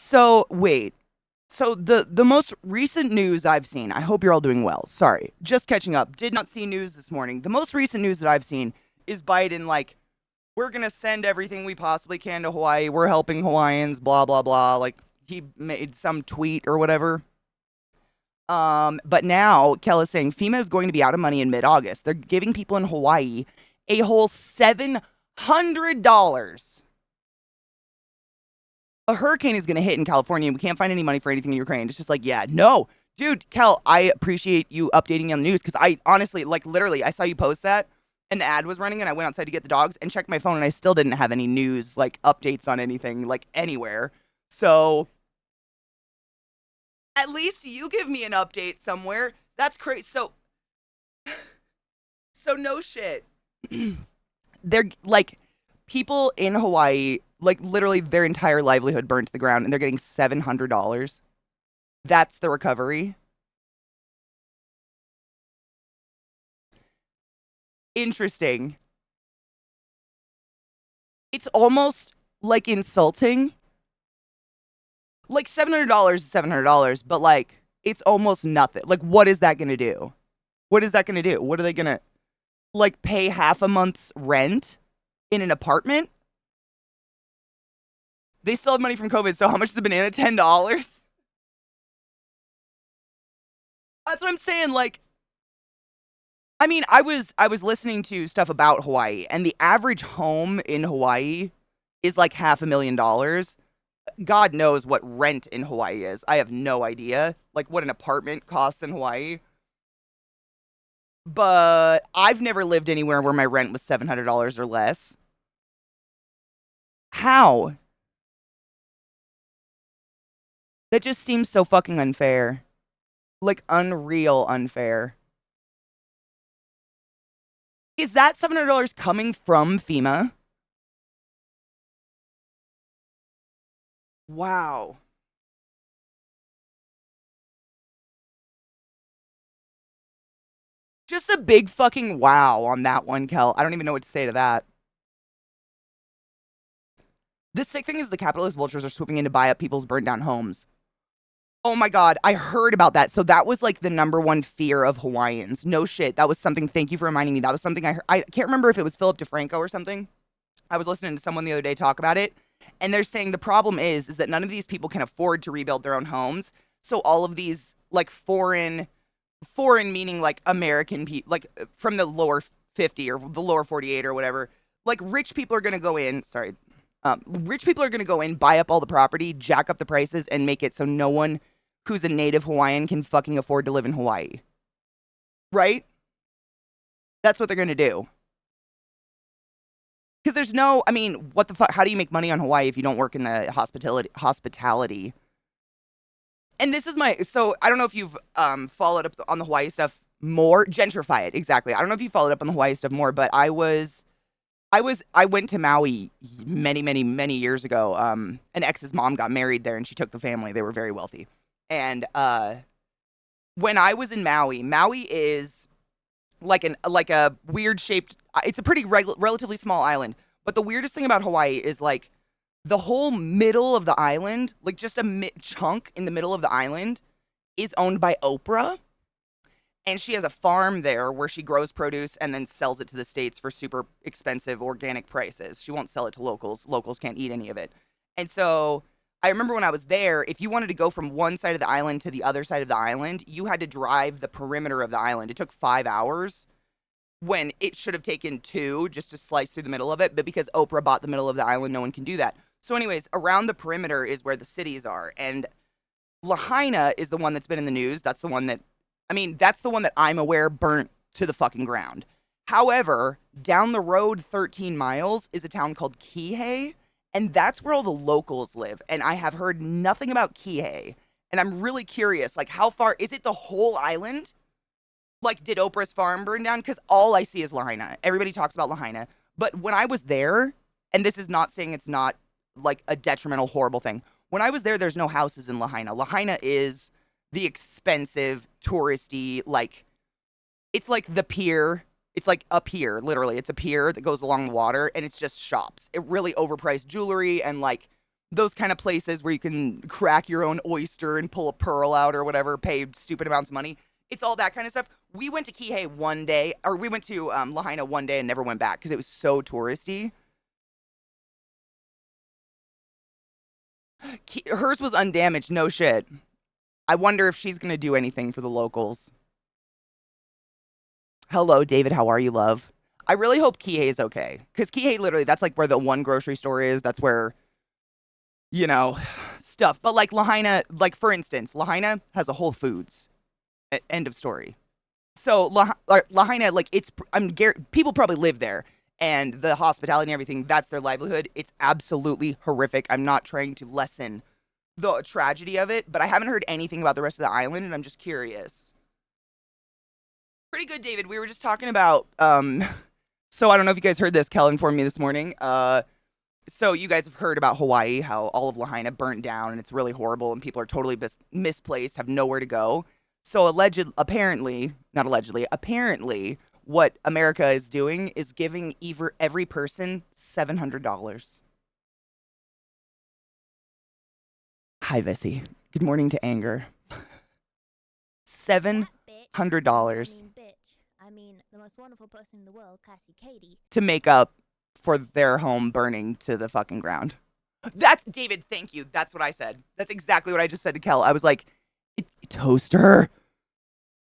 So wait. So the most recent news I've seen, I hope you're all doing well. Sorry. Just catching up. Did not see news this morning. The most recent news that I've seen is Biden like, we're going to send everything we possibly can to Hawaii. We're helping Hawaiians, blah blah blah. Like he made some tweet or whatever. But now Kel is saying FEMA is going to be out of money in mid-August. They're giving people in Hawaii a whole $700. A hurricane is going to hit in California and we can't find any money for anything in Ukraine. It's just like, yeah, no. Dude, Kel, I appreciate you updating me on the news because I honestly, like, literally, I saw you post that and the ad was running and I went outside to get the dogs and checked my phone and I still didn't have any news, like, updates on anything, like, anywhere. So, at least you give me an update somewhere. That's crazy. So no shit. They're, like, people in Hawaii, like, literally their entire livelihood burned to the ground and they're getting $700. That's the recovery. Interesting. It's almost like insulting. Like $700 is $700, but like it's almost nothing. Like what is that going to do? What is that going to do? What are they going to like pay half a month's rent in an apartment? They still have money from COVID, so how much is a banana? $10? That's what I'm saying. Like, I mean, I was listening to stuff about Hawaii, and the average home in Hawaii is like $500,000. God knows what rent in Hawaii is. I have no idea, like what an apartment costs in Hawaii. But I've never lived anywhere where my rent was $700 or less. How? That just seems so fucking unfair. Like unreal unfair. Is that $700 coming from FEMA? Wow. Just a big fucking wow on that one, Kel. I don't even know what to say to that. The sick thing is the capitalist vultures are swooping in to buy up people's burned down homes. Oh my God, I heard about that. So that was like the number one fear of Hawaiians. No shit. That was something, thank you for reminding me. That was something I heard. I can't remember if it was Philip DeFranco or something. I was listening to someone the other day talk about it. And they're saying the problem is that none of these people can afford to rebuild their own homes. So all of these like foreign meaning like American people, like from the lower 50 or the lower 48 or whatever, like rich people are going to go in, sorry, rich people are going to go in, buy up all the property, jack up the prices, and make it so no one who's a native Hawaiian can fucking afford to live in Hawaii. Right? That's what they're going to do. Because there's no, I mean, what the fuck? How do you make money on Hawaii if you don't work in the hospitality? And this is my, so I don't know if you've followed up on the Hawaii stuff more. Gentrify it, exactly. I don't know if you followed up on the Hawaii stuff more, but I went to Maui many years ago. An ex's mom got married there and she took the family. They were very wealthy. And when I was in Maui, Maui is like a weird shaped, it's a pretty relatively small island. But the weirdest thing about Hawaii is like the whole middle of the island, like just a chunk in the middle of the island, is owned by Oprah. And she has a farm there where she grows produce and then sells it to the States for super expensive organic prices. She won't sell it to locals. Locals can't eat any of it. And so I remember when I was there, if you wanted to go from one side of the island to the other side of the island, you had to drive the perimeter of the island. It took 5 hours when it should have taken two just to slice through the middle of it. But because Oprah bought the middle of the island, no one can do that. So anyways, around the perimeter is where the cities are. And Lahaina is the one that's been in the news. That's the one that, I mean, that's the one that I'm aware burnt to the fucking ground. However, down the road 13 miles is a town called Kihei, and that's where all the locals live. And I have heard nothing about Kihei. And I'm really curious, like, how far is it the whole island? Like, did Oprah's farm burn down? Because all I see is Lahaina. Everybody talks about Lahaina. But when I was there, and this is not saying it's not like a detrimental, horrible thing. When I was there, there's no houses in Lahaina. Lahaina is the expensive, touristy, like, it's like the pier. It's like a pier, literally. It's a pier that goes along the water, and it's just shops. It really overpriced jewelry and, like, those kind of places where you can crack your own oyster and pull a pearl out or whatever, pay stupid amounts of money. It's all that kind of stuff. We went to Kihei one day, or we went to Lahaina one day and never went back because it was so touristy. Hers was undamaged, no shit. I wonder if she's gonna do anything for the locals. Hello, David. How are you, love? I really hope Kihei is okay because Kihei literally that's like where the one grocery store is. That's where stuff. But like Lahaina, like for instance, Lahaina has a Whole Foods. End of story. So Lahaina, like people probably live there, and the hospitality and everything. That's their livelihood. It's absolutely horrific. I'm not trying to lessen the tragedy of it, but I haven't heard anything about the rest of the island, and I'm just curious. Pretty good, David. We were just talking about. So I don't know if you guys heard this. Kel informed me this morning. So you guys have heard about Hawaii, how all of Lahaina burnt down, and it's really horrible, and people are totally misplaced, have nowhere to go. So apparently, not allegedly, apparently, what America is doing is giving every person $700. Hi, Vessi. Good morning to anger. $700 I mean, the most wonderful person in the world, ClassyKatie, to make up for their home burning to the fucking ground. That's David. Thank you. That's what I said. That's exactly what I just said to Kel. I was like, toaster.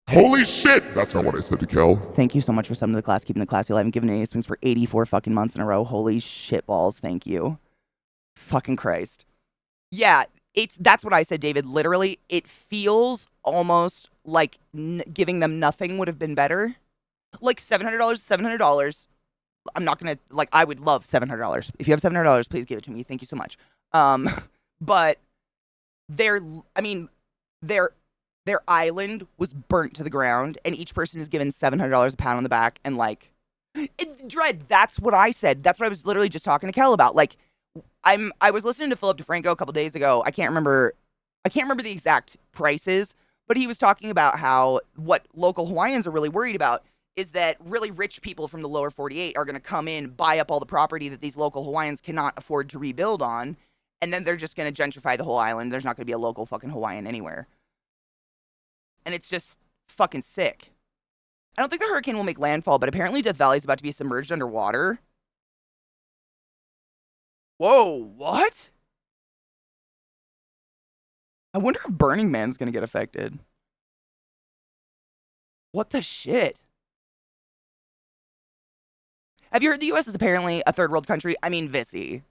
Holy shit! That's not what I said to Kel. Thank you so much for summing the class, keeping the classy alive, and giving any swings for 84 fucking months in a row. Holy shit balls. Thank you. Fucking Christ. Yeah, that's what I said, David. Literally, it feels almost like giving them nothing would have been better. Like $700, $700. I'm not gonna I would love $700. If you have $700, please give it to me. Thank you so much. But their island was burnt to the ground, and each person is given $700 a pat on the back, and Dread. That's what I said. That's what I was literally just talking to Kel about. I was listening to Philip DeFranco a couple days ago. I can't remember the exact prices, but he was talking about how what local Hawaiians are really worried about is that really rich people from the lower 48 are going to come in, buy up all the property that these local Hawaiians cannot afford to rebuild on, and then they're just going to gentrify the whole island. There's not going to be a local fucking Hawaiian anywhere. And it's just fucking sick. I don't think the hurricane will make landfall, but apparently Death Valley is about to be submerged underwater. Whoa, what? I wonder if Burning Man's going to get affected. What the shit? Have you heard the U.S. is apparently a third world country? I mean, Vissy.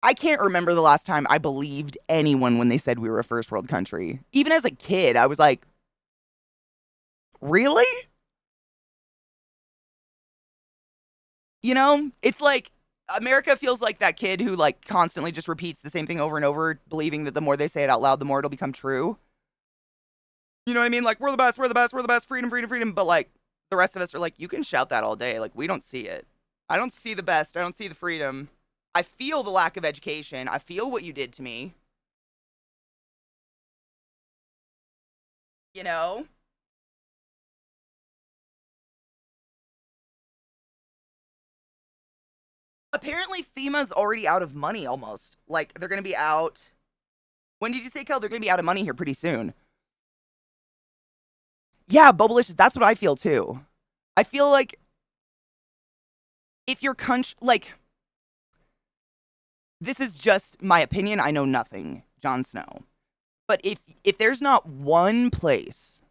I can't remember the last time I believed anyone when they said we were a first world country. Even as a kid, I was like, really? It's like America feels like that kid who constantly just repeats the same thing over and over, believing that the more they say it out loud, the more it'll become true. You know what I mean? We're the best, we're the best, we're the best, freedom, freedom, freedom. But the rest of us are you can shout that all day. We don't see it. I don't see the best. I don't see the freedom. I feel the lack of education. I feel what you did to me. You know? Apparently FEMA's already out of money almost. They're going to be out. When did you say, Kel? They're going to be out of money here pretty soon. Yeah, Bubblicious, that's what I feel too. I feel like if your country, this is just my opinion. I know nothing, Jon Snow. But if there's not one place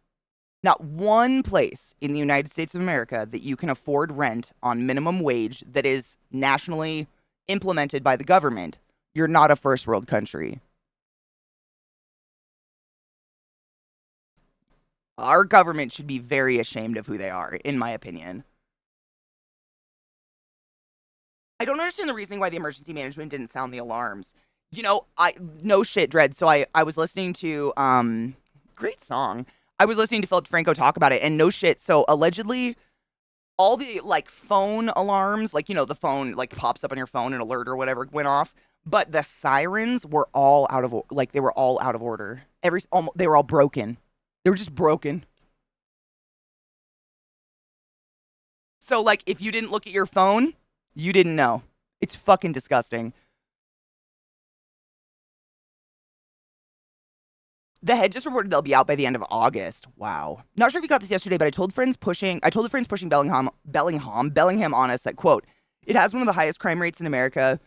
in the United States of America that you can afford rent on minimum wage that is nationally implemented by the government, you're not a first world country. Our government should be very ashamed of who they are, in my opinion. I don't understand the reasoning why the emergency management didn't sound the alarms. No shit, Dread. So I was listening to, great song. I was listening to Philip DeFranco talk about it, and no shit. So allegedly, all the phone alarms, the phone pops up on your phone, an alert or whatever went off. But the sirens were all out of they were all out of order. They were all broken. They were just broken. So if you didn't look at your phone, you didn't know. It's fucking disgusting. The Head just reported they'll be out by the end of August. Wow. Not sure if you got this yesterday, but I told the friends pushing Bellingham on us that, quote, it has one of the highest crime rates in America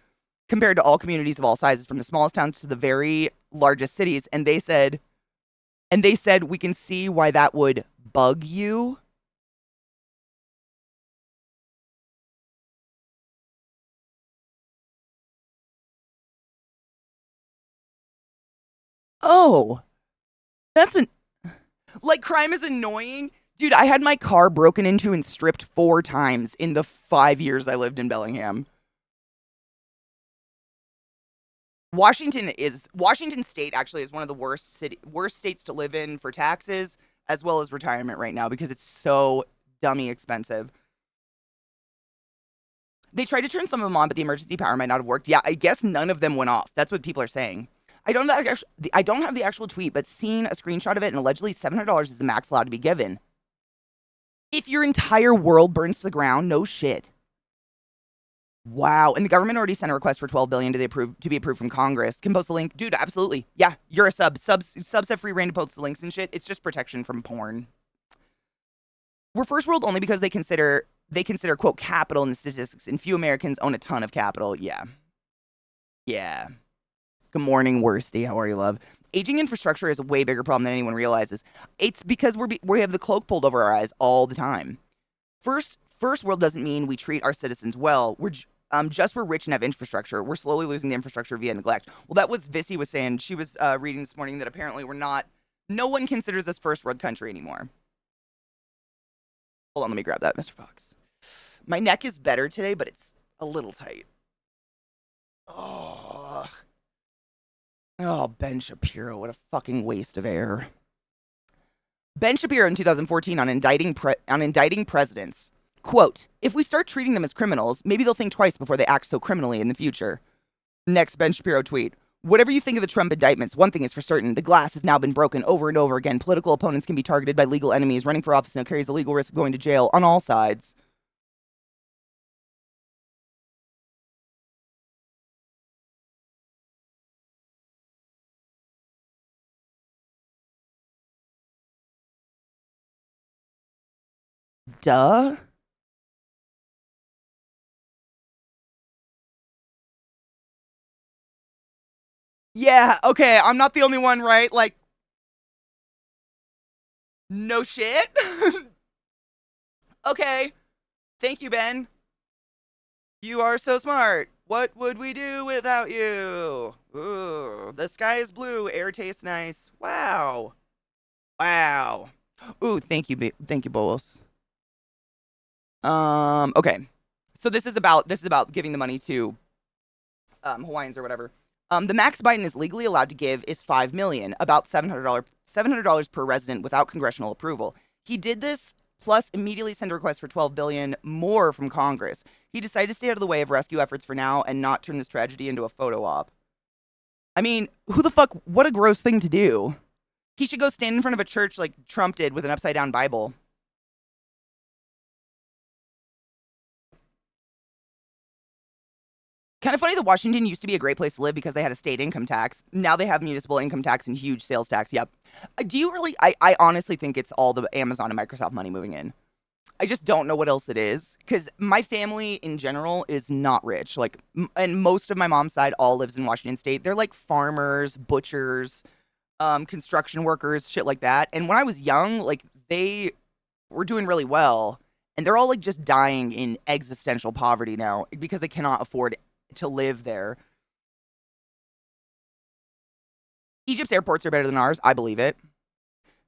compared to all communities of all sizes, from the smallest towns to the very largest cities. And they said, we can see why that would bug you. Oh, that's an, like, crime is annoying. Dude, I had my car broken into and stripped 4 times in the 5 years I lived in Bellingham. Washington State actually is one of the worst states to live in for taxes as well as retirement right now because it's so dummy expensive. They tried to turn some of them on, but the emergency power might not have worked. Yeah, I guess none of them went off. That's what people are saying. I don't have the actual tweet, but seen a screenshot of it, and allegedly $700 is the max allowed to be given. If your entire world burns to the ground, no shit. Wow. And the government already sent a request for $12 billion to be approved from Congress. Can post the link. Dude, absolutely. Yeah, you're a sub. Subs have free reign to post the links and shit. It's just protection from porn. We're first world only because they consider, quote, capital in the statistics, and few Americans own a ton of capital. Yeah. Yeah. Good morning, Worsty. How are you, love? Aging infrastructure is a way bigger problem than anyone realizes. It's because we have the cloak pulled over our eyes all the time. First world doesn't mean we treat our citizens well. We're rich and have infrastructure. We're slowly losing the infrastructure via neglect. Well, that was Vissy was saying. She was reading this morning that apparently no one considers us first world country anymore. Hold on, let me grab that, Mr. Fox. My neck is better today, but it's a little tight. Oh, Ben Shapiro, what a fucking waste of air. Ben Shapiro in 2014 on indicting presidents. Quote, if we start treating them as criminals, maybe they'll think twice before they act so criminally in the future. Next Ben Shapiro tweet. Whatever you think of the Trump indictments, one thing is for certain. The glass has now been broken over and over again. Political opponents can be targeted by legal enemies. Running for office now carries the legal risk of going to jail on all sides. Duh. Yeah, okay, I'm not the only one, right? Like, no shit? Okay. Thank you, Ben. You are so smart. What would we do without you? Ooh, the sky is blue. Air tastes nice. Wow. Wow. Ooh, thank you, Bolos. Okay. So this is about giving the money to Hawaiians or whatever. The max Biden is legally allowed to give is $5 million, about $700 per resident without congressional approval. He did this plus immediately sent a request for $12 billion more from Congress. He decided to stay out of the way of rescue efforts for now and not turn this tragedy into a photo op. I mean, who the fuck? What a gross thing to do. He should go stand in front of a church like Trump did with an upside down Bible. Kind of funny that Washington used to be a great place to live because they had a state income tax. Now they have municipal income tax and huge sales tax. Yep. Do you really? I honestly think it's all the Amazon and Microsoft money moving in. I just don't know what else it is because my family in general is not rich. Like, and most of my mom's side all lives in Washington State. They're like farmers, butchers, construction workers, shit like that. And when I was young, like they were doing really well, and they're all like just dying in existential poverty now because they cannot afford to live there. Egypt's airports are better than ours. I believe it.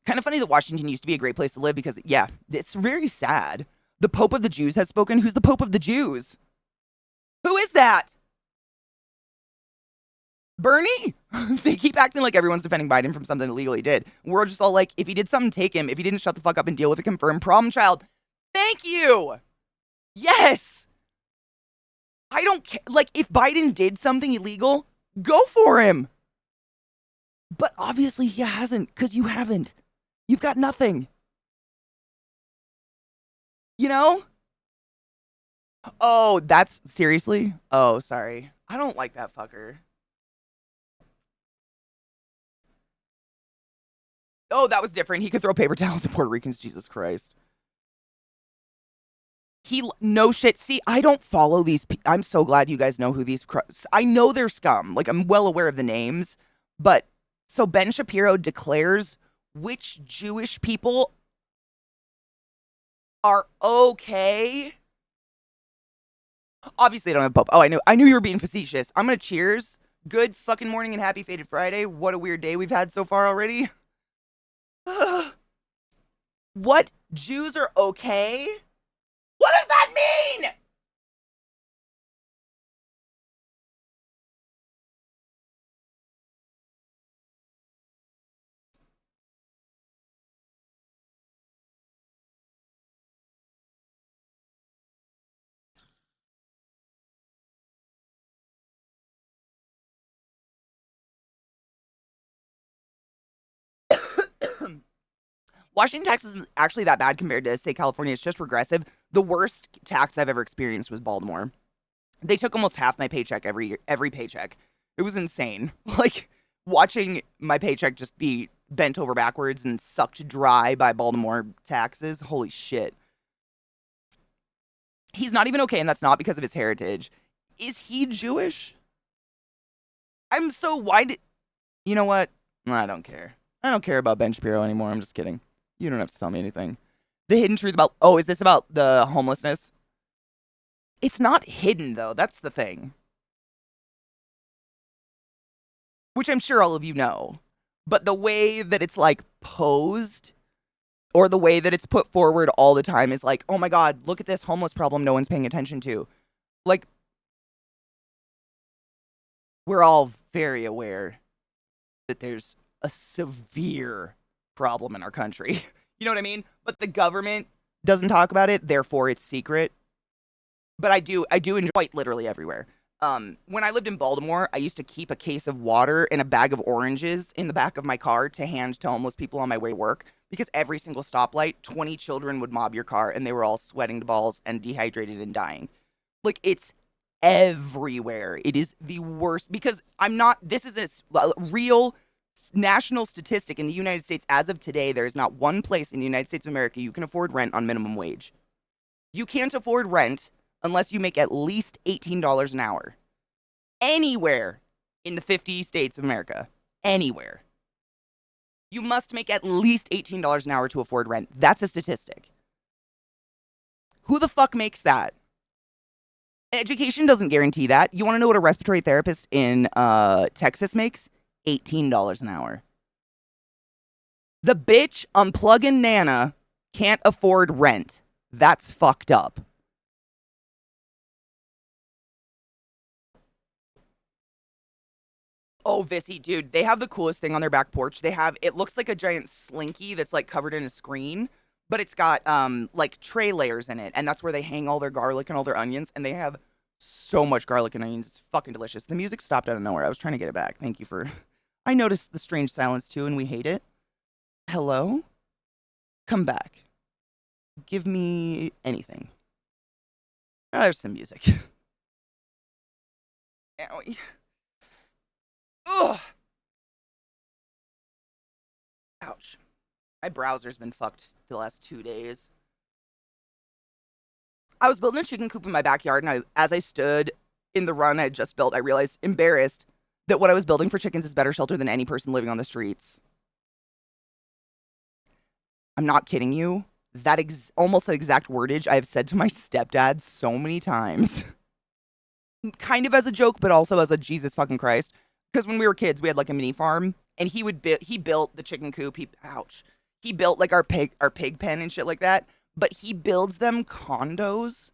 Kind of funny that Washington used to be a great place to live because, yeah, it's very sad. The Pope of the Jews has spoken. Who's the Pope of the Jews? Who is that? Bernie? They keep acting like everyone's defending Biden from something illegal he did. We're just all like, if he did something, take him. If he didn't, shut the fuck up and deal with a confirmed problem child. Thank you. Yes. I don't care. Like, if Biden did something illegal, go for him. But obviously he hasn't, because you haven't. You've got nothing. You know? Oh, that's seriously? Oh, sorry. I don't like that fucker. Oh, that was different. He could throw paper towels at Puerto Ricans. Jesus Christ. No shit. See, I don't follow these. I'm so glad you guys know who these. I know they're scum. Like, I'm well aware of the names. But so Ben Shapiro declares which Jewish people are okay. Obviously, they don't have Pope. Oh, I knew you were being facetious. I'm gonna cheers. Good fucking morning and happy fated Friday. What a weird day we've had so far already. What? Jews are okay? What does that mean? Washington tax isn't actually that bad compared to, say, California. It's just regressive. The worst tax I've ever experienced was Baltimore. They took almost half my paycheck every paycheck. It was insane. Like watching my paycheck just be bent over backwards and sucked dry by Baltimore taxes. Holy shit. He's not even okay, and that's not because of his heritage. Is he Jewish? I'm so why did you know what? I don't care. I don't care about Ben Shapiro anymore. I'm just kidding. You don't have to tell me anything. The hidden truth about is this about the homelessness? It's not hidden though. That's the thing. Which I'm sure all of you know. But the way that it's like posed or the way that it's put forward all the time is like, oh my God, look at this homeless problem no one's paying attention to. Like, we're all very aware that there's a severe problem in our country. You know what I mean? But the government doesn't talk about it, therefore it's secret. But I do enjoy it literally everywhere. When I lived in Baltimore, I used to keep a case of water and a bag of oranges in the back of my car to hand to homeless people on my way to work because every single stoplight, 20 children would mob your car and they were all sweating to balls and dehydrated and dying. Like, it's everywhere. It is the worst because this is a real national statistic in the United States. As of today, there is not one place in the United States of America you can afford rent on minimum wage. You can't afford rent unless you make at least $18 an hour. Anywhere in the 50 states of America. Anywhere. You must make at least $18 an hour to afford rent. That's a statistic. Who the fuck makes that? Education doesn't guarantee that. You want to know what a respiratory therapist in Texas makes? $18 an hour. The bitch unplugging Nana can't afford rent. That's fucked up. Oh, Vissy, dude, they have the coolest thing on their back porch. It looks like a giant slinky that's like covered in a screen, but it's got like tray layers in it, and that's where they hang all their garlic and all their onions, and they have so much garlic and onions. It's fucking delicious. The music stopped out of nowhere. I was trying to get it back. Thank you for I noticed the strange silence too, and we hate it. Hello? Come back. Give me anything. Oh, there's some music. Owie. Ugh. Ouch. My browser's been fucked the last 2 days. I was building a chicken coop in my backyard, and as I stood in the run I had just built, I realized, embarrassed, that what I was building for chickens is better shelter than any person living on the streets. I'm not kidding you. Almost that exact wordage I have said to my stepdad so many times. Kind of as a joke, but also as a Jesus fucking Christ. Because when we were kids, we had like a mini farm, and he built the chicken coop. He built like our pig pen and shit like that. But he builds them condos.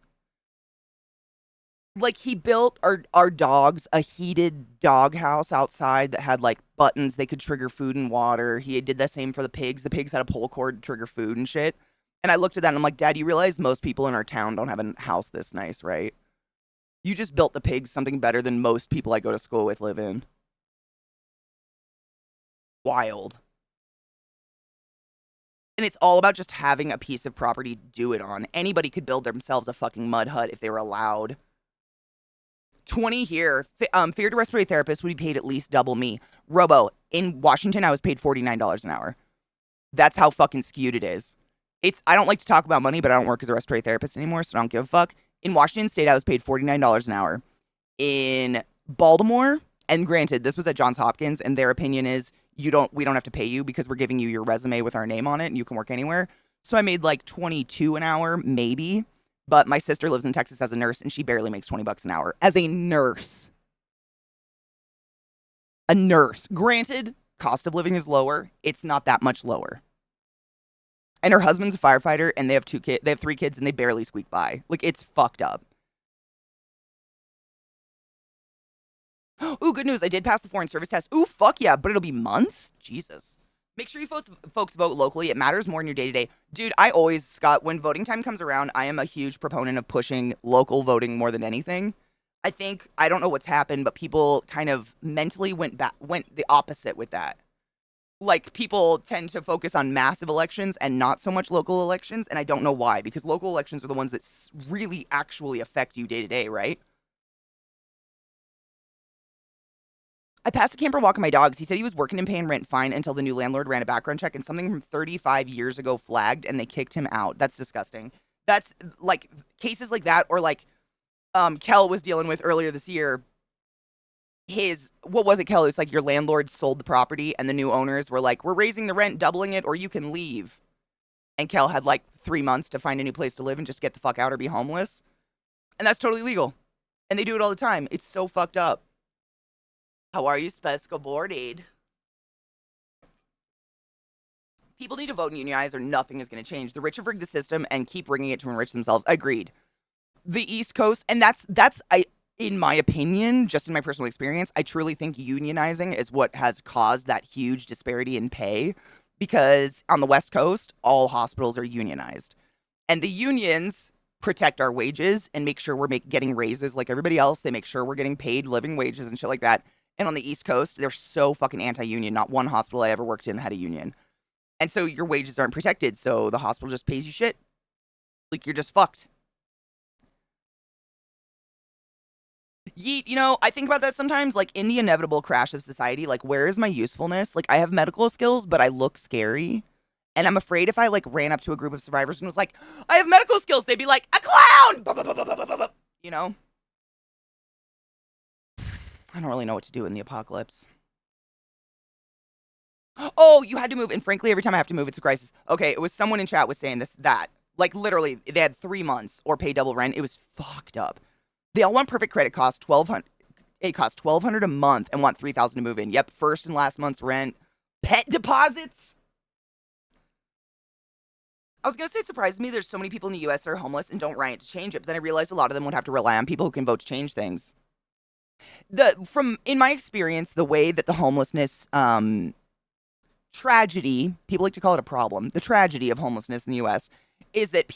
Like, he built our dogs a heated dog house outside that had like buttons they could trigger food and water. He did the same for the pigs. The pigs had a pull cord to trigger food and shit. And I looked at that and I'm like, Dad, you realize most people in our town don't have a house this nice, right? You just built the pigs something better than most people I go to school with live in. Wild. And it's all about just having a piece of property to do it on. Anybody could build themselves a fucking mud hut if they were allowed. 20 here. Fear to respiratory therapist would be paid at least double me. Robo, in Washington, I was paid $49 an hour. That's how fucking skewed it is. I don't like to talk about money, but I don't work as a respiratory therapist anymore, so I don't give a fuck. In Washington State, I was paid $49 an hour. In Baltimore, and granted, this was at Johns Hopkins, and their opinion is we don't have to pay you because we're giving you your resume with our name on it, and you can work anywhere. So I made like 22 an hour, maybe. But my sister lives in Texas as a nurse, and she barely makes $20 an hour as a nurse. A nurse. Granted, cost of living is lower. It's not that much lower. And her husband's a firefighter, and they have 3 kids, and they barely squeak by. Like, it's fucked up. Ooh, good news. I did pass the foreign service test. Ooh, fuck yeah, but it'll be months? Jesus. Make sure you folks vote locally. It matters more in your day-to-day. Dude, Scott, when voting time comes around, I am a huge proponent of pushing local voting more than anything. I don't know what's happened, but people kind of mentally went the opposite with that. Like, people tend to focus on massive elections and not so much local elections, and I don't know why, because local elections are the ones that really actually affect you day-to-day, right? I passed a camper walking my dogs. He said he was working and paying rent fine until the new landlord ran a background check and something from 35 years ago flagged and they kicked him out. That's disgusting. That's like cases like that, or like Kel was dealing with earlier this year. What was it, Kel? It was like your landlord sold the property and the new owners were like, we're raising the rent, doubling it, or you can leave. And Kel had like 3 months to find a new place to live and just get the fuck out or be homeless. And that's totally legal. And they do it all the time. It's so fucked up. How are you, Special Boarded? People need to vote and unionize or nothing is going to change. The rich have rigged the system and keep rigging it to enrich themselves. Agreed. The East Coast, and that's in my opinion, just in my personal experience, I truly think unionizing is what has caused that huge disparity in pay, because on the West Coast, all hospitals are unionized. And the unions protect our wages and make sure we're getting raises like everybody else. They make sure we're getting paid living wages and shit like that. And on the East Coast, they're so fucking anti-union. Not one hospital I ever worked in had a union. And so your wages aren't protected, so the hospital just pays you shit. Like, you're just fucked. You know, I think about that sometimes, like, in the inevitable crash of society, like, where is my usefulness? Like, I have medical skills, but I look scary. And I'm afraid if I, like, ran up to a group of survivors and was like, I have medical skills, they'd be like, a clown! You know? I don't really know what to do in the apocalypse. Oh, you had to move. And frankly, every time I have to move, it's a crisis. Okay, it was someone in chat was saying that. Like, literally, they had 3 months or pay double rent. It was fucked up. They all want perfect credit cost, $1,200. It costs $1,200 a month and want $3,000 to move in. Yep, first and last month's rent. Pet deposits. I was going to say it surprised me there's so many people in the U.S. that are homeless and don't riot to change it, but then I realized a lot of them would have to rely on people who can vote to change things. In my experience, the way that the homelessness tragedy, people like to call it a problem, the tragedy of homelessness in the U.S. is that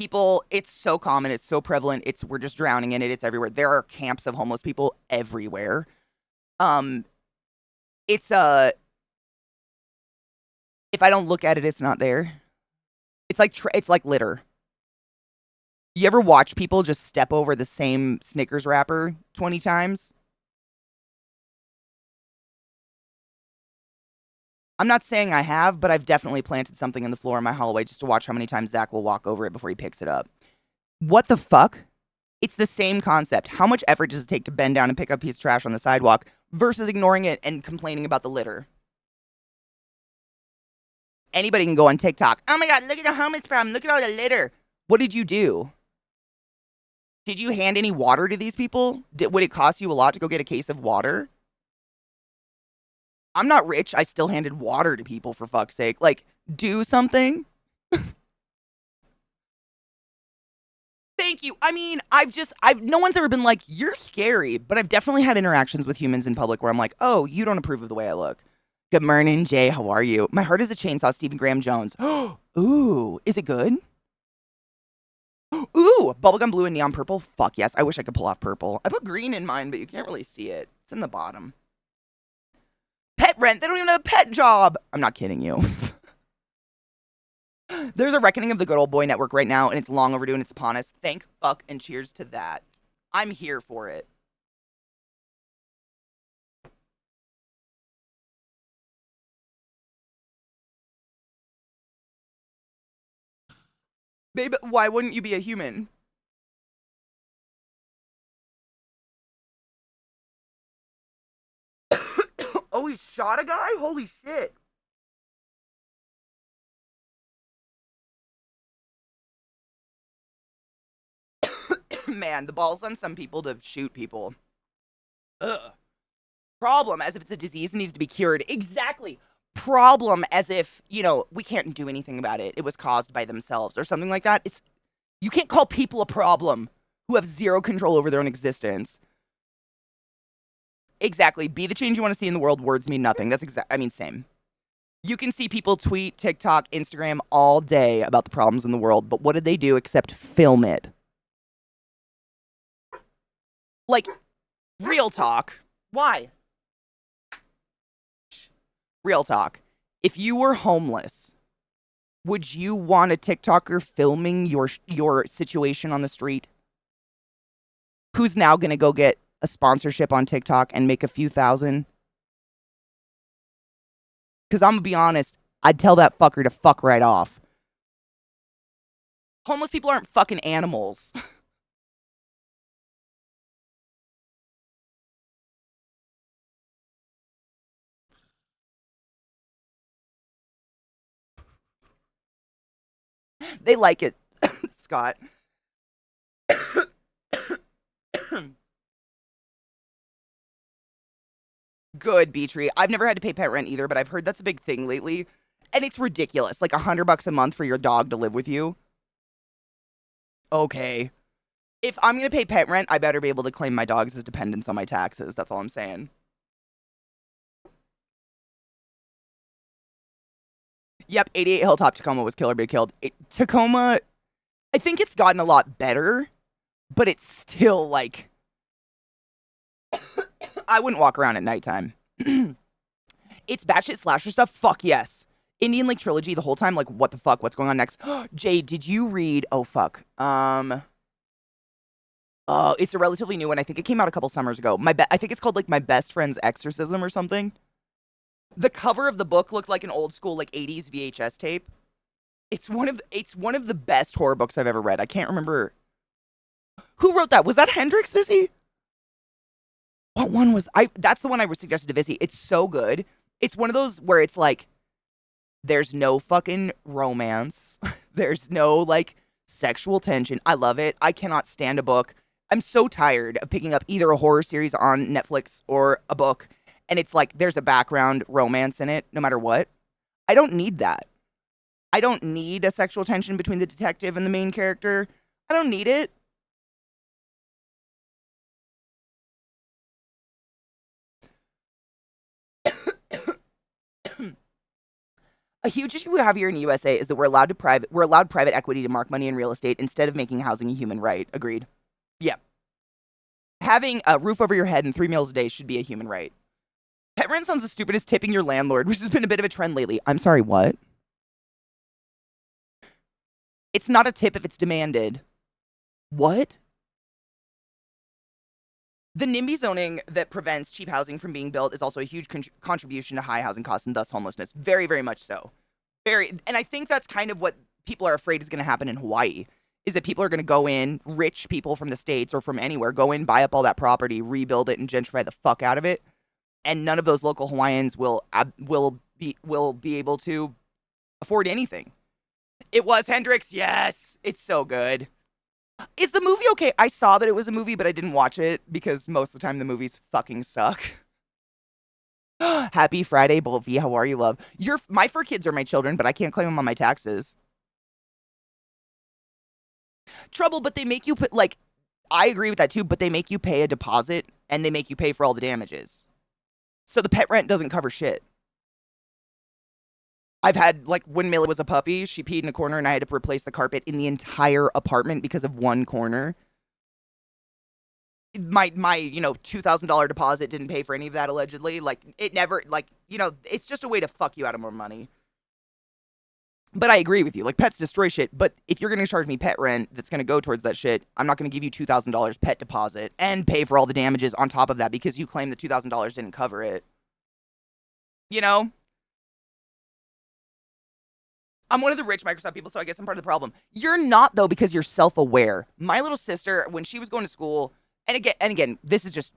it's so common, it's so prevalent, we're just drowning in it, it's everywhere. There are camps of homeless people everywhere. If I don't look at it, it's not there. It's like litter. You ever watch people just step over the same Snickers wrapper 20 times? I'm not saying I have, but I've definitely planted something in the floor in my hallway just to watch how many times Zach will walk over it before he picks it up. What the fuck? It's the same concept. How much effort does it take to bend down and pick up a piece of trash on the sidewalk versus ignoring it and complaining about the litter? Anybody can go on TikTok. Oh my God, look at the homeless problem. Look at all the litter. What did you do? Did you hand any water to these people? Would it cost you a lot to go get a case of water? I'm not rich. I still handed water to people, for fuck's sake. Like, do something. Thank you. I mean, no one's ever been like, you're scary, but I've definitely had interactions with humans in public where I'm like, oh, you don't approve of the way I look. Good morning, Jay. How are you? My heart is a chainsaw, Stephen Graham Jones. Ooh, is it good? Ooh, bubblegum blue and neon purple. Fuck yes. I wish I could pull off purple. I put green in mine, but you can't really see it. It's in the bottom. Pet rent. They don't even have a pet job. I'm not kidding you. There's a reckoning of the good old boy network right now, and it's long overdue and it's upon us. Thank fuck and cheers to that. I'm here for it. Babe, why wouldn't you be a human? Oh, he shot a guy? Holy shit. Man, the balls on some people to shoot people. Ugh. Problem as if it's a disease and needs to be cured. Exactly. Problem as if, we can't do anything about it. It was caused by themselves or something like that. You can't call people a problem who have zero control over their own existence. Exactly. Be the change you want to see in the world. Words mean nothing. That's same. You can see people tweet, TikTok, Instagram all day about the problems in the world, but what did they do except film it? Like, real talk. Why? Real talk. If you were homeless, would you want a TikToker filming your situation on the street? Who's now going to go get a sponsorship on TikTok and make a few thousand? Because I'm going to be honest, I'd tell that fucker to fuck right off. Homeless people aren't fucking animals. They like it, Scott. Good, Beatree. I've never had to pay pet rent either, but I've heard that's a big thing lately. And it's ridiculous. Like $100 a month for your dog to live with you. Okay. If I'm going to pay pet rent, I better be able to claim my dogs as dependents on my taxes. That's all I'm saying. Yep, 88 Hilltop Tacoma was Kill or Be Killed. Tacoma, I think it's gotten a lot better, but it's still like... I wouldn't walk around at nighttime. It's batshit slasher stuff? Fuck yes. Indian Lake Trilogy the whole time, like, what the fuck? What's going on next? Jade, did you read... Oh, fuck. It's a relatively new one. I think it came out a couple summers ago. I think it's called, like, My Best Friend's Exorcism or something. The cover of the book looked like an old school, like, 80s VHS tape. It's one of the best horror books I've ever read. I can't remember... Who wrote that? Was that Hendrix, Vissy? What one was... That's the one I suggested to Vissy. It's so good. It's one of those where it's like... There's no fucking romance. There's no, like, sexual tension. I love it. I cannot stand a book. I'm so tired of picking up either a horror series on Netflix or a book, and it's like there's a background romance in it, no matter what. I don't need that. I don't need a sexual tension between the detective and the main character. I don't need it. A huge issue we have here in the USA is that we're allowed private equity to mark money in real estate instead of making housing a human right. Agreed. Yeah. Having a roof over your head and 3 meals a day should be a human right. Pet rent sounds as stupid as tipping your landlord, which has been a bit of a trend lately. I'm sorry, what? It's not a tip if it's demanded. What? The NIMBY zoning that prevents cheap housing from being built is also a huge contribution to high housing costs and thus homelessness. Very, very much so. And I think that's kind of what people are afraid is going to happen in Hawaii, is that people are going to go in, rich people from the States or from anywhere, go in, buy up all that property, rebuild it, and gentrify the fuck out of it. And none of those local Hawaiians will be able to afford anything. It was Hendrix. Yes. It's so good. Is the movie okay? I saw that it was a movie, but I didn't watch it because most of the time the movies fucking suck. Happy Friday, Bolvi. How are you, love? My fur kids are my children, but I can't claim them on my taxes. Trouble, but they make you put, like, I agree with that too, but they make you pay a deposit and they make you pay for all the damages. So the pet rent doesn't cover shit. I've had, like, when Millie was a puppy, she peed in a corner and I had to replace the carpet in the entire apartment because of one corner. My $2,000 deposit didn't pay for any of that, allegedly. Like, it never, like, it's just a way to fuck you out of more money. But I agree with you. Like, pets destroy shit. But if you're going to charge me pet rent that's going to go towards that shit, I'm not going to give you $2,000 pet deposit and pay for all the damages on top of that because you claim the $2,000 didn't cover it. You know? I'm one of the rich Microsoft people, so I guess I'm part of the problem. You're not, though, because you're self-aware. My little sister, when she was going to school, and again, this is just,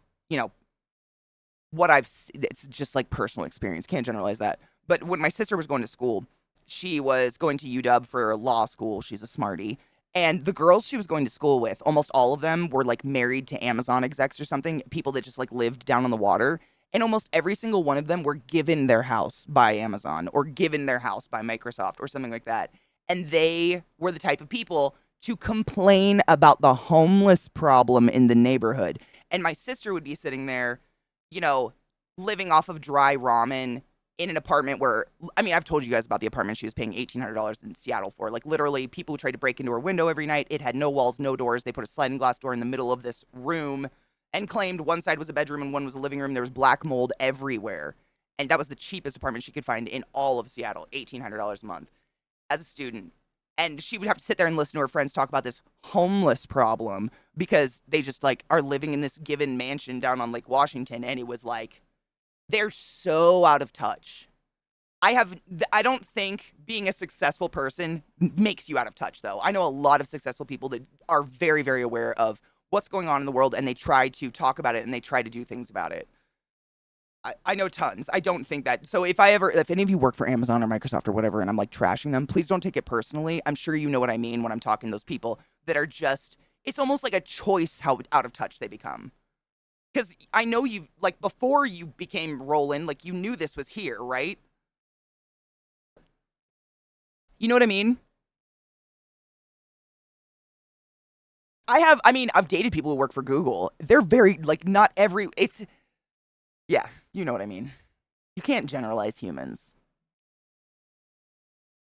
what it's just like personal experience. Can't generalize that. But when my sister was going to school, she was going to UW for law school. She's a smarty. And the girls she was going to school with, almost all of them were like married to Amazon execs or something, people that just like lived down on the water. And almost every single one of them were given their house by Amazon or given their house by Microsoft or something like that. And they were the type of people to complain about the homeless problem in the neighborhood. And my sister would be sitting there, living off of dry ramen in an apartment where, I've told you guys about the apartment she was paying $1,800 in Seattle for. Like, literally, people who tried to break into her window every night. It had no walls, no doors. They put a sliding glass door in the middle of this room and claimed one side was a bedroom and one was a living room. There was black mold everywhere. And that was the cheapest apartment she could find in all of Seattle, $1,800 a month as a student. And she would have to sit there and listen to her friends talk about this homeless problem because they just, are living in this given mansion down on Lake Washington. And it was like, they're so out of touch. I don't think being a successful person makes you out of touch, though. I know a lot of successful people that are very, very aware of what's going on in the world, and they try to talk about it, and they try to do things about it. I know tons. I don't think that. So if any of you work for Amazon or Microsoft or whatever, and I'm trashing them, please don't take it personally. I'm sure you know what I mean when I'm talking those people that are just, it's almost like a choice how out of touch they become. Because I know you've, before you became Roland, you knew this was here, right? You know what I mean? I've dated people who work for Google. They're very, not every, yeah, you know what I mean. You can't generalize humans.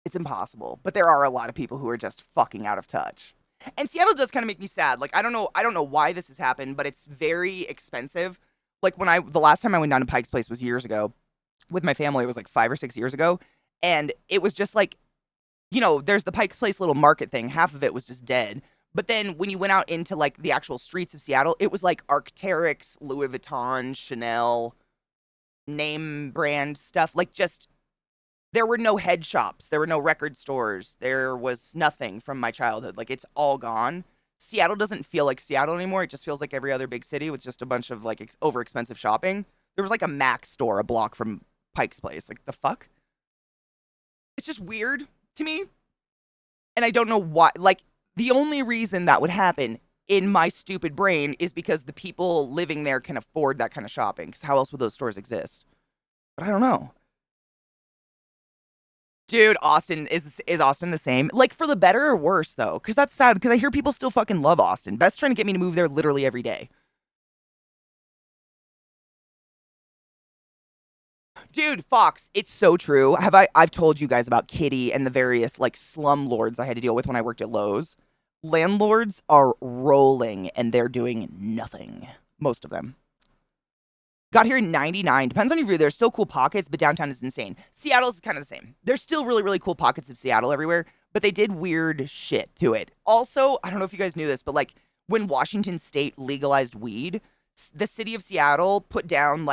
It's impossible. But there are a lot of people who are just fucking out of touch. And Seattle does kind of make me sad. I don't know why this has happened, but it's very expensive. The last time I went down to Pike's Place was years ago with my family. It was 5 or 6 years ago. And it was just there's the Pike's Place little market thing. Half of it was just dead. But then when you went out into the actual streets of Seattle, it was Arc'teryx, Louis Vuitton, Chanel, name brand stuff. There were no head shops. There were no record stores. There was nothing from my childhood. It's all gone. Seattle doesn't feel like Seattle anymore. It just feels like every other big city with just a bunch of over expensive shopping. There was a Mac store a block from Pike's Place. The fuck? It's just weird to me. And I don't know why. The only reason that would happen in my stupid brain is because the people living there can afford that kind of shopping. Because how else would those stores exist? But I don't know. Dude, Austin, is Austin the same? For the better or worse, though? Because that's sad, because I hear people still fucking love Austin. Beth's trying to get me to move there literally every day. Dude, Fox, it's so true. I've told you guys about Kitty and the various, slumlords I had to deal with when I worked at Lowe's. Landlords are rolling, and they're doing nothing. Most of them. Got here in 99. Depends on your view. There's still cool pockets, but downtown is insane. Seattle's kind of the same. There's still really, really cool pockets of Seattle everywhere, but they did weird shit to it. Also, I don't know if you guys knew this, but when Washington State legalized weed, the city of Seattle put down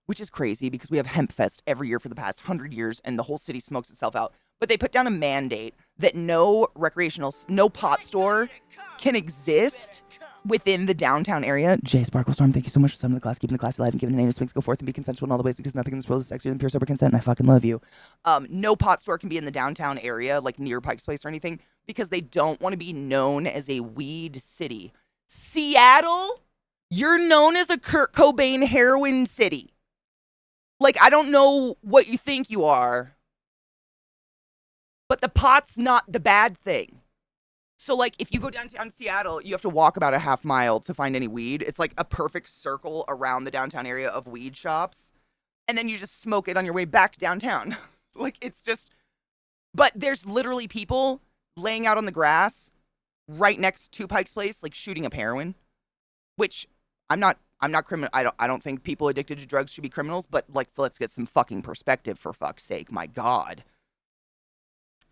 which is crazy because we have Hempfest every year for the past 100 years and the whole city smokes itself out. But they put down a mandate that no pot store can exist within the downtown area. Jay Sparklestorm, thank you so much for summoning the class, keeping the class alive, and giving the name of swings. Go forth and be consensual in all the ways, because nothing in this world is sexier than pure sober consent, and I fucking love you. No pot store can be in the downtown area, near Pike's Place or anything, because they don't want to be known as a weed city. Seattle, you're known as a Kurt Cobain heroin city. I don't know what you think you are, but the pot's not the bad thing. So, if you go downtown Seattle, you have to walk about a half mile to find any weed. It's a perfect circle around the downtown area of weed shops. And then you just smoke it on your way back downtown. It's just... But there's literally people laying out on the grass right next to Pike's Place, shooting up heroin. Which, I'm not criminal. I don't think people addicted to drugs should be criminals, but, let's get some fucking perspective, for fuck's sake. My God.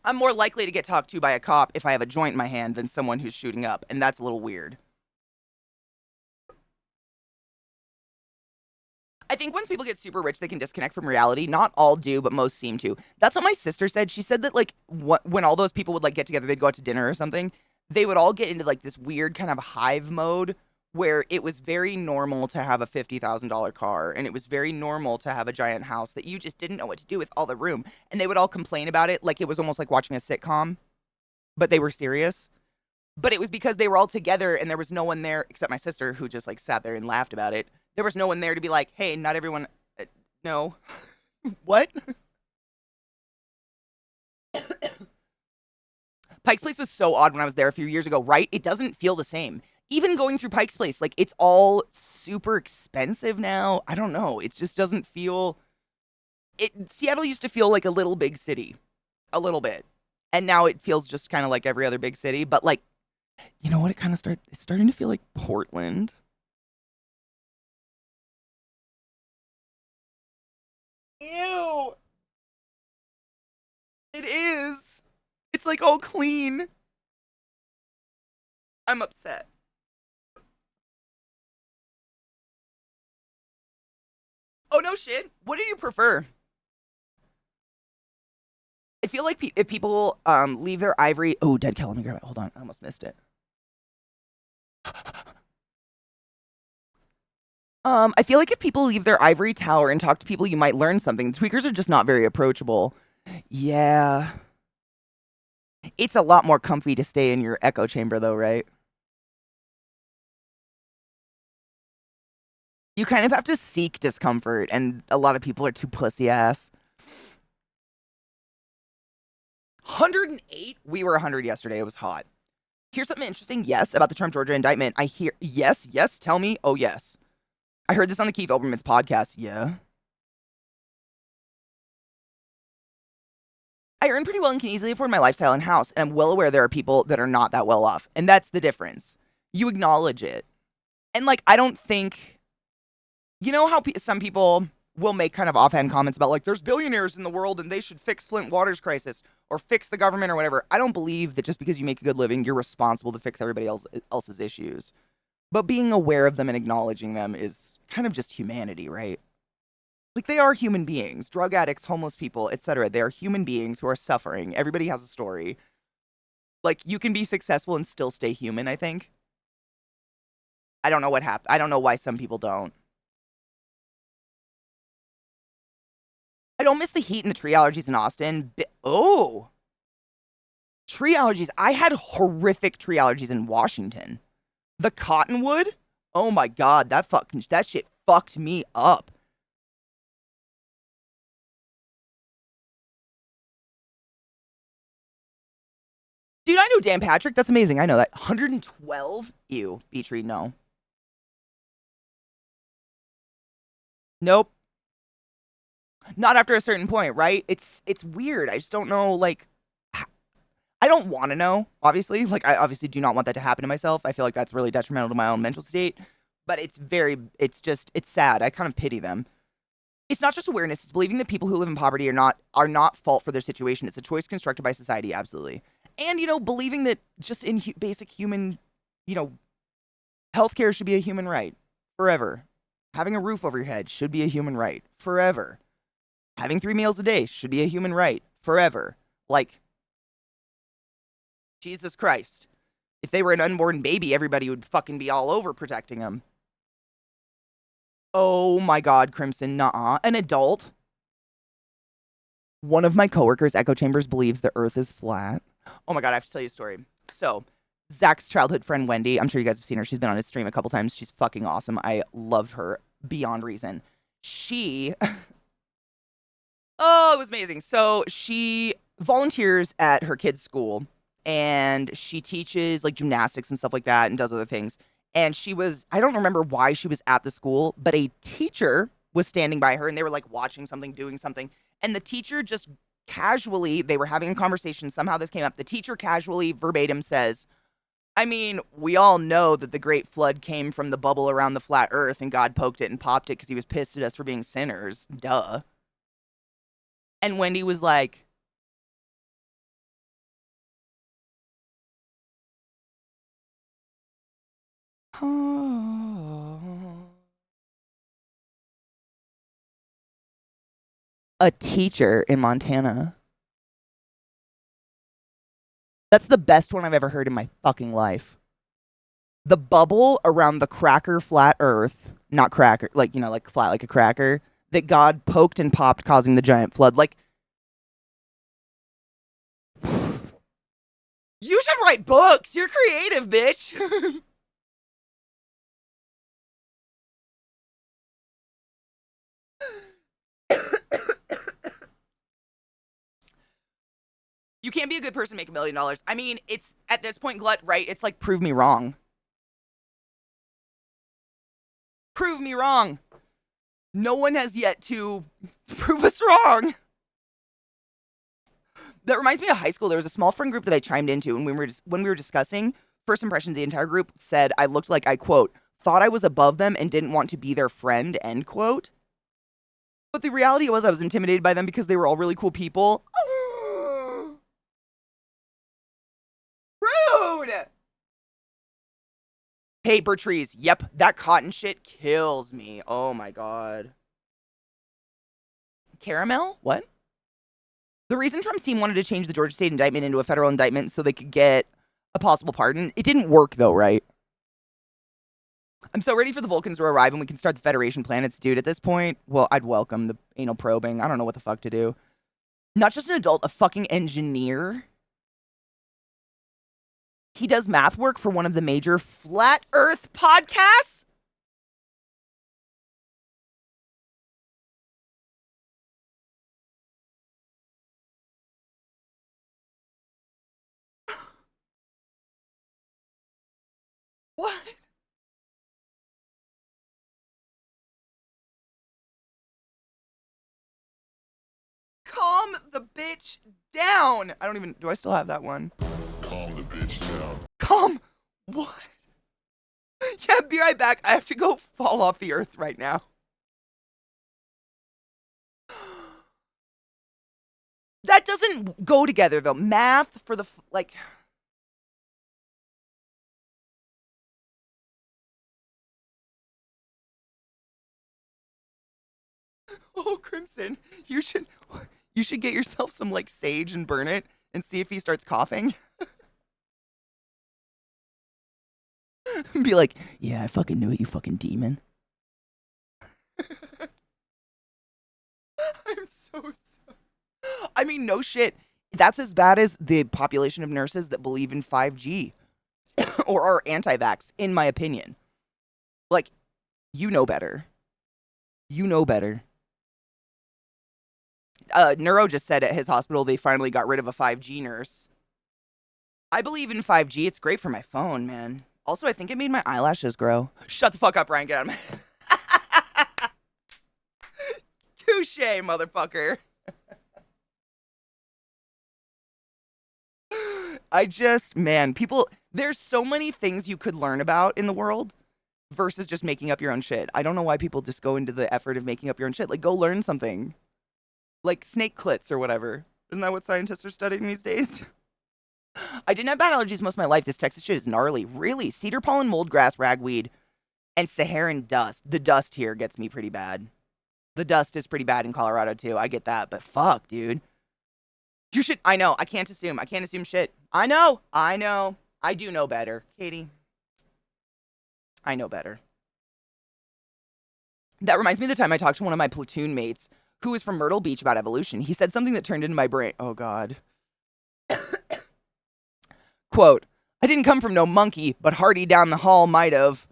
I'm more likely to get talked to by a cop if I have a joint in my hand than someone who's shooting up, and that's a little weird. I think once people get super rich, they can disconnect from reality. Not all do, but most seem to. That's what my sister said. She said that like when all those people would like get together, they'd go out to dinner or something. They would all get into like this weird kind of hive mode where it was very normal to have a $50,000 car and it was very normal to have a giant house that you just didn't know what to do with all the room. And they would all complain about it like it was almost like watching a sitcom, but they were serious. But it was because they were all together and there was no one there except my sister who just like sat there and laughed about it. There was no one there to be like, hey, not everyone. No. What? Pike's Place was so odd when I was there a few years ago, right? It doesn't feel the same. Even going through Pike's Place, like it's all super expensive now. I don't know. It just doesn't feel. Seattle used to feel like a little big city, a little bit, and now it feels just kind of like every other big city. But like, you know what? It's starting to feel like Portland. Ew. It is. It's like all clean. I'm upset. Oh, no shit. What do you prefer? I feel like if people leave their ivory. Oh, dead cow. Let me grab it. Hold on. I almost missed it. I feel like if people leave their ivory tower and talk to people, you might learn something. The tweakers are just not very approachable. Yeah. It's a lot more comfy to stay in your echo chamber, though, right? You kind of have to seek discomfort, and a lot of people are too pussy ass. 108? We were 100 yesterday. It was hot. Here's something interesting. Yes, about the Trump Georgia indictment. I hear, yes, tell me. Oh, yes. I heard this on the Keith Olbermann's podcast. Yeah. I earn pretty well and can easily afford my lifestyle and house, and I'm well aware there are people that are not that well off, and that's the difference. You acknowledge it. And, like, I don't think... You know how some people will make kind of offhand comments about, like, there's billionaires in the world and they should fix Flint Water's crisis or fix the government or whatever. I don't believe that just because you make a good living, you're responsible to fix everybody else's issues. But being aware of them and acknowledging them is kind of just humanity, right? Like, they are human beings. Drug addicts, homeless people, etc. They are human beings who are suffering. Everybody has a story. Like, you can be successful and still stay human, I think. I don't know what happened. I don't know why some people don't. I don't miss the heat and the tree allergies in Austin. Oh. Tree allergies. I had horrific tree allergies in Washington. The cottonwood? Oh my god, that shit fucked me up. Dude, I know Dan Patrick. That's amazing. I know that. 112? Ew. Beach read, no. Nope. Not after a certain point, right? It's weird. I just don't know, like... I don't want to know, obviously. Like, I obviously do not want that to happen to myself. I feel like that's really detrimental to my own mental state. But it's sad. I kind of pity them. It's not just awareness. It's believing that people who live in poverty are not fault for their situation. It's a choice constructed by society, absolutely. And, you know, believing that just in basic human, you know, healthcare should be a human right. Forever. Having a roof over your head should be a human right. Forever. Having 3 meals a day should be a human right. Forever. Like, Jesus Christ. If they were an unborn baby, everybody would fucking be all over protecting them. Oh my god, Crimson, nuh-uh. An adult? One of my coworkers' echo chambers believes the earth is flat. Oh my god, I have to tell you a story. So, Zach's childhood friend, Wendy, I'm sure you guys have seen her. She's been on his stream a couple times. She's fucking awesome. I love her beyond reason. She... Oh, it was amazing. So, she volunteers at her kid's school, and she teaches, like, gymnastics and stuff like that and does other things. And I don't remember why she was at the school, but a teacher was standing by her, and they were, like, watching something, doing something. And the teacher just casually, they were having a conversation. Somehow this came up. The teacher casually, verbatim says, I mean, we all know that the Great Flood came from the bubble around the flat earth, and God poked it and popped it because he was pissed at us for being sinners. Duh. And Wendy was like, A teacher in Montana. That's the best one I've ever heard in my fucking life. The bubble around the cracker flat earth, not cracker, like, you know, like flat like a cracker, that God poked and popped, causing the giant flood. Like, you should write books. You're creative, bitch. You can't be a good person and make $1 million. I mean, it's at this point, Glut, right? It's like, prove me wrong. Prove me wrong. No one has yet to prove us wrong. That reminds me of high school. There was a small friend group that I chimed into, and when we were discussing first impressions, the entire group said I looked like, I quote, thought I was above them and didn't want to be their friend, end quote. But the reality was I was intimidated by them because they were all really cool people. Rude! Paper trees. Yep, that cotton shit kills me. Oh my god. Caramel? What? The reason Trump's team wanted to change the Georgia state indictment into a federal indictment so they could get a possible pardon, it didn't work though, right? I'm so ready for the Vulcans to arrive and we can start the Federation planets, dude. At this point, well, I'd welcome the anal probing. I don't know what the fuck to do. Not just an adult, a fucking engineer. He does math work for one of the major flat earth podcasts? What? Calm the bitch down. I don't even, do I still have that one? Calm the bitch down. Calm? What? Yeah, be right back. I have to go fall off the earth right now. That doesn't go together though. Math for the, like... Oh, Crimson, you should get yourself some like sage and burn it and see if he starts coughing. Be like, yeah, I fucking knew it, you fucking demon. I'm so sorry. I mean, no shit. That's as bad as the population of nurses that believe in 5G or are anti-vax, in my opinion. Like, you know better. You know better. Neuro just said at his hospital they finally got rid of a 5G nurse. I believe in 5G. It's great for my phone, man. Also, I think it made my eyelashes grow. Shut the fuck up, Ryan. Get out of my... Touche, motherfucker. Man, people, there's so many things you could learn about in the world versus just making up your own shit. I don't know why people just go into the effort of making up your own shit. Like, go learn something. Like snake clits or whatever. Isn't that what scientists are studying these days? I didn't have bad allergies most of my life. This Texas shit is gnarly. Really? Cedar pollen, mold grass, ragweed, and Saharan dust. The dust here gets me pretty bad. The dust is pretty bad in Colorado too. I get that. But fuck, dude. You should... I know. I can't assume shit. I know. I do know better. Katie. I know better. That reminds me of the time I talked to one of my platoon mates who was from Myrtle Beach about evolution. He said something that turned into my brain. Oh, God. Quote, I didn't come from no monkey, but Hardy down the hall might have.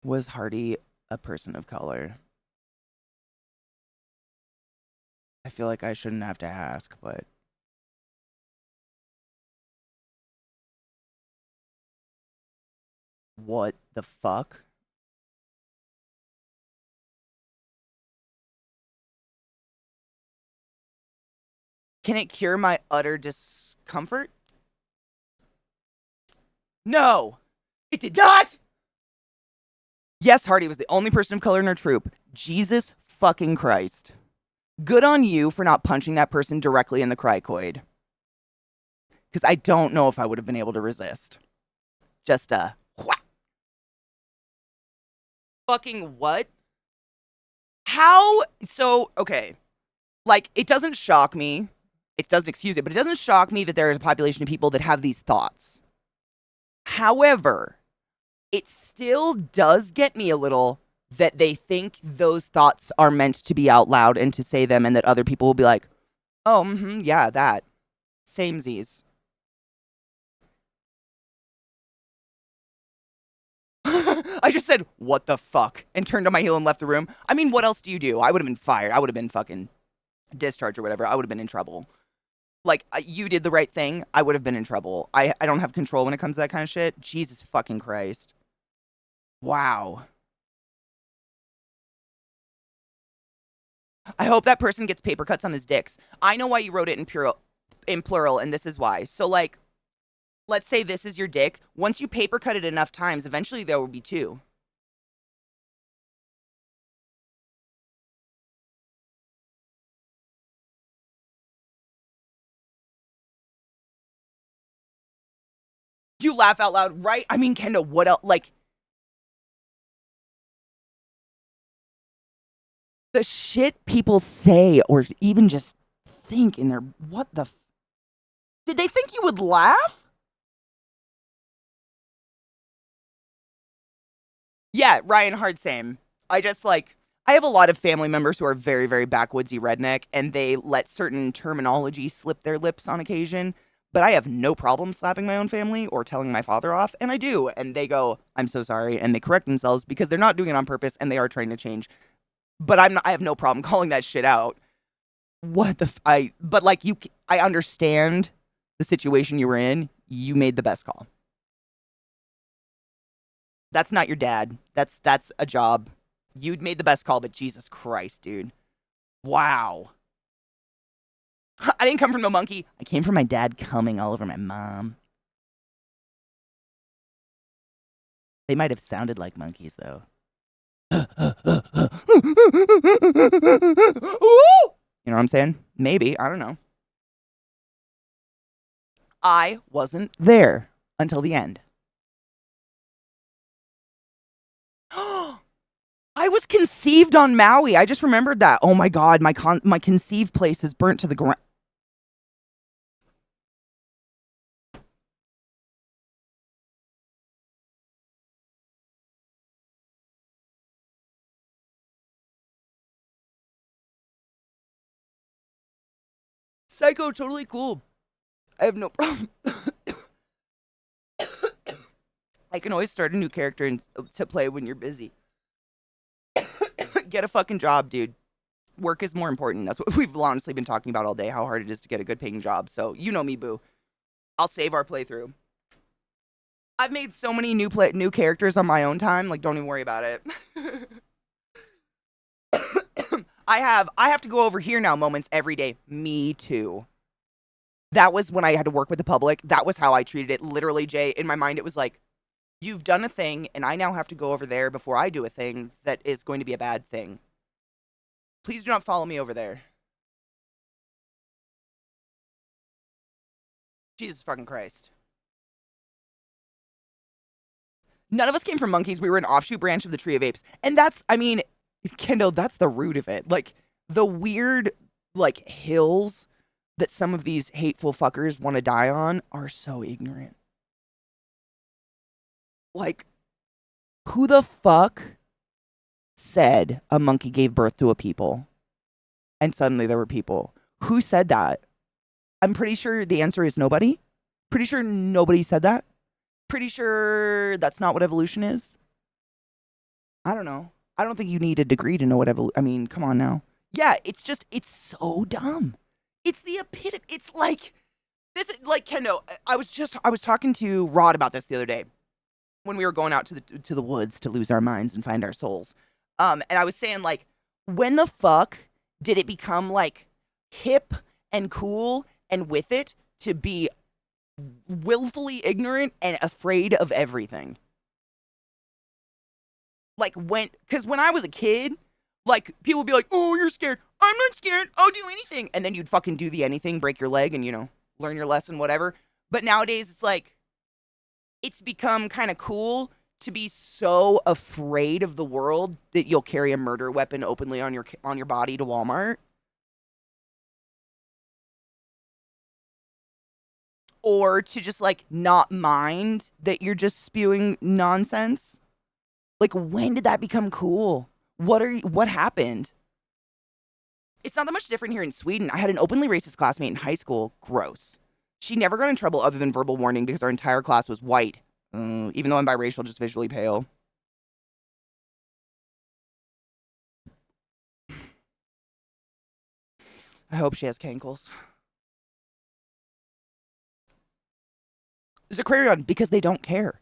Was Hardy a person of color? I feel like I shouldn't have to ask, but... What the fuck? Can it cure my utter discomfort? No, it did not! Yes, Hardy was the only person of color in our troop. Jesus fucking Christ. Good on you for not punching that person directly in the cricoid. Because I don't know if I would have been able to resist. Just whack. Fucking what? How? So, okay. Like, it doesn't shock me. It doesn't excuse it, but it doesn't shock me that there is a population of people that have these thoughts. However, it still does get me a little that they think those thoughts are meant to be out loud and to say them, and that other people will be like, oh, yeah, that. Samesies. I just said, what the fuck? And turned on my heel and left the room. I mean, what else do you do? I would have been fired. I would have been fucking discharged or whatever. I would have been in trouble. Like, you did the right thing. I would have been in trouble. I don't have control when it comes to that kind of shit. Jesus fucking Christ. Wow. I hope that person gets paper cuts on his dicks. I know why you wrote it in plural, and this is why. So, like, let's say this is your dick. Once you paper cut it enough times, eventually there will be two. You laugh out loud, right? I mean, Kendall, what else? Like, the shit people say or even just think in their, what the, did they think you would laugh? Yeah, Ryan, hard same. I just like, I have a lot of family members who are very, very backwoodsy redneck, and they let certain terminology slip their lips on occasion. But I have no problem slapping my own family or telling my father off, and I do. And they go, I'm so sorry, and they correct themselves because they're not doing it on purpose and they are trying to change. But I have no problem calling that shit out. What the but like I understand the situation you were in. You made the best call. That's not your dad. That's a job. You'd made the best call, but Jesus Christ, dude. Wow. I didn't come from no monkey. I came from my dad coming all over my mom. They might have sounded like monkeys, though. You know what I'm saying? Maybe. I don't know. I wasn't there until the end. I was conceived on Maui. I just remembered that. Oh my God, my conceived place is burnt to the ground. Psycho, totally cool. I have no problem. I can always start a new character to play when you're busy. Get a fucking job, dude. Work is more important. That's what we've honestly been talking about all day, how hard it is to get a good paying job. So, you know me, boo. I'll save our playthrough. I've made so many new characters on my own time. Like, don't even worry about it. I have to go over here now moments every day. Me too. That was when I had to work with the public. That was how I treated it. Literally, Jay, in my mind, it was like, you've done a thing, and I now have to go over there before I do a thing that is going to be a bad thing. Please do not follow me over there. Jesus fucking Christ. None of us came from monkeys. We were an offshoot branch of the Tree of Apes. And that's, I mean, Kendall, that's the root of it. Like, the weird, like, hills that some of these hateful fuckers want to die on are so ignorant. Like, who the fuck said a monkey gave birth to a people? And suddenly there were people. Who said that? I'm pretty sure the answer is nobody. Pretty sure nobody said that. Pretty sure that's not what evolution is. I don't know. I don't think you need a degree to know what I mean, come on now. Yeah, it's so dumb. It's the epitome. It's like, this is like, Kendo, I was talking to Rod about this the other day when we were going out to the woods to lose our minds and find our souls. And I was saying, like, when the fuck did it become, like, hip and cool and with it to be willfully ignorant and afraid of everything? Like, because when I was a kid, Like, people would be like, oh, you're scared. I'm not scared. I'll do anything. And then you'd fucking do the anything, break your leg, and, learn your lesson, whatever. But nowadays, it's like, it's become kind of cool to be so afraid of the world that you'll carry a murder weapon openly on your body to Walmart. Or to just, like, not mind that you're just spewing nonsense. Like, when did that become cool? What happened? It's not that much different here in Sweden. I had an openly racist classmate in high school. Gross. She never got in trouble other than verbal warning because our entire class was white. Even though I'm biracial, just visually pale. I hope she has cankles. There's a query because they don't care.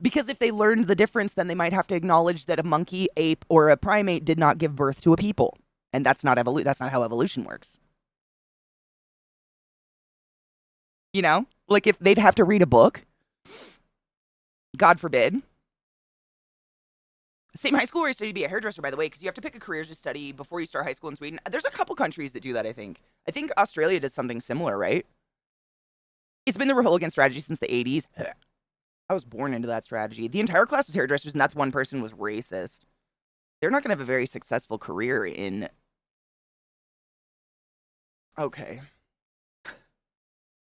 Because if they learned the difference, then they might have to acknowledge that a monkey, ape, or a primate did not give birth to a people. And that's not how evolution works. Like if they'd have to read a book, God forbid. Same high school where I studied to be a hairdresser, by the way, because you have to pick a career to study before you start high school in Sweden. There's a couple countries that do that, I think. I think Australia does something similar, right? It's been the Republican strategy since the 80s. I was born into that strategy. The entire class was hairdressers, and that's one person was racist. They're not going to have a very successful career in... Okay.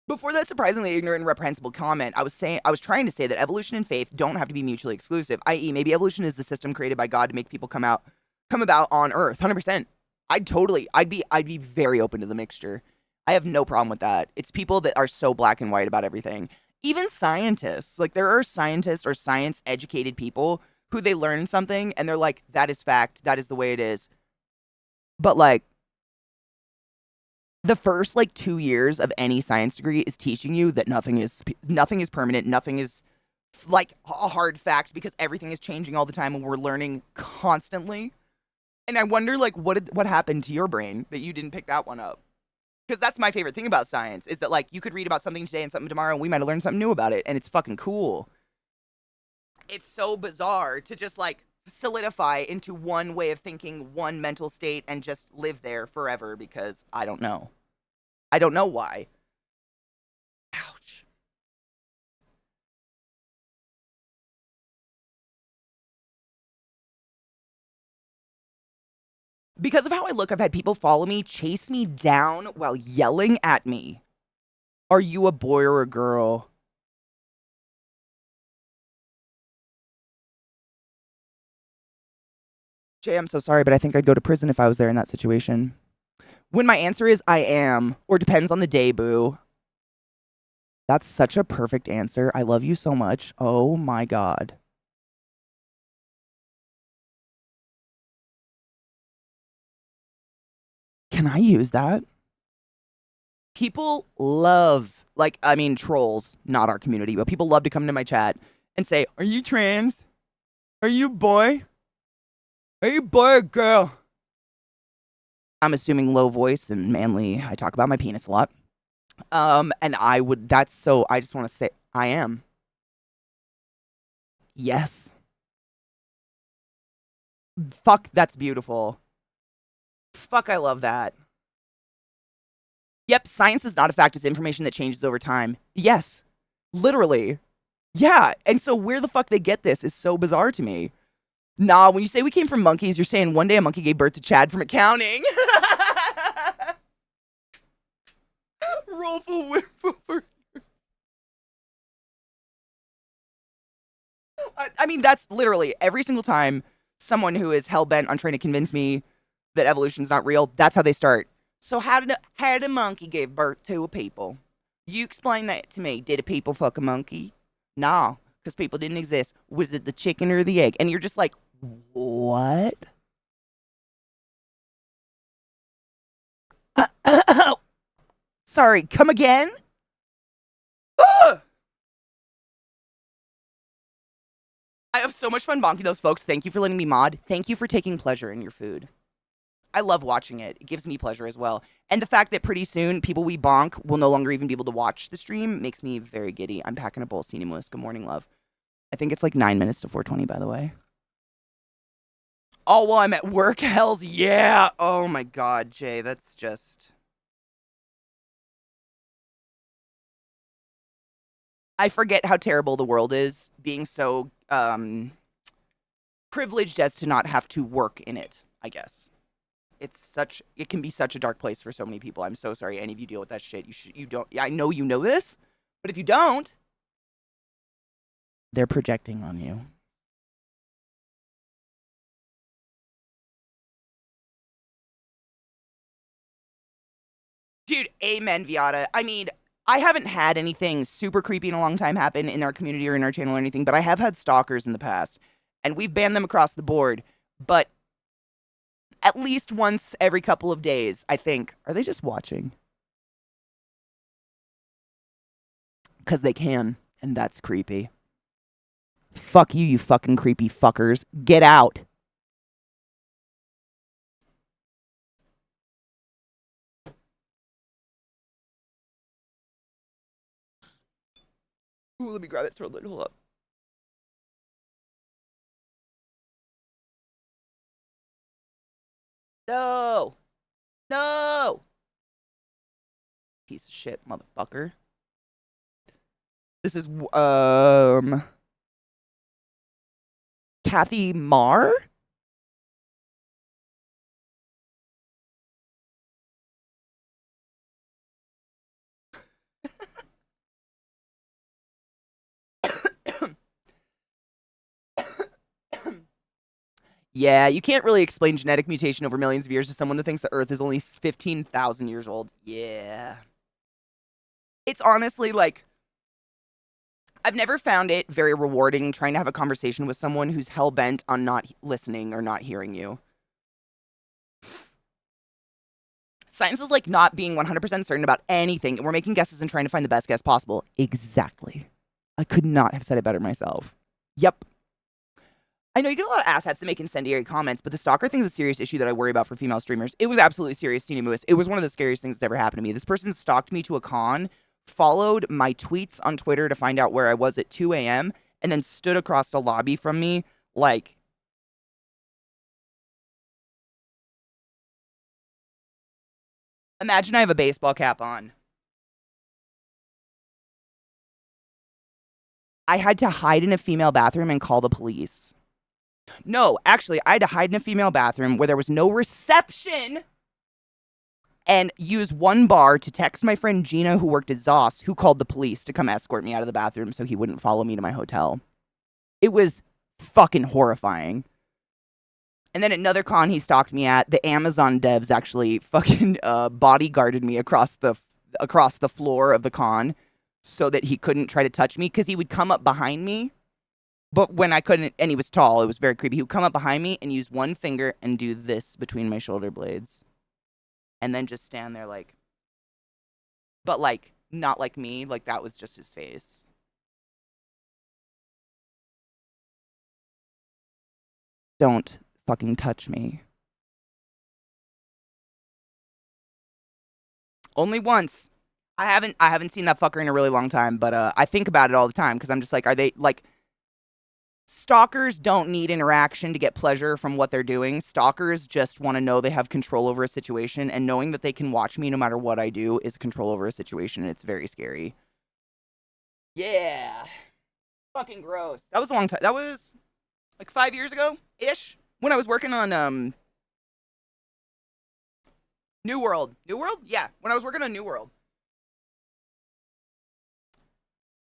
Before that surprisingly ignorant and reprehensible comment, I was trying to say that evolution and faith don't have to be mutually exclusive, i.e. maybe evolution is the system created by God to make people come about on Earth. 100%. I'd be very open to the mixture. I have no problem with that. It's people that are so black and white about everything. Even scientists. Like, there are scientists or science-educated people who they learn something, and they're like, that is fact, that is the way it is. But, like, the first, 2 years of any science degree is teaching you that nothing is permanent, nothing is, a hard fact, because everything is changing all the time, and we're learning constantly. And I wonder, what happened to your brain that you didn't pick that one up? Because that's my favorite thing about science, is that, you could read about something today and something tomorrow, and we might have learned something new about it, and it's fucking cool. It's so bizarre to just, solidify into one way of thinking, one mental state, and just live there forever, because I don't know. I don't know why. Ouch. Because of how I look, I've had people follow me, chase me down while yelling at me. Are you a boy or a girl? Jay, I'm so sorry, but I think I'd go to prison if I was there in that situation. When my answer is I am, or depends on the day, boo. That's such a perfect answer. I love you so much. Oh my God. Can I use that? People love, trolls, not our community, but people love to come to my chat and say, are you trans? Are you a boy? Are you a boy or girl? I'm assuming low voice and manly. I talk about my penis a lot. And I just want to say, I am. Yes. Fuck, that's beautiful. Fuck, I love that. Yep, science is not a fact, it's information that changes over time. Yes. Literally. Yeah, and so where the fuck they get this is so bizarre to me. Nah, when you say we came from monkeys, you're saying one day a monkey gave birth to Chad from accounting. Roll for whip over. I mean, that's literally every single time someone who is hell-bent on trying to convince me that evolution's not real, that's how they start. So how did a monkey give birth to a people? You explain that to me. Did a people fuck a monkey? No, because people didn't exist. Was it the chicken or the egg? And you're just like, what? Sorry, come again? Ugh! I have so much fun bonking those folks. Thank you for letting me mod. Thank you for taking pleasure in your food. I love watching it. It gives me pleasure as well. And the fact that pretty soon people we bonk will no longer even be able to watch the stream makes me very giddy. I'm packing a bowl, Lewis. Good morning, love. I think it's 9 minutes to 4:20, by the way. All while I'm at work. Hells yeah. Oh my god, Jay, that's just. I forget how terrible the world is, being so privileged as to not have to work in it, I guess. It can be such a dark place for so many people. I'm so sorry any of you deal with that shit. You don't, I know you know this, but if you don't, they're projecting on you. Dude, amen, Viata. I mean, I haven't had anything super creepy in a long time happen in our community or in our channel or anything, but I have had stalkers in the past, and we've banned them across the board. But at least once every couple of days, I think, are they just watching? Because they can, and that's creepy. Fuck you, you fucking creepy fuckers. Get out. Ooh, let me grab it. Hold up. No. No. Piece of shit, motherfucker. This is, Kathy Marr? Yeah, you can't really explain genetic mutation over millions of years to someone that thinks the Earth is only 15,000 years old. Yeah. It's honestly like, I've never found it very rewarding trying to have a conversation with someone who's hell-bent on not listening or not hearing you. Science is like not being 100% certain about anything, and we're making guesses and trying to find the best guess possible. Exactly. I could not have said it better myself. Yep. I know you get a lot of asshats that make incendiary comments, but the stalker thing is a serious issue that I worry about for female streamers. It was absolutely serious, Tina Moose. It was one of the scariest things that's ever happened to me. This person stalked me to a con, followed my tweets on Twitter to find out where I was at 2 a.m., and then stood across the lobby from me like... Imagine I have a baseball cap on. I had to hide in a female bathroom and call the police. No, actually, I had to hide in a female bathroom where there was no reception and use one bar to text my friend Gina, who worked at Zoss, who called the police to come escort me out of the bathroom so he wouldn't follow me to my hotel. It was fucking horrifying. And then another con he stalked me at, the Amazon devs actually fucking bodyguarded me across the floor of the con so that he couldn't try to touch me, because he would come up behind me. But when I couldn't, and he was tall, it was very creepy. He would come up behind me and use one finger and do this between my shoulder blades. And then just stand there like, but like, not like me. Like, that was just his face. Don't fucking touch me. Only once. I haven't seen that fucker in a really long time, but I think about it all the time because I'm just like, are they like... Stalkers don't need interaction to get pleasure from what they're doing. Stalkers just want to know they have control over a situation, and knowing that they can watch me no matter what I do is control over a situation, and it's very scary. Yeah. Fucking gross. That was a long time. That was like 5 years ago-ish, when I was working on New World. New World? Yeah, when I was working on New World.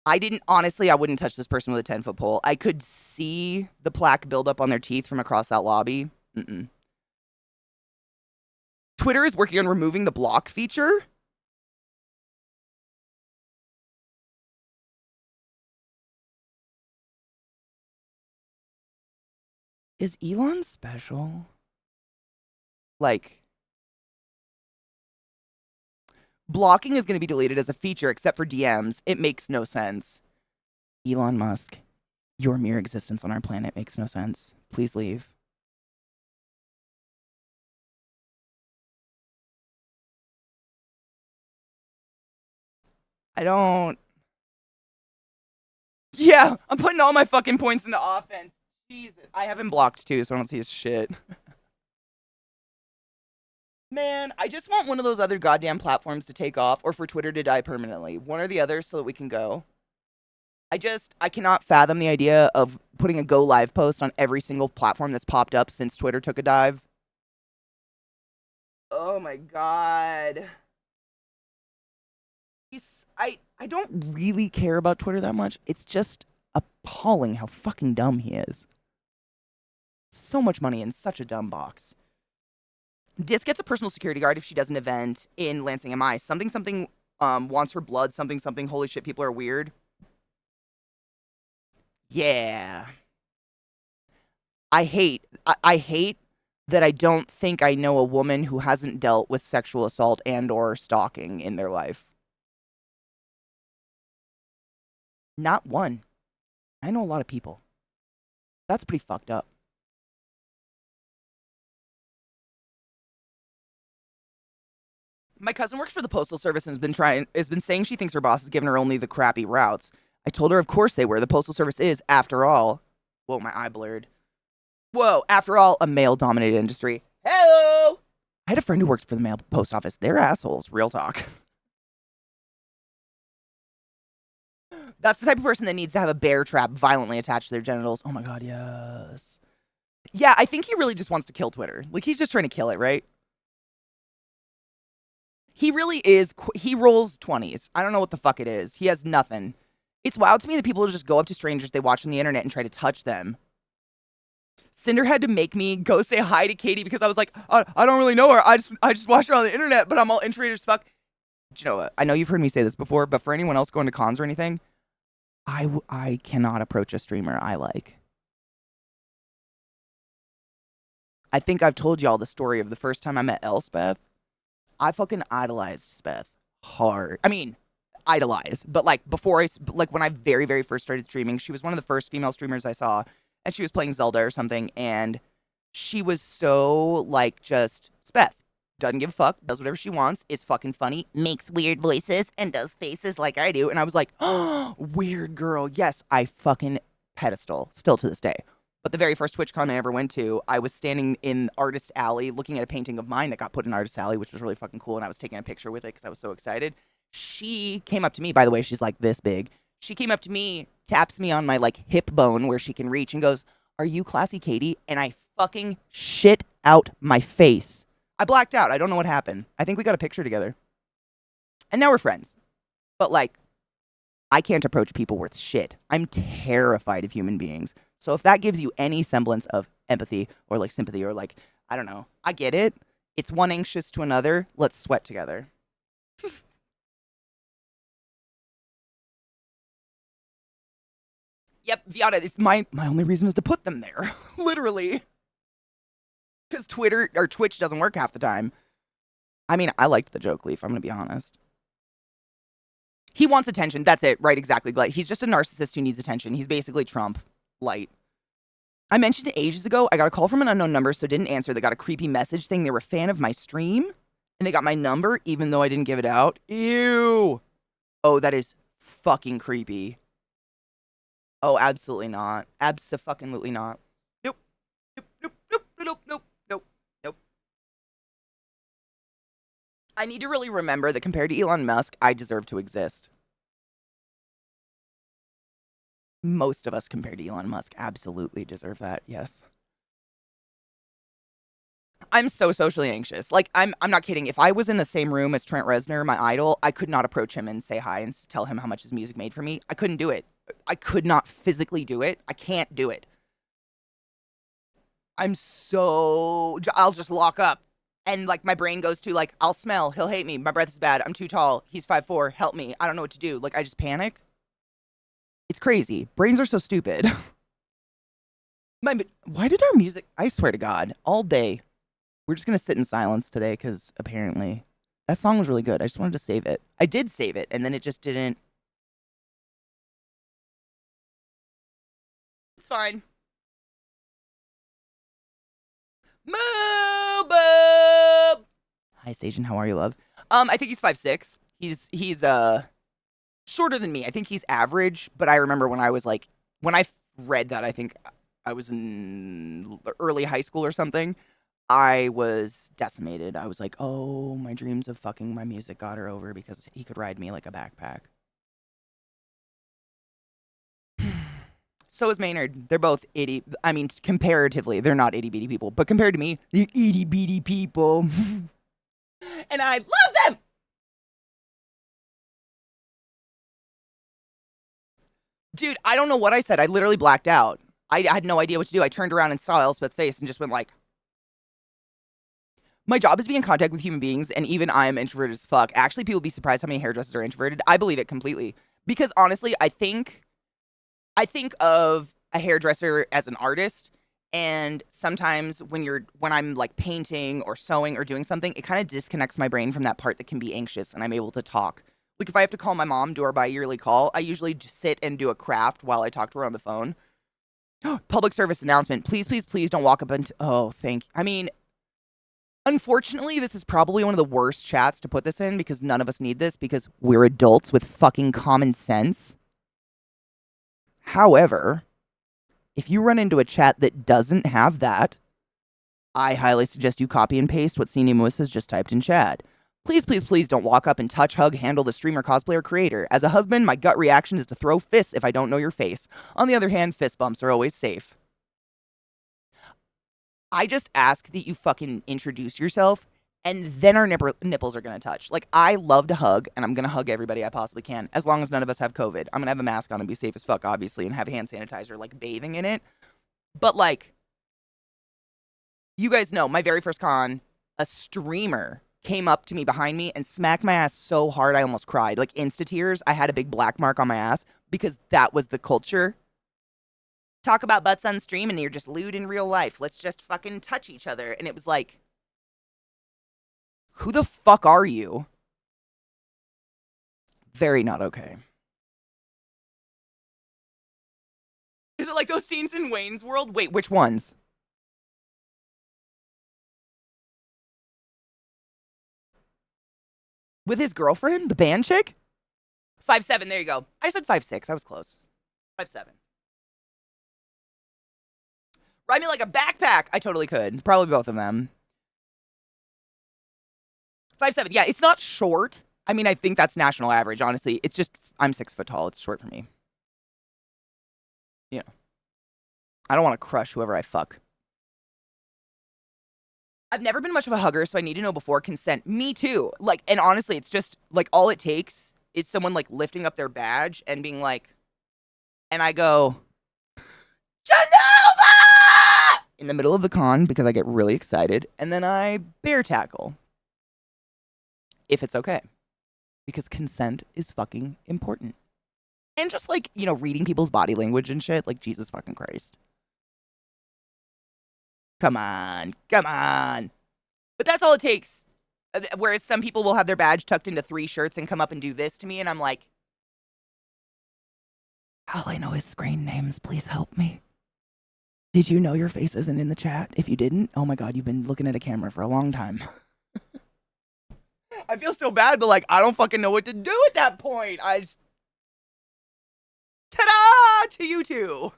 I wouldn't touch this person with a 10-foot pole. I could see the plaque build up on their teeth from across that lobby. Twitter is working on removing the block feature. Is Elon special? Like, blocking is going to be deleted as a feature except for DMs. It makes no sense. Elon Musk, your mere existence on our planet makes no sense. Please leave. I don't... Yeah, I'm putting all my fucking points into offense. Jesus. I have him blocked too, so I don't see his shit. Man, I just want one of those other goddamn platforms to take off or for Twitter to die permanently. One or the other so that we can go. I cannot fathom the idea of putting a go live post on every single platform that's popped up since Twitter took a dive. Oh my god. I don't really care about Twitter that much. It's just appalling how fucking dumb he is. So much money in such a dumb box. Dis gets a personal security guard if she does an event in Lansing MI. Something wants her blood. Something. Holy shit, people are weird. Yeah. I hate that I don't think I know a woman who hasn't dealt with sexual assault and or stalking in their life. Not one. I know a lot of people. That's pretty fucked up. My cousin works for the Postal Service and has been saying she thinks her boss has given her only the crappy routes. I told her of course they were. The Postal Service is, after all. Whoa, my eye blurred. Whoa, after all, a male-dominated industry. Hello! I had a friend who worked for the mail post office. They're assholes. Real talk. That's the type of person that needs to have a bear trap violently attached to their genitals. Oh my god, yes. Yeah, I think he really just wants to kill Twitter. Like, he's just trying to kill it, right? He really is. He rolls 20s. I don't know what the fuck it is. He has nothing. It's wild to me that people just go up to strangers they watch on the internet and try to touch them. Cinder had to make me go say hi to Katie because I was like, I don't really know her. I just watched her on the internet, but I'm all introverted as fuck. Do you know what? I know you've heard me say this before, but for anyone else going to cons or anything, I cannot approach a streamer I like. I think I've told y'all the story of the first time I met Elspeth. I fucking idolized Speth hard. I mean, idolize, but like when I very, very first started streaming, she was one of the first female streamers I saw, and she was playing Zelda or something, and she was so like just Speth. Doesn't give a fuck, does whatever she wants, is fucking funny, makes weird voices, and does faces like I do. And I was like, oh, weird girl. Yes, I fucking pedestal, still to this day. But the very first TwitchCon I ever went to, I was standing in Artist Alley looking at a painting of mine that got put in Artist Alley, which was really fucking cool, and I was taking a picture with it because I was so excited. She came up to me, by the way, she's like this big. She came up to me, taps me on my like hip bone where she can reach, and goes, "Are you ClassyKatie?" And I fucking shit out my face. I blacked out. I don't know what happened. I think we got a picture together. And now we're friends. But like, I can't approach people worth shit. I'm terrified of human beings. So if that gives you any semblance of empathy or like sympathy or like, I don't know, I get it. It's one anxious to another. Let's sweat together. Yep, Viata, it's my only reason is to put them there. Literally. Because Twitter or Twitch doesn't work half the time. I mean, I liked the joke leaf, I'm going to be honest. He wants attention. That's it. Right, exactly. Like, he's just a narcissist who needs attention. He's basically Trump. Light. I mentioned it ages ago. I got a call from an unknown number, so didn't answer. They got a creepy message saying they were a fan of my stream. And they got my number, even though I didn't give it out. Ew. Oh, that is fucking creepy. Oh, absolutely not. Abso-fucking-lutely not. Nope. Nope, nope, nope, nope, nope, nope, nope. I need to really remember that compared to Elon Musk, I deserve to exist. Most of us compared to Elon Musk absolutely deserve that, yes. I'm so socially anxious. Like, I'm not kidding. If I was in the same room as Trent Reznor, my idol, I could not approach him and say hi and tell him how much his music made for me. I couldn't do it. I could not physically do it. I can't do it. I'll just lock up. And, like, my brain goes to, like, I'll smell. He'll hate me. My breath is bad. I'm too tall. He's 5'4". Help me. I don't know what to do. Like, I just panic. It's crazy. Brains are so stupid. Why did our music... I swear to God, all day... We're just going to sit in silence today because apparently that song was really good. I just wanted to save it. I did save it, and then it just didn't. It's fine. Moo Boob! Hi, Station. How are you, love? I think he's 5'6". He's shorter than me. I think he's average, but I remember when I was like, when I read that, I think I was in early high school or something, I was decimated. I was like, oh, my dreams of fucking my music got her over because he could ride me like a backpack. So is Maynard. They're both itty. I mean, comparatively, they're not itty bitty people, but compared to me, they're itty bitty people. And I love them. Dude, I don't know what I said. I literally blacked out. I had no idea what to do. I turned around and saw Elspeth's face and just went like, my job is to be in contact with human beings, and even I am introverted as fuck. Actually, people be surprised how many hairdressers are introverted. I believe it completely. Because honestly, I think of a hairdresser as an artist, and sometimes when I'm like painting or sewing or doing something, it kind of disconnects my brain from that part that can be anxious, and I'm able to talk. Like if I have to call my mom, do our bi-yearly call, I usually just sit and do a craft while I talk to her on the phone. Public service announcement. Please, please, please don't walk up and... Oh, thank you. I mean, unfortunately, this is probably one of the worst chats to put this in because none of us need this because we're adults with fucking common sense. However, if you run into a chat that doesn't have that, I highly suggest you copy and paste what Senior Melissa's just typed in chat. Please, please, please don't walk up and touch, hug, handle the streamer, cosplayer, creator. As a husband, my gut reaction is to throw fists if I don't know your face. On the other hand, fist bumps are always safe. I just ask that you fucking introduce yourself, and then our nipples are gonna touch. Like, I love to hug, and I'm gonna hug everybody I possibly can, as long as none of us have COVID. I'm gonna have a mask on and be safe as fuck, obviously, and have hand sanitizer, like, bathing in it. But, like, you guys know, my very first con, a streamer came up to me behind me and smacked my ass so hard I almost cried. Like, insta tears. I had a big black mark on my ass because that was the culture. Talk about butts on stream and you're just lewd in real life. Let's just fucking touch each other. And it was like, who the fuck are you? Very not okay. Is it like those scenes in Wayne's World? Wait, which ones? With his girlfriend? The band chick? 5'7", there you go. I said 5'6", I was close. 5'7". Ride me like a backpack. I totally could. Probably both of them. 5'7", yeah, it's not short. I mean, I think that's national average, honestly. It's just, I'm 6 foot tall. It's short for me. You know. I don't want to crush whoever I fuck. I've never been much of a hugger, so I need to know before consent. Me too. Like, and honestly, it's just, like, all it takes is someone, like, lifting up their badge and being like, and I go, Genova! In the middle of the con because I get really excited, and then I bear tackle. If it's okay. Because consent is fucking important. And just, like, you know, reading people's body language and shit, like, Jesus fucking Christ. Come on, come on. But that's all it takes. Whereas some people will have their badge tucked into 3 shirts and come up and do this to me, and I'm like, all I know is screen names. Please help me. Did you know your face isn't in the chat? If you didn't, oh my God, you've been looking at a camera for a long time. I feel so bad, but like, I don't fucking know what to do at that point. I just... Ta-da! To you two.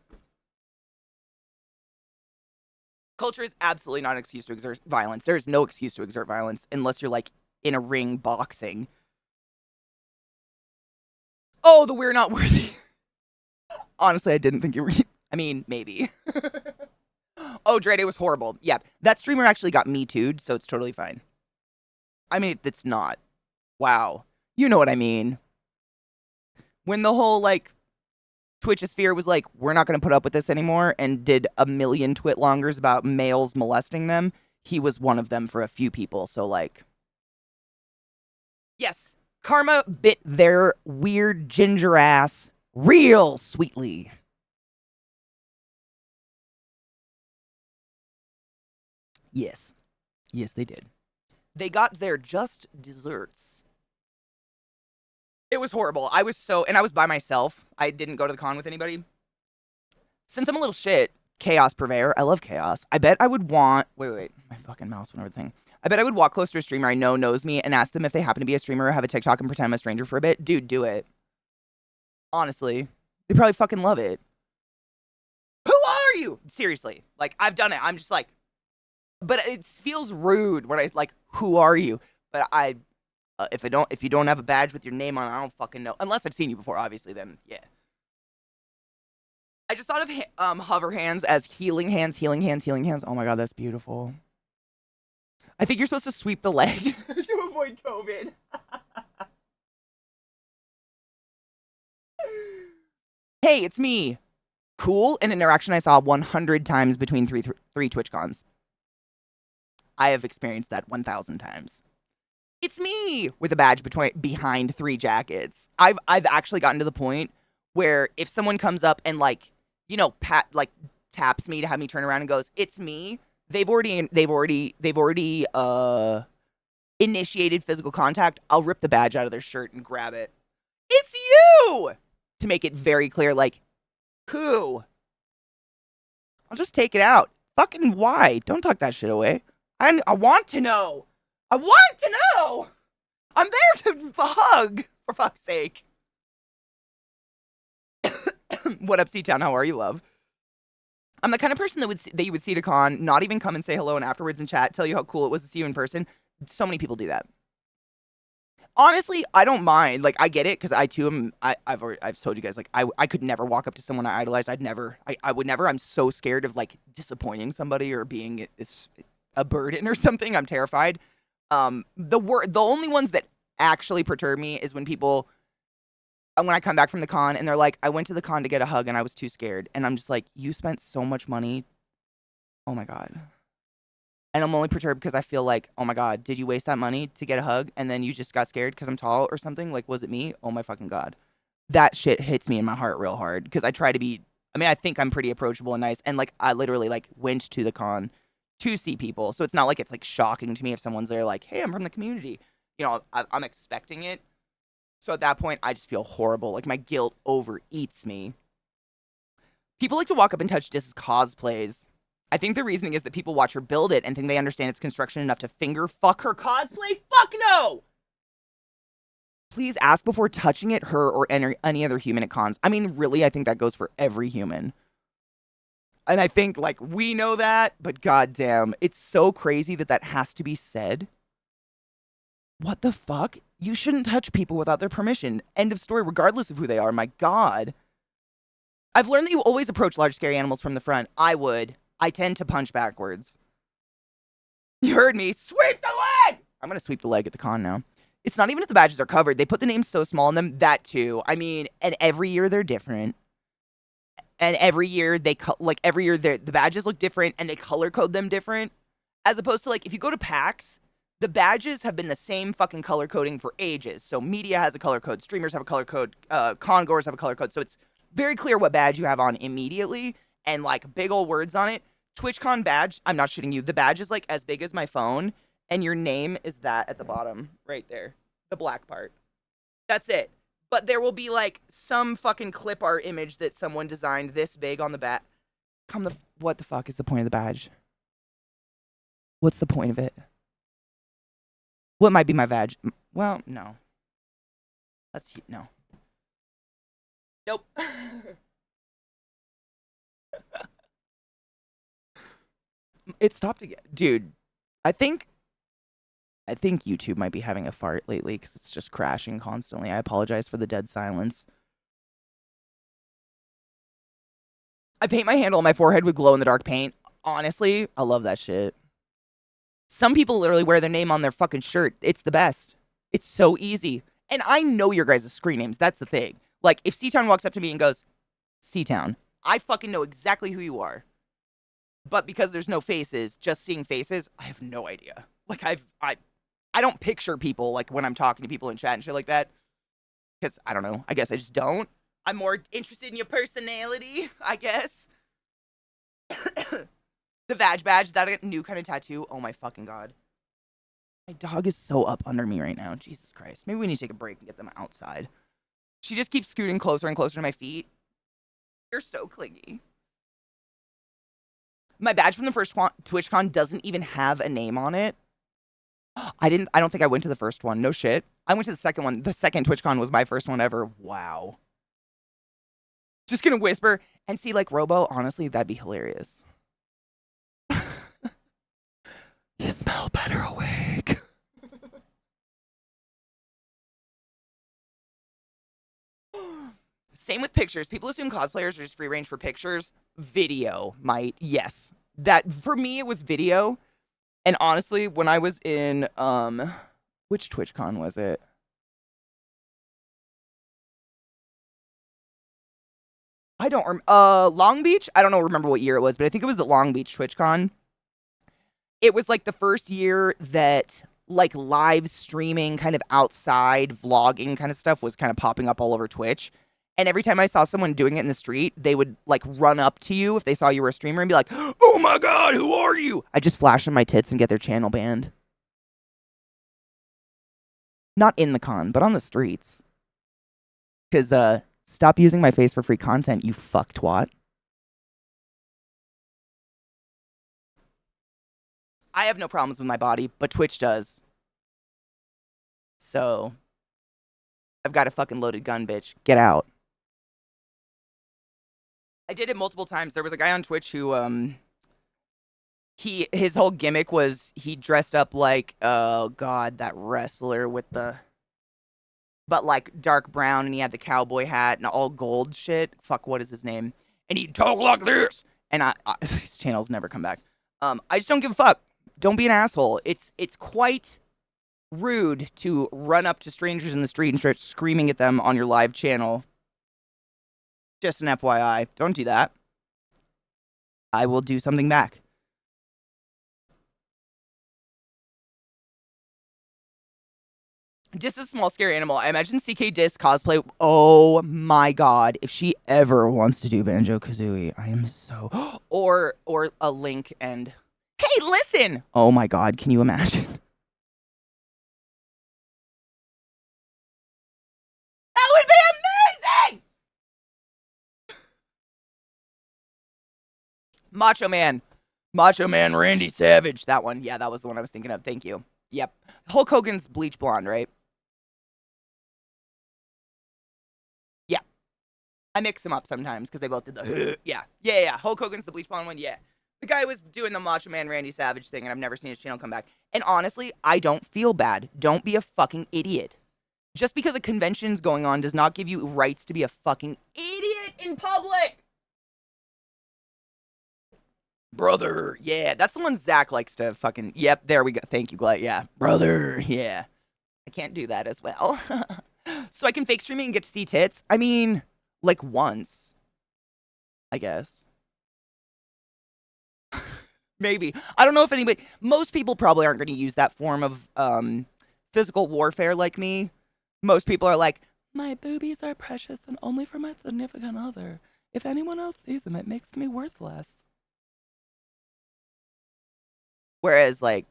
Culture is absolutely not an excuse to exert violence. There is no excuse to exert violence unless you're, like, in a ring boxing. Oh, the we're not worthy. Honestly, I didn't think you were... I mean, maybe. Oh, Drede was horrible. Yeah, that streamer actually got me too'd, so it's totally fine. I mean, it's not. Wow. You know what I mean. When the whole, like, Twitchosphere was like, we're not going to put up with this anymore, and did a million twit-longers about males molesting them, he was one of them for a few people, so, like... Yes, karma bit their weird ginger ass real sweetly. Yes. Yes, they did. They got their just desserts. It was horrible. I was by myself. I didn't go to the con with anybody. Since I'm a little shit, chaos purveyor, I love chaos. I bet I would want... Wait. My fucking mouse went over the thing. I bet I would walk close to a streamer I know knows me and ask them if they happen to be a streamer or have a TikTok and pretend I'm a stranger for a bit. Dude, do it. Honestly. They probably fucking love it. Who are you? Seriously. Like, I've done it. I'm just like, but it feels rude when I like, who are you? But if you don't have a badge with your name on, I don't fucking know. Unless I've seen you before, obviously. Then yeah. I just thought of hover hands as healing hands, healing hands, healing hands. Oh my god, that's beautiful. I think you're supposed to sweep the leg to avoid COVID. Hey, it's me. Cool, an interaction I saw 100 times between three TwitchCons. I have experienced that 1,000 times. It's me with a badge behind 3 jackets. I've actually gotten to the point where if someone comes up and like, you know, taps me to have me turn around and goes, "It's me." They've already initiated physical contact. I'll rip the badge out of their shirt and grab it. It's you! To make it very clear, like, who? I'll just take it out. Fucking why? Don't tuck that shit away. I want to know. I want to know. I'm there to hug, for fuck's sake. What up, C-Town? How are you, love? I'm the kind of person that you would see at a con, not even come and say hello and afterwards in chat, tell you how cool it was to see you in person. So many people do that. Honestly, I don't mind. Like, I get it, because I too am. I've told you guys, like, I could never walk up to someone I idolized. I would never. I'm so scared of like disappointing somebody or being a burden or something. I'm terrified. The only ones that actually perturb me is when I come back from the con and they're like, I went to the con to get a hug and I was too scared. And I'm just like, you spent so much money. Oh my God. And I'm only perturbed because I feel like, oh my God, did you waste that money to get a hug? And then you just got scared because I'm tall or something? Like, was it me? Oh my fucking God. That shit hits me in my heart real hard because I try to be, I think I'm pretty approachable and nice. And like, I literally like went to the con to see people. So it's not like it's like shocking to me if someone's there like, hey, I'm from the community. You know, I'm expecting it. So at that point, I just feel horrible. Like my guilt overeats me. People like to walk up and touch Dis's cosplays. I think the reasoning is that people watch her build it and think they understand its construction enough to finger fuck her cosplay. Fuck no! Please ask before touching it, her, or any other human at cons. I mean, really, I think that goes for every human. And I think, like, we know that, but goddamn, it's so crazy that has to be said. What the fuck? You shouldn't touch people without their permission. End of story, regardless of who they are. My God. I've learned that you always approach large, scary animals from the front. I would. I tend to punch backwards. You heard me. Sweep the leg! I'm going to sweep the leg at the con now. It's not even if the badges are covered. They put the names so small in them. That too. I mean, and every year they're different. And every year the badges look different and they color code them different. As opposed to like, if you go to PAX, the badges have been the same fucking color coding for ages. So media has a color code. Streamers have a color code. Con-goers have a color code. So it's very clear what badge you have on immediately. And like big old words on it. TwitchCon badge, I'm not shitting you. The badge is like as big as my phone. And your name is that at the bottom. Right there. The black part. That's it. But there will be like some fucking clip art image that someone designed this big on the back. What the fuck is the point of the badge? What's the point of it? What might be my badge? Well, no. No. Nope. It stopped again. Dude, I think YouTube might be having a fart lately because it's just crashing constantly. I apologize for the dead silence. I paint my handle on my forehead with glow-in-the-dark paint. Honestly, I love that shit. Some people literally wear their name on their fucking shirt. It's the best. It's so easy. And I know your guys' screen names. That's the thing. Like, if C-Town walks up to me and goes, C-Town, I fucking know exactly who you are. But because there's no faces, just seeing faces, I have no idea. Like, I don't picture people, like, when I'm talking to people in chat and shit like that. Because, I don't know. I guess I just don't. I'm more interested in your personality, I guess. The Vag badge, is that a new kind of tattoo? Oh my fucking God. My dog is so up under me right now. Jesus Christ. Maybe we need to take a break and get them outside. She just keeps scooting closer and closer to my feet. You're so clingy. My badge from the first TwitchCon doesn't even have a name on it. I don't think I went to the first one. No shit. I went to the second one. The second TwitchCon was my first one ever. Wow. Just gonna whisper and see like Robo. Honestly, that'd be hilarious. You smell better awake. Same with pictures. People assume cosplayers are just free range for pictures. Video might, yes. That for me it was video. And honestly, when I was in which TwitchCon was it? I don't Long Beach? I don't know remember what year it was, but I think it was the Long Beach TwitchCon. It was like the first year that like live streaming kind of outside vlogging kind of stuff was kind of popping up all over Twitch. And every time I saw someone doing it in the street, they would like run up to you if they saw you were a streamer and be like, "Oh my god, who are you?" I just flash them my tits and get their channel banned. Not in the con, but on the streets. Cause stop using my face for free content, you fuck twat. I have no problems with my body, but Twitch does. So I've got a fucking loaded gun, bitch. Get out. I did it multiple times. There was a guy on Twitch who his whole gimmick was he dressed up like, oh god, that wrestler with the but like dark brown, and he had the cowboy hat and all gold shit. Fuck, what is his name? And he'd talk like this. And his channel's never come back. I just don't give a fuck. Don't be an asshole. It's quite rude to run up to strangers in the street and start screaming at them on your live channel. Just an FYI. Don't do that. I will do something back. Dis is a small, scary animal. I imagine CK Dis cosplay. Oh my god. If she ever wants to do Banjo-Kazooie, I am so... Or a Link and... Hey, listen! Oh my god, can you imagine? That would be amazing! Macho Man Randy Savage. That one. Yeah, that was the one I was thinking of. Thank you. Yep. Hulk Hogan's bleach blonde, right? Yeah. I mix them up sometimes because they both did the yeah. Hulk Hogan's the bleach blonde one, yeah. The guy was doing the Macho Man Randy Savage thing, and I've never seen his channel come back. And honestly, I don't feel bad. Don't be a fucking idiot. Just because a convention's going on does not give you rights to be a fucking idiot in public. Brother, yeah, that's the one Zach likes to fucking... Yep, there we go. Thank you, Glut, yeah. Brother, yeah. I can't do that as well. So I can fake streaming and get to see tits? I mean, like once. I guess. Maybe. I don't know if anybody... Most people probably aren't going to use that form of physical warfare like me. Most people are like, my boobies are precious and only for my significant other. If anyone else sees them, it makes me worthless. Whereas, like,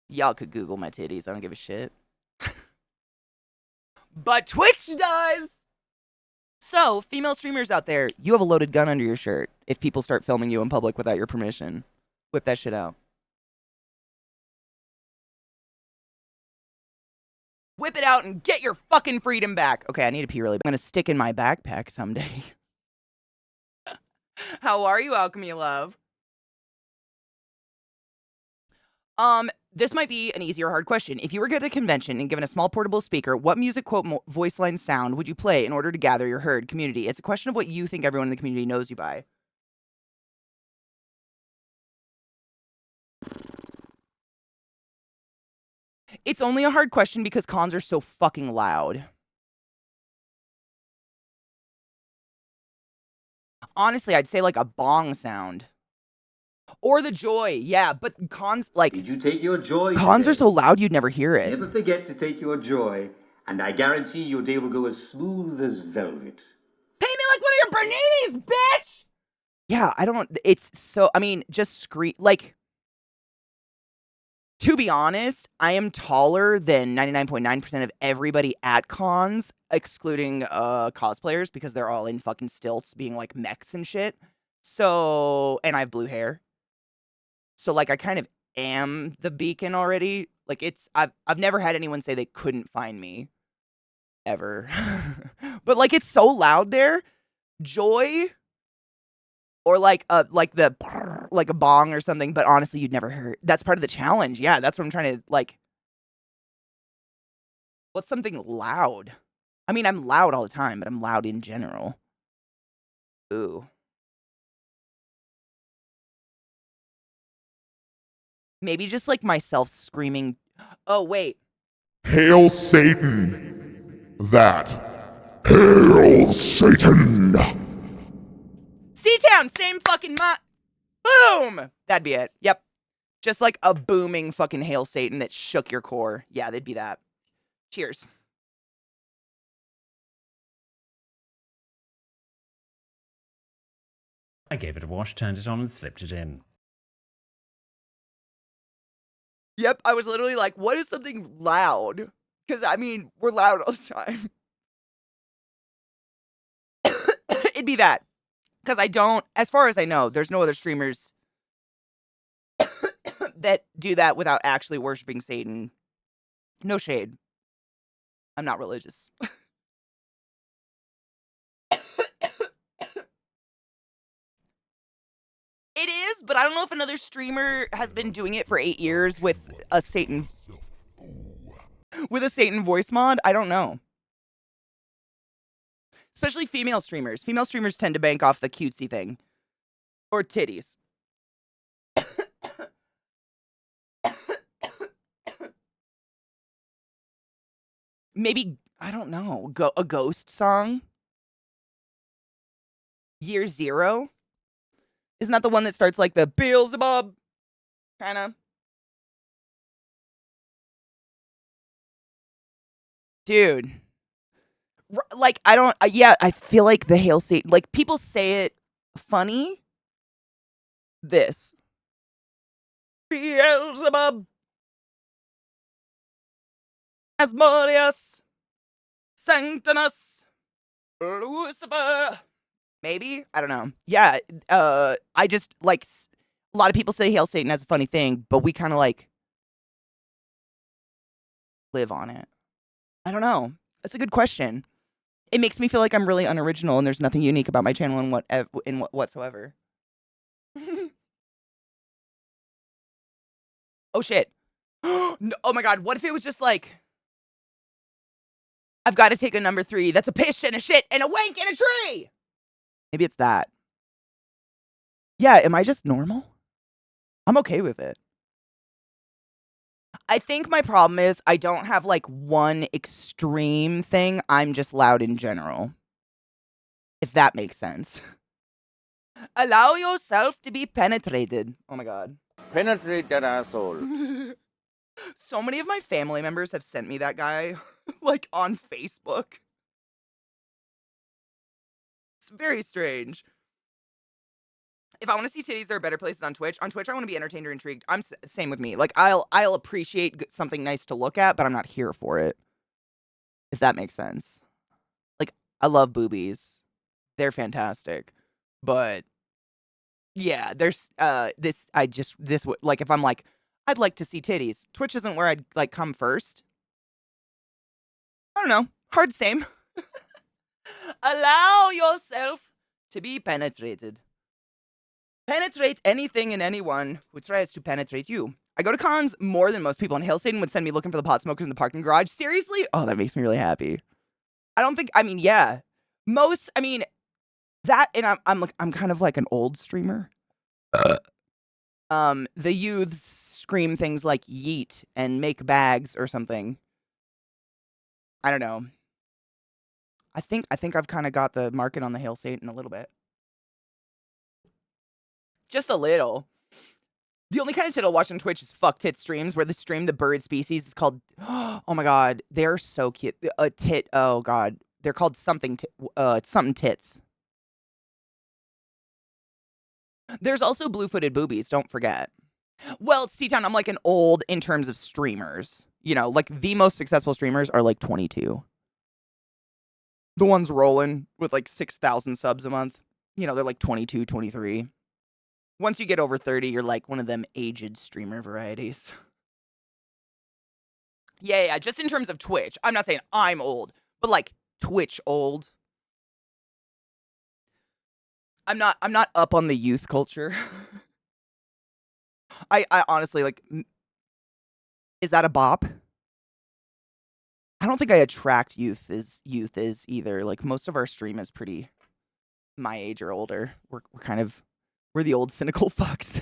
y'all could Google my titties. I don't give a shit. But Twitch does! So, female streamers out there, you have a loaded gun under your shirt if people start filming you in public without your permission. Whip that shit out. Whip it out and get your fucking freedom back. Okay, I need to pee really bad. I'm gonna stick in my backpack someday. How are you, Alchemy Love? This might be an easy or hard question. If you were at a convention and given a small portable speaker, what music, quote, voice line sound would you play in order to gather your herd community? It's a question of what you think everyone in the community knows you by. It's only a hard question because cons are so fucking loud. Honestly, I'd say like a bong sound. Or the joy, yeah, but cons, like... Did you take your joy Cons today? are so loud you'd never hear it. Never forget to take your joy, and I guarantee your day will go as smooth as velvet. Pay me like one of your Berninis, bitch! Yeah, I don't... It's so... I mean, just scream... Like... To be honest, I am taller than 99.9% of everybody at cons, excluding cosplayers, because they're all in fucking stilts being like mechs and shit. So... And I have blue hair. So, like, I kind of am the beacon already. Like, it's... I've never had anyone say they couldn't find me. ever. But like it's so loud there. Joy or like a like a bong or something, but honestly you'd never hear. That's part of the challenge. Yeah, that's what I'm trying to like. What's something loud? I mean, I'm loud all the time, but I'm loud in general. Ooh. Maybe just like myself screaming. Oh, wait. Hail Satan! That. Hail Satan! C-Town, same fucking boom! That'd be it. Yep. Just like a booming fucking Hail Satan that shook your core. Yeah, they'd be that. Cheers. I gave it a wash, turned it on, and slipped it in. Yep, I was literally like, what is something loud? Because, I mean, we're loud all the time. It'd be that. Because I don't, as far as I know, there's no other streamers that do that without actually worshiping Satan. No shade. I'm not religious. It is, but I don't know if another streamer has been doing it for 8 years with a Satan voice mod. I don't know. Especially female streamers. Female streamers tend to bank off the cutesy thing. Or titties. Maybe, I don't know, a ghost song? Year Zero? Isn't that the one that starts like the Beelzebub? Kind of. Dude. Like, I don't, yeah, I feel like the Hail Satan, like, people say it funny. This. Beelzebub. Asmodeus. Sanctinus. Lucifer. Maybe? I don't know. Yeah, I just, like, a lot of people say Hail Satan as a funny thing, but we kind of, like, live on it. I don't know. That's a good question. It makes me feel like I'm really unoriginal and there's nothing unique about my channel in whatsoever. Oh, shit. No, oh, my God. What if it was just, like, I've got to take a number 3. That's a piss and a shit and a wank in a tree. Maybe it's that. Yeah, am I just normal? I'm okay with it. I think my problem is I don't have, like, one extreme thing. I'm just loud in general. If that makes sense. Allow yourself to be penetrated. Oh, my God. Penetrate that asshole. So many of my family members have sent me that guy, like, on Facebook. It's very strange. If I want to see titties, there are better places on Twitch. On Twitch, I want to be entertained or intrigued. Same with me. Like, I'll appreciate something nice to look at, but I'm not here for it. If that makes sense. Like, I love boobies. They're fantastic. But yeah, there's like, if I'm like, I'd like to see titties. Twitch isn't where I'd like come first. I don't know. Hard same. Allow yourself to be penetrated. Penetrate anything and anyone who tries to penetrate you. I go to cons more than most people, and Hail Satan would send me looking for the pot smokers in the parking garage. Seriously? Oh, that makes me really happy. Yeah. That, and I'm kind of like an old streamer. The youths scream things like yeet and make bags or something. I don't know. I think I've kind of got the market on the Hail Satan a little bit. Just a little. The only kind of tit I'll watch on Twitch is fuck tit streams, where they stream the bird species. It's called, oh my God, they're so cute. A tit, oh God. They're called something tits. There's also blue-footed boobies, don't forget. Well, C-Town, I'm like an old in terms of streamers. You know, like the most successful streamers are like 22. The ones rolling with like 6,000 subs a month, you know, they're like 22, 23. Once you get over 30, you're like one of them aged streamer varieties. Yeah, just in terms of Twitch. I'm not saying I'm old, but like Twitch old. I'm not up on the youth culture. I honestly like. Is that a bop? I don't think I attract youth is either. Like most of our stream is pretty my age or older. We're the old cynical fucks.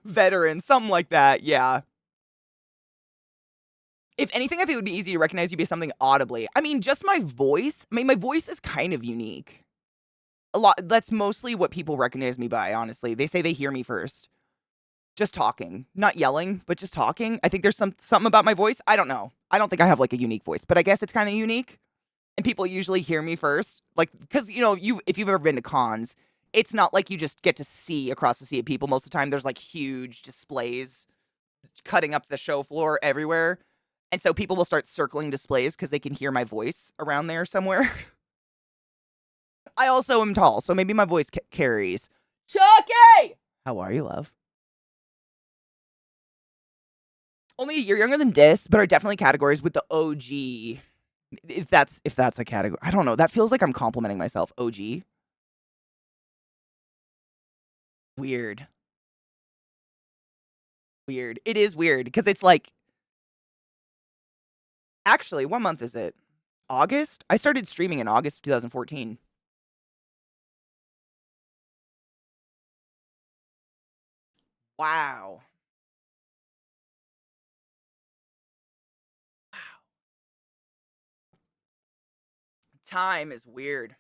Veteran, something like that, yeah. If anything, I think it would be easy to recognize you by something audibly. I mean, just my voice. I mean, my voice is kind of unique. A lot. That's mostly what people recognize me by, honestly. They say they hear me first. Just talking. Not yelling, but just talking. I think there's something about my voice. I don't know. I don't think I have like a unique voice, but I guess it's kind of unique. And people usually hear me first. Like, because, you know, if you've ever been to cons, it's not like you just get to see across the sea of people. Most of the time, there's like huge displays cutting up the show floor everywhere. And so people will start circling displays because they can hear my voice around there somewhere. I also am tall, so maybe my voice carries. Chucky! How are you, love? Only a year younger than Dis, but are definitely categories with the OG. If that's a category. I don't know. That feels like I'm complimenting myself. OG. Weird. It is weird because it's like, actually, what month is it? August? I started streaming in August 2014. Wow. Time is weird.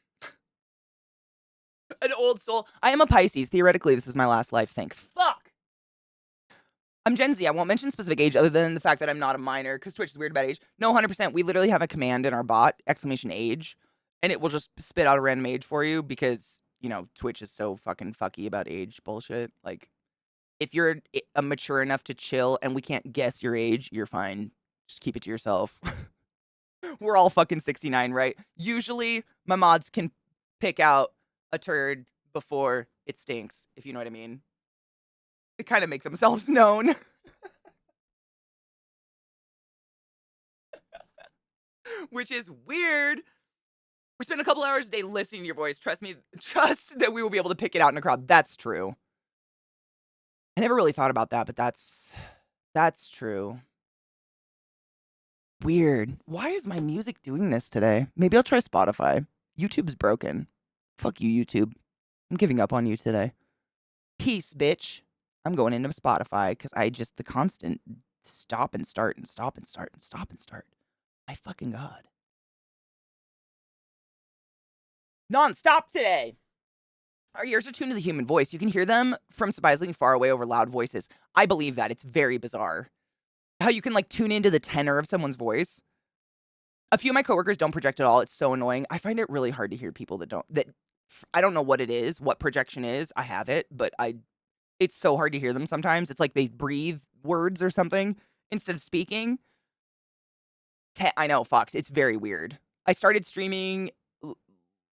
An old soul. I am a Pisces. Theoretically, this is my last life. Thank fuck. I'm Gen Z. I won't mention specific age other than the fact that I'm not a minor because Twitch is weird about age. No, 100%. We literally have a command in our bot, !age, and it will just spit out a random age for you because, you know, Twitch is so fucking fucky about age bullshit. Like, if you're a mature enough to chill and we can't guess your age, you're fine. Just keep it to yourself. We're all fucking 69, right? Usually, my mods can pick out a turd before it stinks, if you know what I mean. They kind of make themselves known. Which is weird. We spend a couple hours a day listening to your voice. Trust me, trust that we will be able to pick it out in a crowd. That's true. I never really thought about that, but that's true. Weird. Why is my music doing this today? Maybe I'll try Spotify. YouTube's broken. Fuck you, YouTube. I'm giving up on you today. Peace, bitch. I'm going into Spotify because the constant stop and start and stop and start and stop and start. My fucking God. Non-stop today. Our ears are tuned to the human voice. You can hear them from surprisingly far away over loud voices. I believe that. It's very bizarre. How you can like tune into the tenor of someone's voice. A few of my coworkers don't project at all. It's so annoying. I find it really hard to hear people that I don't know what it is, what projection is. I have it, but it's so hard to hear them sometimes. It's like they breathe words or something instead of speaking. I know, Fox. It's very weird. I started streaming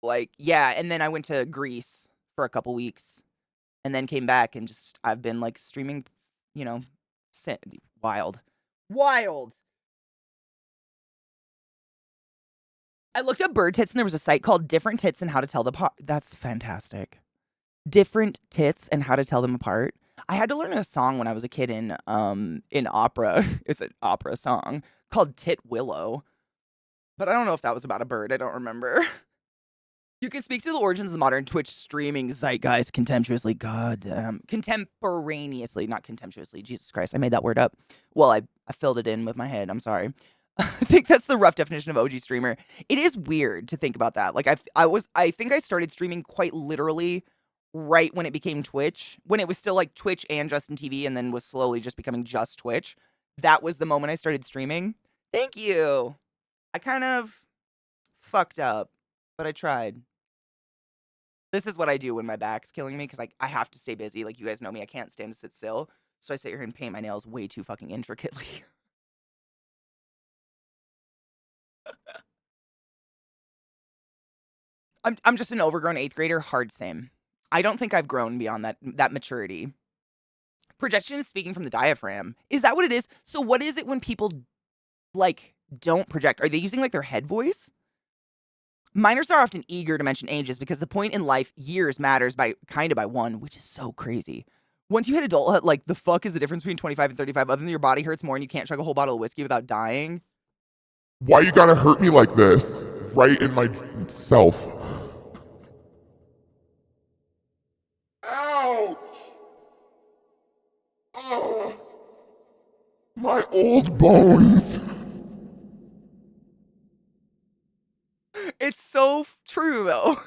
and then I went to Greece for a couple weeks and then came back and I've been like streaming, you know, wild. I looked up bird tits and there was a site called Different Tits and How to Tell them apart. That's fantastic. Different Tits and How to Tell Them Apart. I had to learn a song when I was a kid in opera. It's an opera song called Tit Willow. But I don't know if that was about a bird. I don't remember. You can speak to the origins of the modern Twitch streaming zeitgeist contemptuously. Contemporaneously, not contemptuously. Jesus Christ, I made that word up. Well, I filled it in with my head. I'm sorry. I think that's the rough definition of OG streamer. It is weird to think about that. Like I think I started streaming quite literally right when it became Twitch, when it was still like Twitch and Justin TV and then was slowly just becoming just Twitch. That was the moment I started streaming. Thank you. I kind of fucked up, but I tried. This is what I do when my back's killing me because like I have to stay busy. Like you guys know me, I can't stand to sit still. So I sit here and paint my nails way too fucking intricately. I'm just an overgrown 8th grader, hard same. I don't think I've grown beyond that maturity. Projection is speaking from the diaphragm. Is that what it is? So what is it when people like, don't project. Are they using, like, their head voice? Minors are often eager to mention ages because the point in life, years matters by one, which is so crazy. Once you hit adulthood, like, the fuck is the difference between 25 and 35 other than your body hurts more and you can't chug a whole bottle of whiskey without dying? Why you gotta hurt me like this? Right in myself. Ouch! Oh, my old bones. It's so true, though.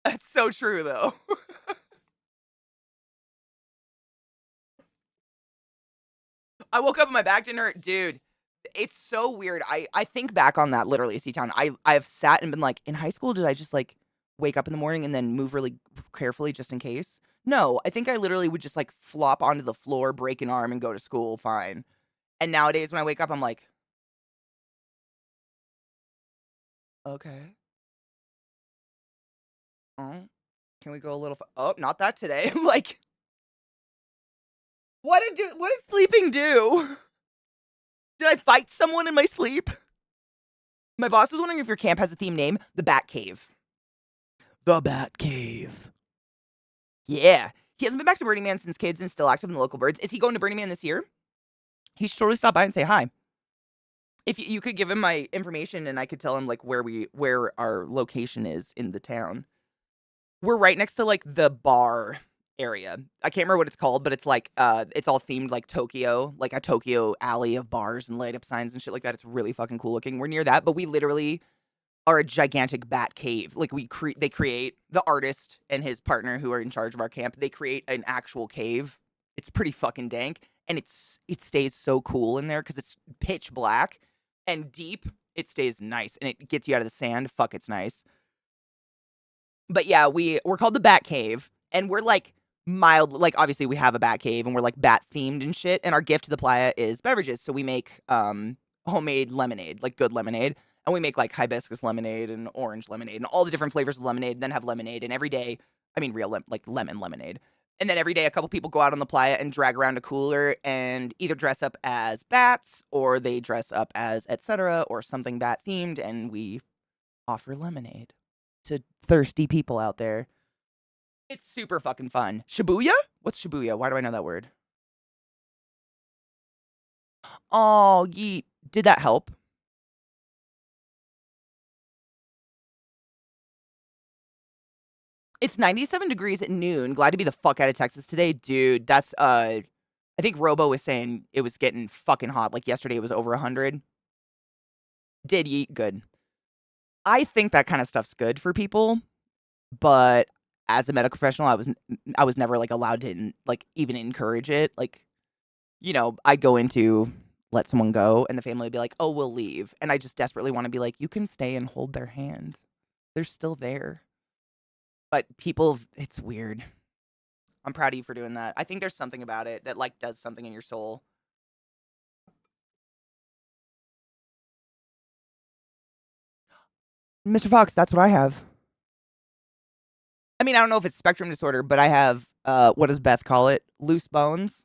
That's so true, though. I woke up and my back didn't hurt. Dude, it's so weird. I think back on that literally, C-Town. I've sat and been like, in high school, did I just like wake up in the morning and then move really carefully just in case? No, I think I literally would just like flop onto the floor, break an arm, and go to school fine. And nowadays, when I wake up, I'm like, okay. Oh, can we go a little? Oh, not that today. I'm like, what did sleeping do? Did I fight someone in my sleep? My boss was wondering if your camp has a theme name. The Bat Cave. The Bat Cave. Yeah. He hasn't been back to Burning Man since kids and still active in the local birds. Is he going to Burning Man this year? He should totally stop by and say hi. If you could give him my information and I could tell him like where our location is in the town. We're right next to like the bar area. I can't remember what it's called, but it's like it's all themed like Tokyo, like a Tokyo alley of bars and light up signs and shit like that. It's really fucking cool looking. We're near that, but we literally are a gigantic bat cave. Like they create the artist and his partner who are in charge of our camp. They create an actual cave. It's pretty fucking dank, and it stays so cool in there because it's pitch black and deep. It stays nice, and it gets you out of the sand. Fuck, it's nice. But yeah, we're called the Bat Cave, and we're like mild. Like obviously we have a Bat Cave, and we're like bat themed and shit. And our gift to the playa is beverages. So we make homemade lemonade, like good lemonade. And we make like hibiscus lemonade and orange lemonade and all the different flavors of lemonade, and then have lemonade. And every day, I mean, real like lemon lemonade. And then every day, a couple people go out on the playa and drag around a cooler and either dress up as bats or they dress up as etc. or something bat themed, and we offer lemonade to thirsty people out there. It's super fucking fun. Shibuya? What's Shibuya? Why do I know that word? Oh, yeet. Did that help? It's 97 degrees at noon. Glad to be the fuck out of Texas today. Dude, that's, I think Robo was saying it was getting fucking hot. Like yesterday it was over 100. Did yeet? Good. I think that kind of stuff's good for people, but as a medical professional, I was never like allowed to like even encourage it. Like, you know, I'd go into let someone go and the family would be like, "Oh, we'll leave." And I just desperately want to be like, "You can stay and hold their hand. They're still there." But people, it's weird. I'm proud of you for doing that. I think there's something about it that like does something in your soul. Mr. Fox, that's what I have. I mean, I don't know if it's spectrum disorder, but I have what does Beth call it? Loose bones.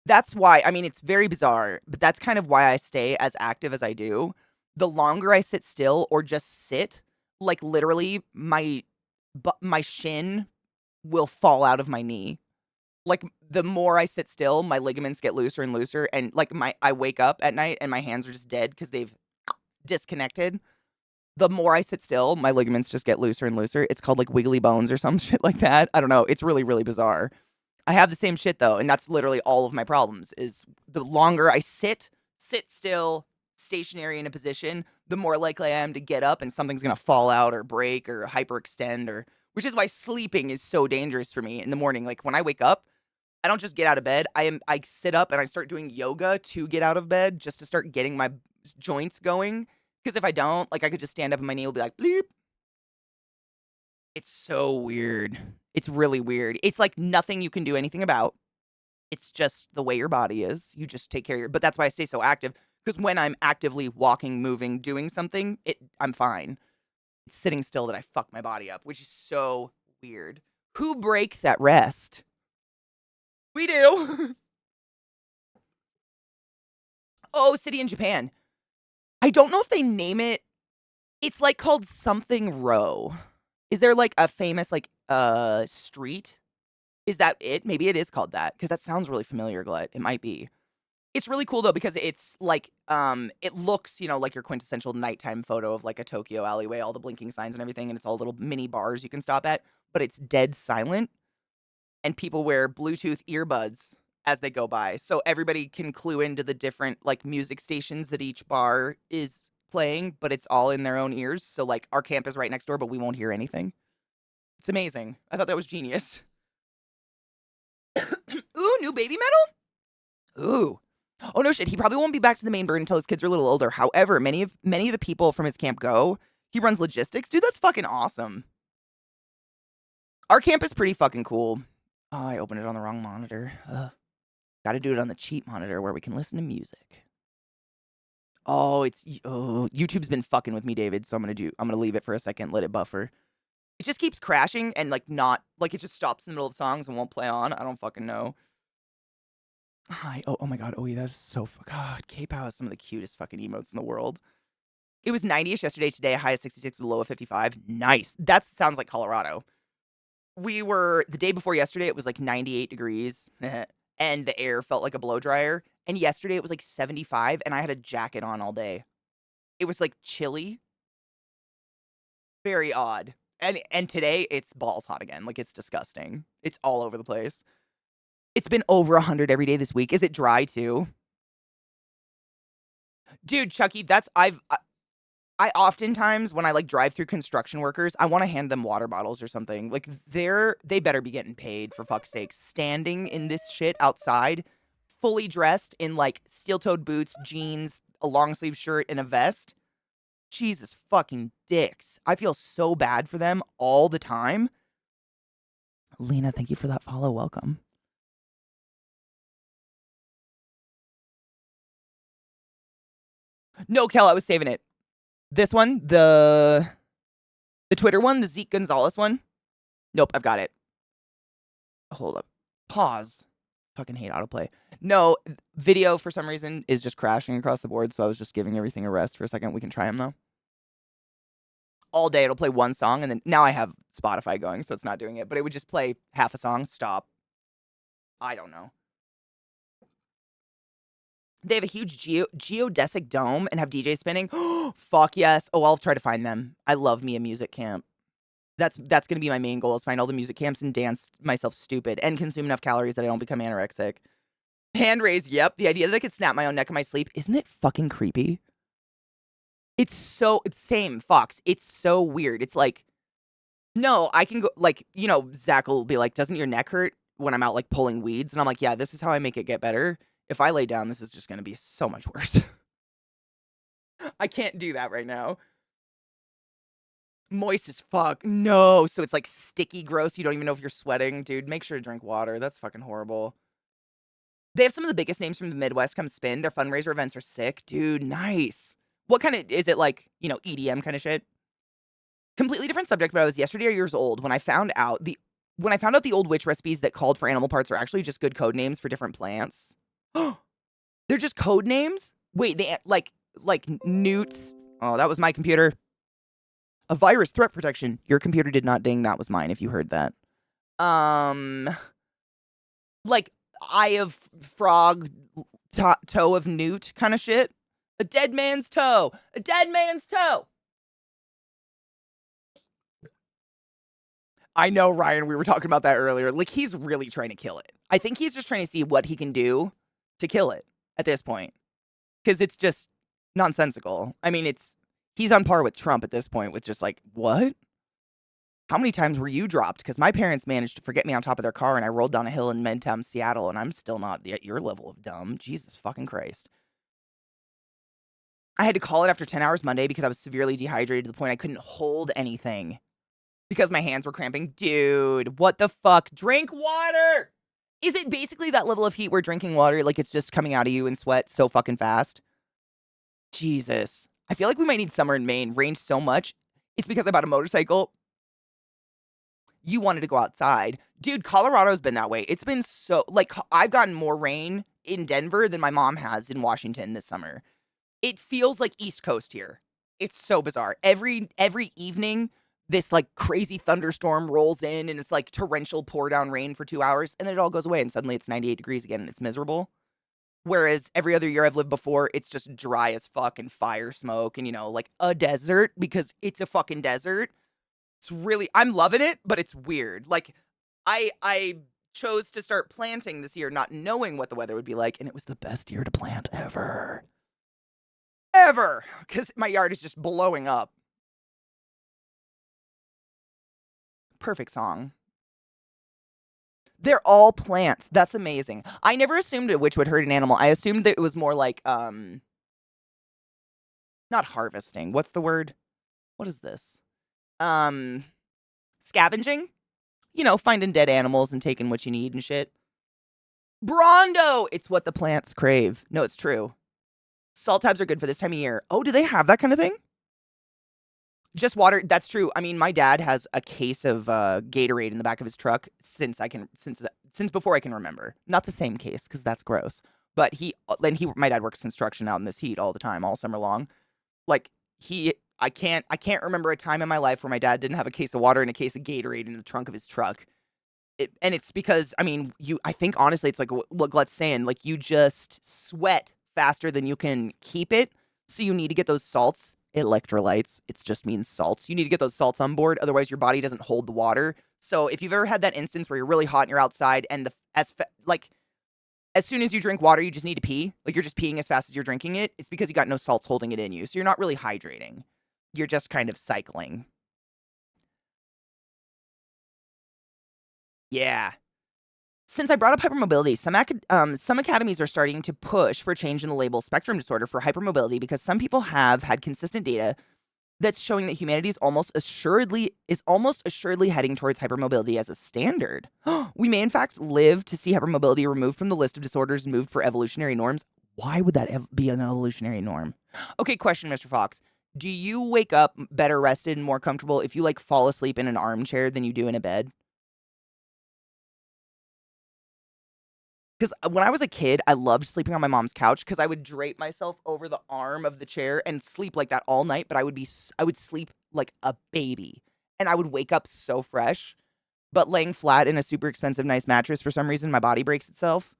That's why, I mean, it's very bizarre, but that's kind of why I stay as active as I do. The longer I sit still or just sit, like literally my shin will fall out of my knee. Like the more I sit still, my ligaments get looser and looser, and like I wake up at night and my hands are just dead because they've disconnected. The more I sit still, my ligaments just get looser and looser. It's called like wiggly bones or some shit like that. I don't know. It's really, really bizarre. I have the same shit though, and that's literally all of my problems is the longer I sit still, stationary in a position, the more likely I am to get up and something's gonna fall out or break or hyperextend, or which is why sleeping is so dangerous for me in the morning. Like when I wake up, I don't just get out of bed. I sit up and I start doing yoga to get out of bed just to start getting my joints going. Because if I don't, like I could just stand up and my knee will be like bleep. It's so weird. It's really weird. It's like nothing you can do anything about. It's just the way your body is. You just take care of but that's why I stay so active. Because when I'm actively walking, moving, doing something, I'm fine. It's sitting still that I fuck my body up, which is so weird. Who breaks at rest? We do. Oh, city in Japan. I don't know if they name it. It's like called something row. Is there like a famous like street? Is that it? Maybe it is called that because that sounds really familiar, Glut. It might be. It's really cool though because it's like it looks, like your quintessential nighttime photo of like a Tokyo alleyway, all the blinking signs and everything, and it's all little mini bars you can stop at, but it's dead silent and people wear Bluetooth earbuds as they go by. So everybody can clue into the different like music stations that each bar is playing, but it's all in their own ears. So like our camp is right next door, but we won't hear anything. It's amazing. I thought that was genius. Ooh, new baby metal? Ooh. Oh no shit, he probably won't be back to the main bird until his kids are a little older. However, many of the people from his camp go. He runs logistics. Dude, that's fucking awesome. Our camp is pretty fucking cool. Oh, I opened it on the wrong monitor. Gotta do it on the cheap monitor where we can listen to music. Oh, YouTube's been fucking with me, David, so I'm gonna leave it for a second, let it buffer. It just keeps crashing and like not like it just stops in the middle of songs and won't play on. I don't fucking know. Hi. Oh my god. Oh yeah, that's so God. K-Pow has some of the cutest fucking emotes in the world. It was 90ish yesterday. Today, a high of 66 with a low of 55. Nice. That sounds like Colorado. We were the day before yesterday. It was like 98 degrees, and the air felt like a blow dryer. And yesterday it was like 75, and I had a jacket on all day. It was like chilly. Very odd. And today it's balls hot again. Like it's disgusting. It's all over the place. It's been over 100 every day this week. Is it dry too? Dude, Chucky, I oftentimes when I like drive through construction workers, I want to hand them water bottles or something. Like they better be getting paid for fuck's sake. Standing in this shit outside, fully dressed in like steel-toed boots, jeans, a long sleeve shirt, and a vest. Jesus fucking dicks. I feel so bad for them all the time. Lena, thank you for that follow. Welcome. No, Kel, I was saving it. This one, the Twitter one, the Zeke Gonzalez one. Nope, I've got it. Hold up. Pause. Fucking hate autoplay. No, video for some reason is just crashing across the board, so I was just giving everything a rest for a second. We can try them though. All day it'll play one song, and then now I have Spotify going, so it's not doing it, but it would just play half a song, stop. I don't know. They have a huge geodesic dome and have DJs spinning. Fuck yes. Oh, I'll try to find them. I love me a music camp. That's gonna be my main goal is find all the music camps and dance myself stupid and consume enough calories that I don't become anorexic. Hand raise, yep. The idea that I could snap my own neck in my sleep, isn't it fucking creepy? It's same, Fox. It's so weird. It's like, no, I can go, like, Zach will be like, doesn't your neck hurt when I'm out, like, pulling weeds? And I'm like, yeah, this is how I make it get better. If I lay down, this is just going to be so much worse. I can't do that right now. Moist as fuck. No. So it's like sticky, gross. You don't even know if you're sweating. Dude, make sure to drink water. That's fucking horrible. They have some of the biggest names from the Midwest come spin. Their fundraiser events are sick. Dude, nice. What kind of, is it like, EDM kind of shit? Completely different subject, but I was yesterday or years old when I found out the old witch recipes that called for animal parts are actually just good code names for different plants. They're just code names? Wait, they like newts. Oh, that was my computer. A virus threat protection. Your computer did not ding. That was mine if you heard that. Like eye of frog, toe of newt kind of shit. A dead man's toe. A dead man's toe. I know, Ryan, we were talking about that earlier. Like, he's really trying to kill it. I think he's just trying to see what he can do to kill it at this point. Because it's just nonsensical. I mean, he's on par with Trump at this point with just like, what? How many times were you dropped? Because my parents managed to forget me on top of their car and I rolled down a hill in Midtown, Seattle, and I'm still not at your level of dumb. Jesus fucking Christ. I had to call it after 10 hours Monday because I was severely dehydrated to the point I couldn't hold anything. Because my hands were cramping. Dude, what the fuck? Drink water! Is it basically that level of heat where drinking water, like it's just coming out of you in sweat so fucking fast? Jesus. I feel like we might need summer in Maine. Rained so much. It's because I bought a motorcycle. You wanted to go outside. Dude, Colorado's been that way. It's been so, like, I've gotten more rain in Denver than my mom has in Washington this summer. It feels like East Coast here. It's so bizarre. Every evening, this like crazy thunderstorm rolls in and it's like torrential pour down rain for 2 hours, and then it all goes away and suddenly it's 98 degrees again and it's miserable. Whereas every other year I've lived before, it's just dry as fuck and fire smoke and, you know, like a desert because it's a fucking desert. It's really, I'm loving it, but it's weird. Like, I chose to start planting this year not knowing what the weather would be like, and it was the best year to plant ever. Ever! Because my yard is just blowing up. Perfect song. They're all plants. That's amazing. I never assumed a witch would hurt an animal. I assumed that it was more like, not harvesting. What's the word? What is this? Scavenging? You know, finding dead animals and taking what you need and shit. Brondo! It's what the plants crave. No, it's true. Salt tabs are good for this time of year. Oh, do they have that kind of thing? Just water. That's true. I mean, my dad has a case of Gatorade in the back of his truck since before I can remember. Not the same case because that's gross. But my dad works construction out in this heat all the time, all summer long. Like I can't remember a time in my life where my dad didn't have a case of water and a case of Gatorade in the trunk of his truck. And it's because, I mean, I think honestly, it's like what Glutt's saying, like you just sweat faster than you can keep it. So you need to get those salts, electrolytes. It just means salts. You need to get those salts on board. Otherwise, your body doesn't hold the water. So if you've ever had that instance where you're really hot and you're outside and as soon as you drink water, you just need to pee. Like you're just peeing as fast as you're drinking it. It's because you got no salts holding it in you. So you're not really hydrating. You're just kind of cycling. Yeah. Since I brought up hypermobility, some academies are starting to push for a change in the label spectrum disorder for hypermobility because some people have had consistent data that's showing that humanity is almost assuredly heading towards hypermobility as a standard. We may in fact live to see hypermobility removed from the list of disorders and moved for evolutionary norms. Why would that be an evolutionary norm? Okay, question, Mr. Fox. Do you wake up better rested and more comfortable if you like fall asleep in an armchair than you do in a bed? Because when I was a kid, I loved sleeping on my mom's couch because I would drape myself over the arm of the chair and sleep like that all night. But I would sleep like a baby, and I would wake up so fresh. But laying flat in a super expensive, nice mattress, for some reason, my body breaks itself.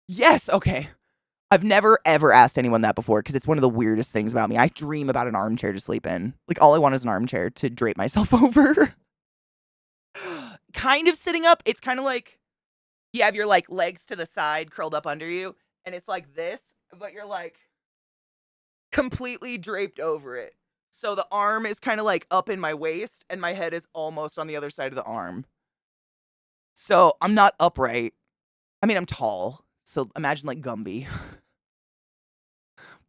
Yes, okay. I've never ever asked anyone that before because it's one of the weirdest things about me. I dream about an armchair to sleep in. Like all I want is an armchair to drape myself over. Kind of sitting up. It's kind of like you have your like legs to the side curled up under you and it's like this, but you're like completely draped over it. So the arm is kind of like up in my waist and my head is almost on the other side of the arm. So I'm not upright. I mean, I'm tall. So imagine like Gumby.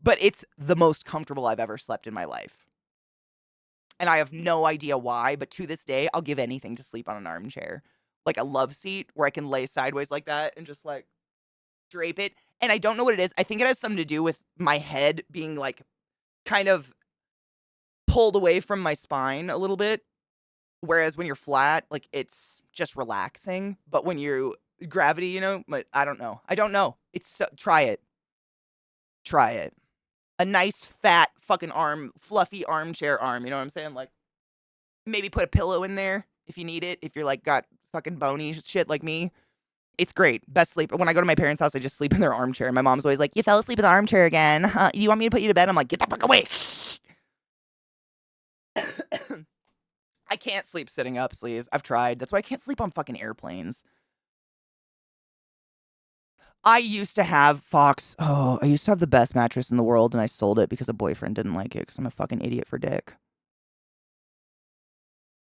But it's the most comfortable I've ever slept in my life. And I have no idea why, but to this day, I'll give anything to sleep on an armchair. Like a love seat where I can lay sideways like that and just like drape it. And I don't know what it is. I think it has something to do with my head being like kind of pulled away from my spine a little bit. Whereas when you're flat, like it's just relaxing. But when you gravity, you know, I don't know. It's try it. Try it. A nice fat fucking arm, fluffy armchair arm. You know what I'm saying? Like maybe put a pillow in there if you need it. If you're like got fucking bony shit like me. It's great. Best sleep. When I go to my parents' house, I just sleep in their armchair. My mom's always like, you fell asleep in the armchair again. You want me to put you to bed? I'm like, get the fuck away. I can't sleep sitting up, sleaze. I've tried. That's why I can't sleep on fucking airplanes. I used to have the best mattress in the world, and I sold it because a boyfriend didn't like it because I'm a fucking idiot for dick.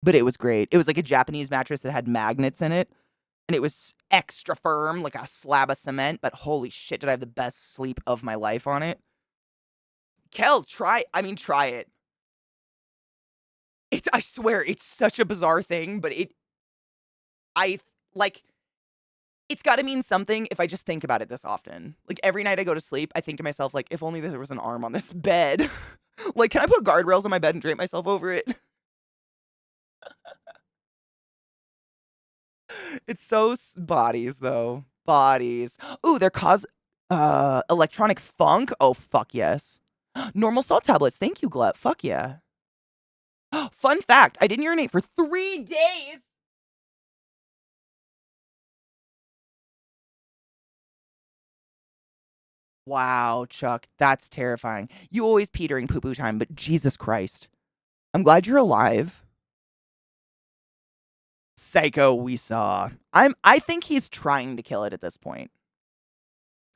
But it was great. It was like a Japanese mattress that had magnets in it, and it was extra firm, like a slab of cement, but holy shit, did I have the best sleep of my life on it. Kel, try it. I swear, it's such a bizarre thing, but it's got to mean something if I just think about it this often. Like, every night I go to sleep, I think to myself, like, if only there was an arm on this bed. Like, can I put guardrails on my bed and drape myself over it? It's so bodies, though. bodies. Ooh, they're electronic funk. Oh, fuck yes. Normal salt tablets. Thank you, Glut. Fuck yeah. Fun fact, I didn't urinate for 3 days. Wow, Chuck, that's terrifying. You always pee during poo-poo time, but Jesus Christ. I'm glad you're alive. Psycho we saw. I think he's trying to kill it at this point.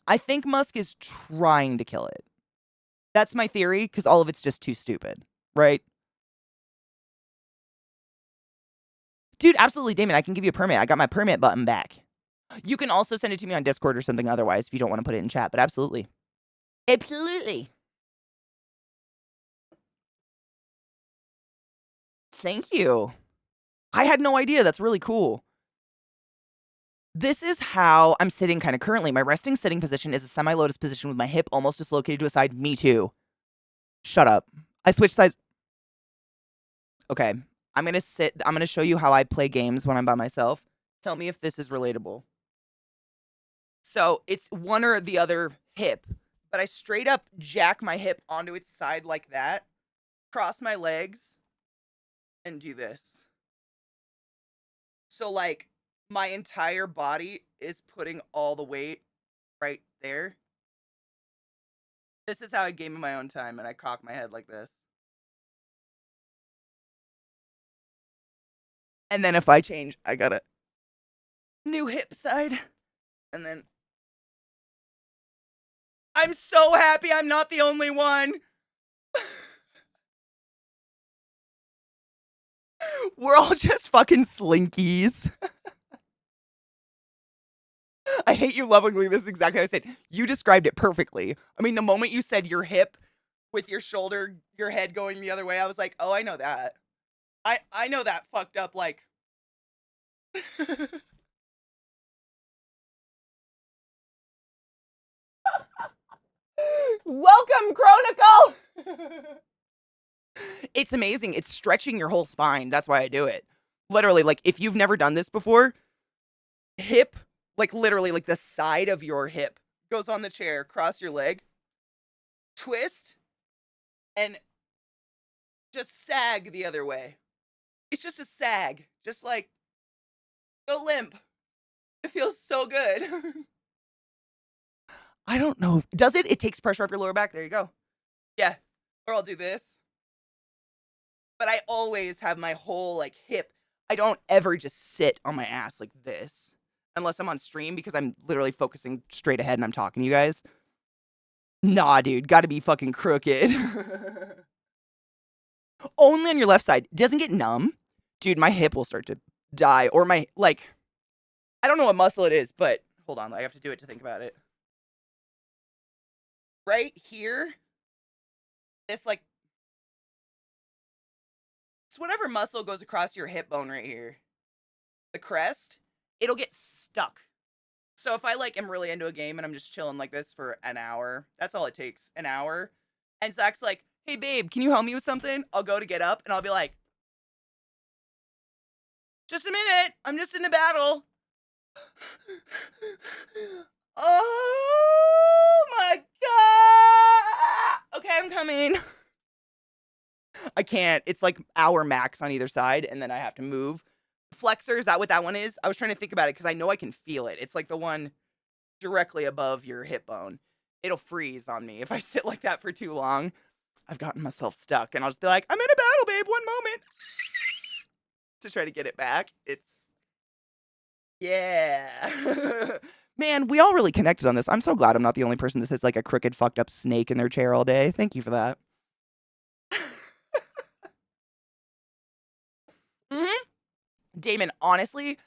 I think Musk is trying to kill it. That's my theory, because all of it's just too stupid, right? Dude, absolutely, Damon. I can give you a permit. I got my permit button back. You can also send it to me on Discord or something otherwise if you don't want to put it in chat, but absolutely. Absolutely. Thank you. I had no idea. That's really cool. This is how I'm sitting kind of currently. My resting sitting position is a semi-lotus position with my hip almost dislocated to a side. Me too. Shut up. I switched sides. Okay. I'm going to show you how I play games when I'm by myself. Tell me if this is relatable. So it's one or the other hip, but I straight up jack my hip onto its side like that, cross my legs, and do this. So like my entire body is putting all the weight right there. This is how I game in my own time, and I cock my head like this. And then if I change, I got a new hip side. And then I'm so happy I'm not the only one. We're all just fucking slinkies. I hate you lovingly. This is exactly how I said. You described it perfectly. I mean, the moment you said your hip with your shoulder, your head going the other way, I was like, oh, I know that. I know that fucked up, like. Welcome, Chronicle! It's amazing. It's stretching your whole spine. That's why I do it. Literally, like, if you've never done this before, hip, like, literally, like, the side of your hip goes on the chair, cross your leg, twist, and just sag the other way. It's just a sag. Just, like, go limp. It feels so good. I don't know. Does it? It takes pressure off your lower back. There you go. Yeah. Or I'll do this. But I always have my whole, like, hip. I don't ever just sit on my ass like this. Unless I'm on stream, because I'm literally focusing straight ahead and I'm talking to you guys. Nah, dude. Gotta be fucking crooked. Only on your left side. Doesn't get numb. Dude, my hip will start to die. Or my, like, I don't know what muscle it is, but hold on. I have to do it to think about it. Right here, this, like, it's whatever muscle goes across your hip bone right here. The crest, it'll get stuck. So if I, like, am really into a game and I'm just chilling like this for an hour, that's all it takes, an hour. And Zach's like, hey, babe, can you help me with something? I'll go to get up, and I'll be like, just a minute. I'm just in a battle. Oh, my God. Okay, I'm coming. I can't. It's like hour max on either side, and then I have to move. Flexor, is that what that one is? I was trying to think about it because I know I can feel it. It's like the one directly above your hip bone. It'll freeze on me if I sit like that for too long. I've gotten myself stuck, and I'll just be like, I'm in a battle, babe, one moment. To try to get it back. It's, yeah. Man, we all really connected on this. I'm so glad I'm not the only person that sits like a crooked, fucked up snake in their chair all day. Thank you for that. Mm-hmm. Damon, honestly,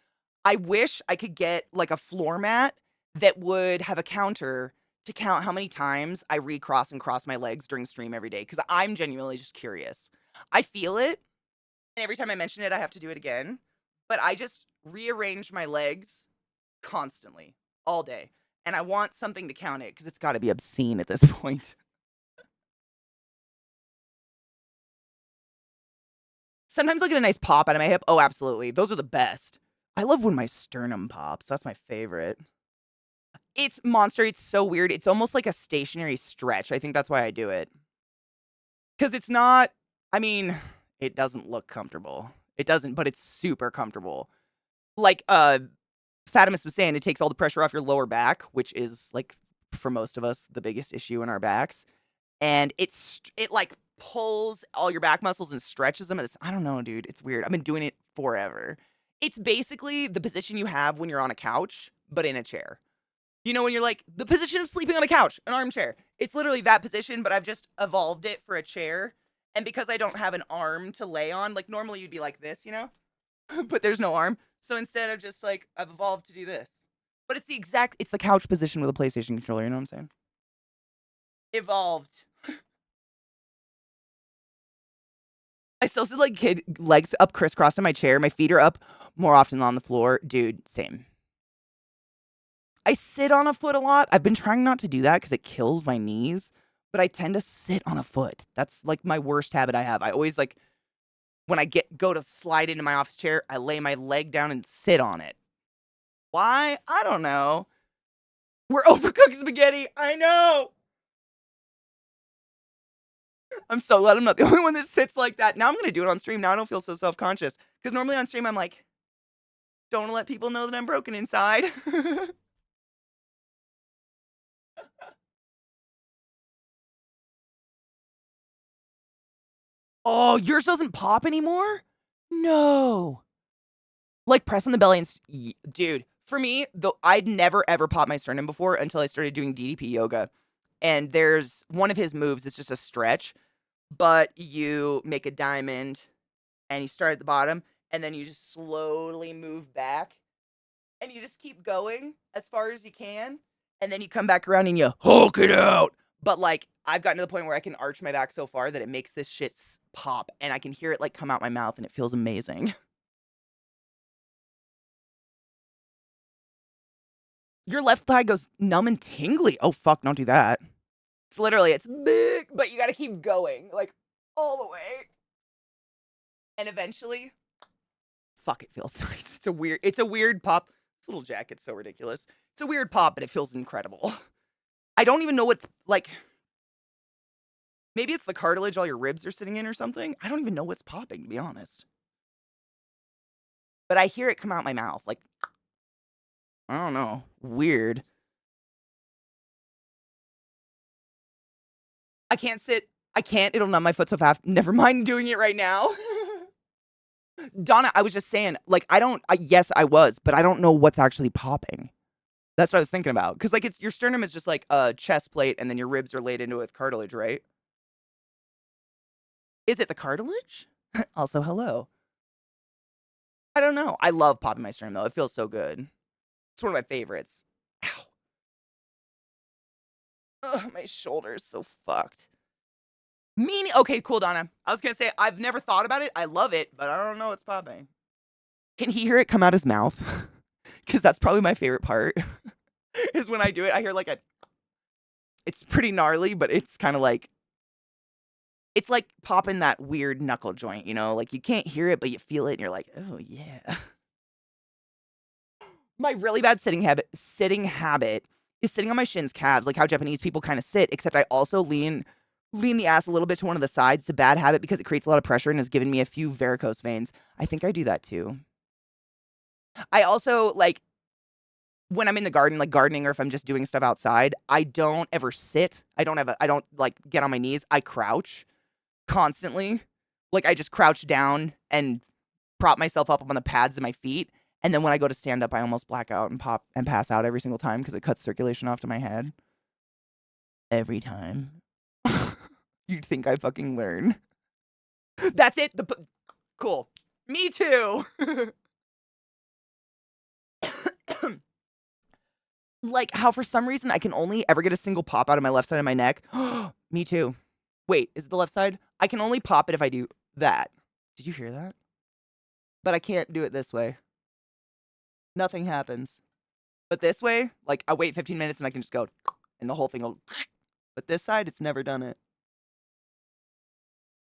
I wish I could get like a floor mat that would have a counter to count how many times I recross and cross my legs during stream every day, because I'm genuinely just curious. I feel it, and every time I mention it, I have to do it again. But I just rearrange my legs constantly, all day. And I want something to count it, because it's got to be obscene at this point. Sometimes I'll get a nice pop out of my hip. Oh, absolutely. Those are the best. I love when my sternum pops. That's my favorite. It's monster. It's so weird. It's almost like a stationary stretch. I think that's why I do it. Because it's not, I mean, it doesn't look comfortable. It doesn't, but it's super comfortable. Like Fatimus was saying, it takes all the pressure off your lower back, which is like for most of us the biggest issue in our backs. And it like pulls all your back muscles and stretches them. I don't know, dude. It's weird. I've been doing it forever. It's basically the position you have when you're on a couch, but in a chair. You know, when you're like, the position of sleeping on a couch, an armchair. It's literally that position, but I've just evolved it for a chair. And because I don't have an arm to lay on, like normally you'd be like this, you know? But there's no arm. So instead of just like, I've evolved to do this. But it's it's the couch position with a PlayStation controller, you know what I'm saying? Evolved. I still sit like kid, legs up crisscrossed in my chair. My feet are up more often than on the floor. Dude, same. I sit on a foot a lot. I've been trying not to do that because it kills my knees, but I tend to sit on a foot. That's like my worst habit I have. I always like, when I go to slide into my office chair, I lay my leg down and sit on it. Why? I don't know. We're overcooked spaghetti. I know. I'm so glad I'm not the only one that sits like that. Now I'm going to do it on stream. Now I don't feel so self-conscious. Because normally on stream, I'm like, don't let people know that I'm broken inside. Oh, yours doesn't pop anymore? No. Like pressing the belly and dude, for me, though, I'd never ever popped my sternum before until I started doing DDP yoga. And there's one of his moves, it's just a stretch, but you make a diamond and you start at the bottom and then you just slowly move back and you just keep going as far as you can. And then you come back around and you hulk it out. But like, I've gotten to the point where I can arch my back so far that it makes this shit pop and I can hear it like come out my mouth and it feels amazing. Your left thigh goes numb and tingly. Oh, fuck, don't do that. It's literally, it's big, but you gotta keep going, like, all the way. And eventually, fuck, it feels nice. It's a weird pop. This little jacket's so ridiculous. It's a weird pop, but it feels incredible. I don't even know what's, like, maybe it's the cartilage all your ribs are sitting in or something. I don't even know what's popping, to be honest. But I hear it come out my mouth, like, I don't know. Weird. I can't sit. I can't. It'll numb my foot so fast. Never mind doing it right now. Donna, I was just saying, like, yes, I was, but I don't know what's actually popping. That's what I was thinking about. Because, like, your sternum is just like a chest plate, and then your ribs are laid into it with cartilage, right? Is it the cartilage? Also, hello. I don't know. I love popping my sternum, though. It feels so good. It's one of my favorites. Ow. Ugh, my shoulder is so fucked. Okay, cool, Donna. I was gonna say, I've never thought about it. I love it, but I don't know what's popping. Can he hear it come out his mouth? Because that's probably my favorite part. Is when I do it, I hear like it's pretty gnarly, but it's kind of like, it's like popping that weird knuckle joint, you know? Like, you can't hear it, but you feel it, and you're like, oh, yeah. My really bad sitting habit is sitting on my shins, calves, like how Japanese people kind of sit, except I also lean the ass a little bit to one of the sides. It's a bad habit because it creates a lot of pressure and has given me a few varicose veins. I think I do that too. I also, like, when I'm in the garden, like gardening, or if I'm just doing stuff outside, I don't ever sit. I don't like get on my knees. I crouch constantly. Like, I just crouch down and prop myself up on the pads of my feet. And then when I go to stand up, I almost black out and pop and pass out every single time because it cuts circulation off to my head. Every time. You'd think I fucking learn. That's it. Cool. Me too. Like how for some reason I can only ever get a single pop out of my left side of my neck. Me too. Wait, is it the left side? I can only pop it if I do that. Did you hear that? But I can't do it this way. Nothing happens. But this way, like, I wait 15 minutes and I can just go, and the whole thing will. But this side, it's never done it.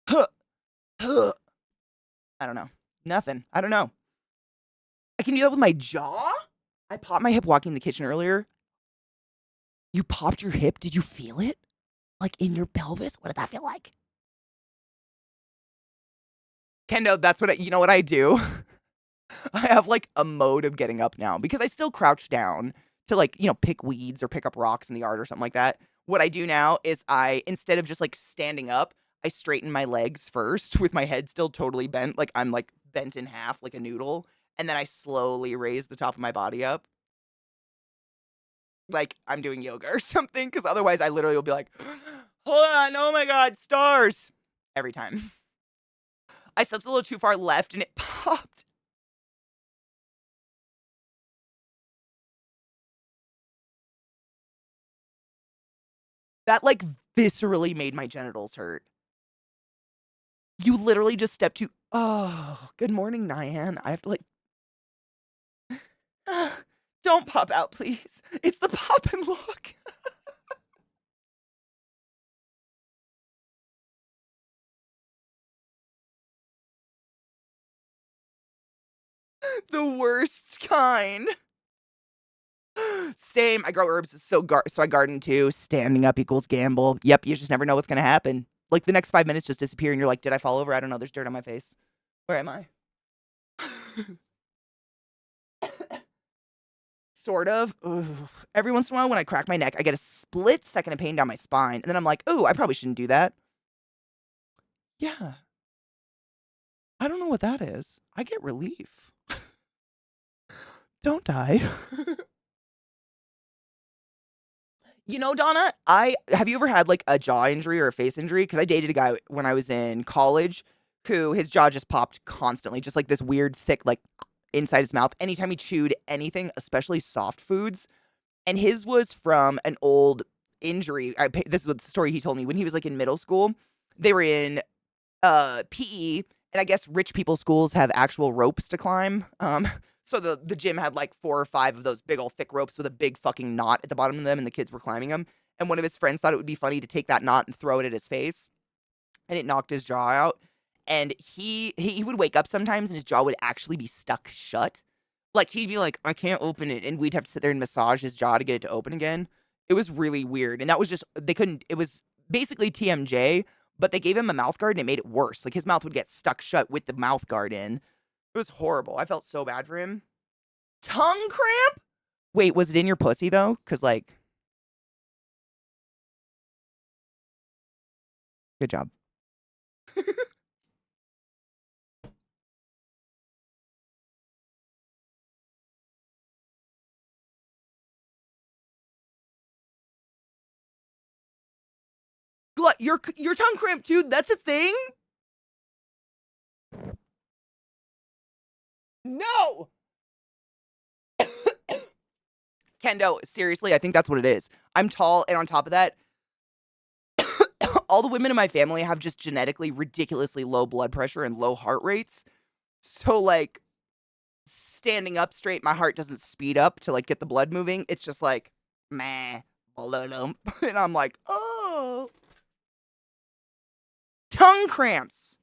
I don't know. Nothing. I don't know. I can do that with my jaw. I popped my hip walking in the kitchen earlier. You popped your hip? Did you feel it? Like in your pelvis? What did that feel like? Kendo, that's what you know what I do? I have like a mode of getting up now because I still crouch down to like, pick weeds or pick up rocks in the yard or something like that. What I do now is instead of just like standing up, I straighten my legs first with my head still totally bent. Like I'm like bent in half like a noodle. And then I slowly raise the top of my body up. Like I'm doing yoga or something. Cause otherwise I literally will be like, hold on. Oh my God, stars. Every time. I slept a little too far left and it popped. That like viscerally made my genitals hurt. You literally just stepped to, oh, good morning, Nyan. I have to like, don't pop out, please. It's the pop and look. The worst kind. Same. I grow herbs, so I garden too. Standing up equals gamble. Yep, you just never know what's gonna happen. Like the next 5 minutes just disappear, and you're like, did I fall over? I don't know. There's dirt on my face. Where am I? Sort of. Ugh. Every once in a while, when I crack my neck, I get a split second of pain down my spine, and then I'm like, oh, I probably shouldn't do that. Yeah. I don't know what that is. I get relief. Don't die. Donna, have you ever had like a jaw injury or a face injury? Because I dated a guy when I was in college who his jaw just popped constantly, just like this weird, thick, like inside his mouth. Anytime he chewed anything, especially soft foods. And his was from an old injury. This is what the story he told me when he was like in middle school. They were in PE, and I guess rich people schools have actual ropes to climb. So the gym had like 4 or 5 of those big old thick ropes with a big fucking knot at the bottom of them, and the kids were climbing them. And one of his friends thought it would be funny to take that knot and throw it at his face, and it knocked his jaw out. And he would wake up sometimes, and his jaw would actually be stuck shut. Like he'd be like, I can't open it, and we'd have to sit there and massage his jaw to get it to open again. It was really weird, and that was just they couldn't. It was basically TMJ, but they gave him a mouth guard, and it made it worse. Like his mouth would get stuck shut with the mouth guard in. It was horrible. I felt so bad for him. Tongue cramp? Wait, was it in your pussy though? Cause like, good job. Your tongue cramp, dude. That's a thing. No. Kendo, seriously, I think that's what it is. I'm tall, and on top of that, all the women in my family have just genetically ridiculously low blood pressure and low heart rates. So like standing up straight, my heart doesn't speed up to like get the blood moving. It's just like meh, and I'm like, oh, tongue cramps.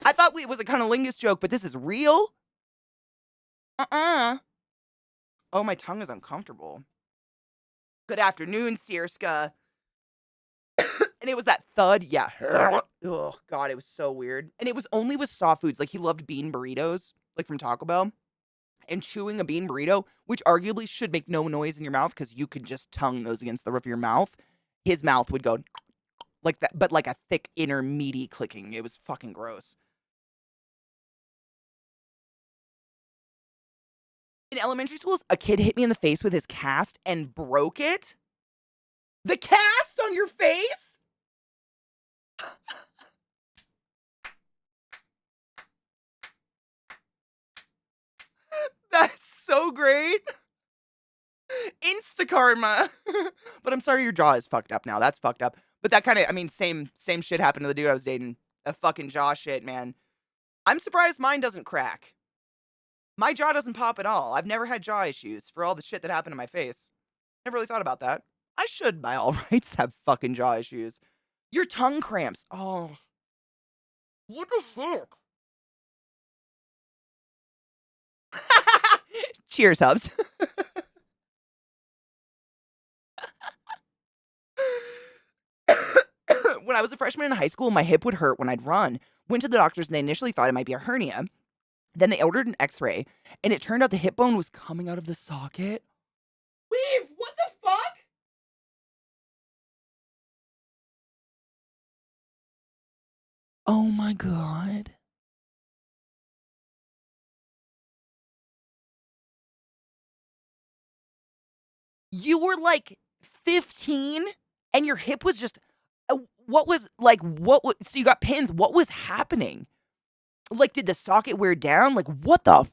I thought it was a cunnilingus joke, but this is real. Oh, my tongue is uncomfortable. Good afternoon, Sierska. And it was that thud. Yeah. Oh, God, it was so weird. And it was only with soft foods. Like, he loved bean burritos, like from Taco Bell. And chewing a bean burrito, which arguably should make no noise in your mouth because you could just tongue those against the roof of your mouth. His mouth would go like that, but like a thick, inner, meaty clicking. It was fucking gross. In elementary schools, a kid hit me in the face with his cast and broke it. The cast on your face? That's so great. Insta-karma. But I'm sorry your jaw is fucked up now. That's fucked up. But that kind of, I mean, same shit happened to the dude I was dating. A fucking jaw shit, man. I'm surprised mine doesn't crack. My jaw doesn't pop at all. I've never had jaw issues for all the shit that happened to my face. Never really thought about that. I should, by all rights, have fucking jaw issues. Your tongue cramps. Oh. What the fuck? Cheers, Hubs. When I was a freshman in high school, my hip would hurt when I'd run. Went to the doctors and they initially thought it might be a hernia. Then they ordered an x-ray and it turned out the hip bone was coming out of the socket. Weave, what the fuck? Oh my God. You were like 15 and your hip was just so you got pins. What was happening? Like, did the socket wear down? Like, what the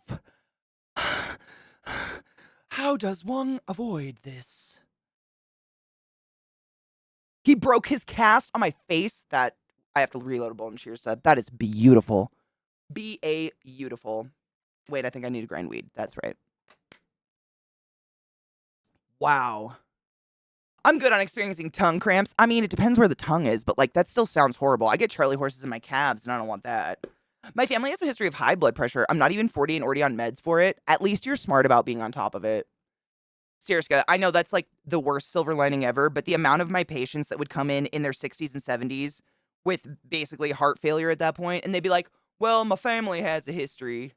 How does one avoid this? He broke his cast on my face. That I have to reload a Bolton Shears stud. That is beautiful. Beautiful. Wait, I think I need to grind weed. That's right. Wow. I'm good on experiencing tongue cramps. I mean, it depends where the tongue is, but like that still sounds horrible. I get Charlie horses in my calves and I don't want that. My family has a history of high blood pressure. I'm not even 40 and already on meds for it. At least you're smart about being on top of it. Siriska, I know that's like the worst silver lining ever, but the amount of my patients that would come in their 60s and 70s with basically heart failure at that point, and they'd be like, well, my family has a history.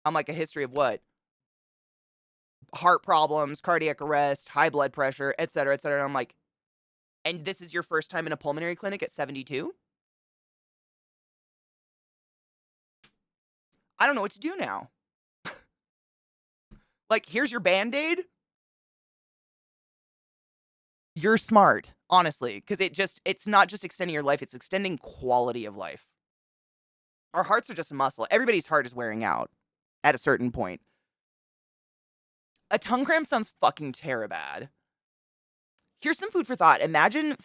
I'm like, a history of what? Heart problems, cardiac arrest, high blood pressure, et cetera, et cetera. And I'm like, and this is your first time in a pulmonary clinic at 72? I don't know what to do now. Like, here's your Band-Aid. You're smart, honestly, because it's not just extending your life, it's extending quality of life. Our hearts are just a muscle. Everybody's heart is wearing out at a certain point. A tongue cramp sounds fucking terrible. Here's some food for thought. Imagine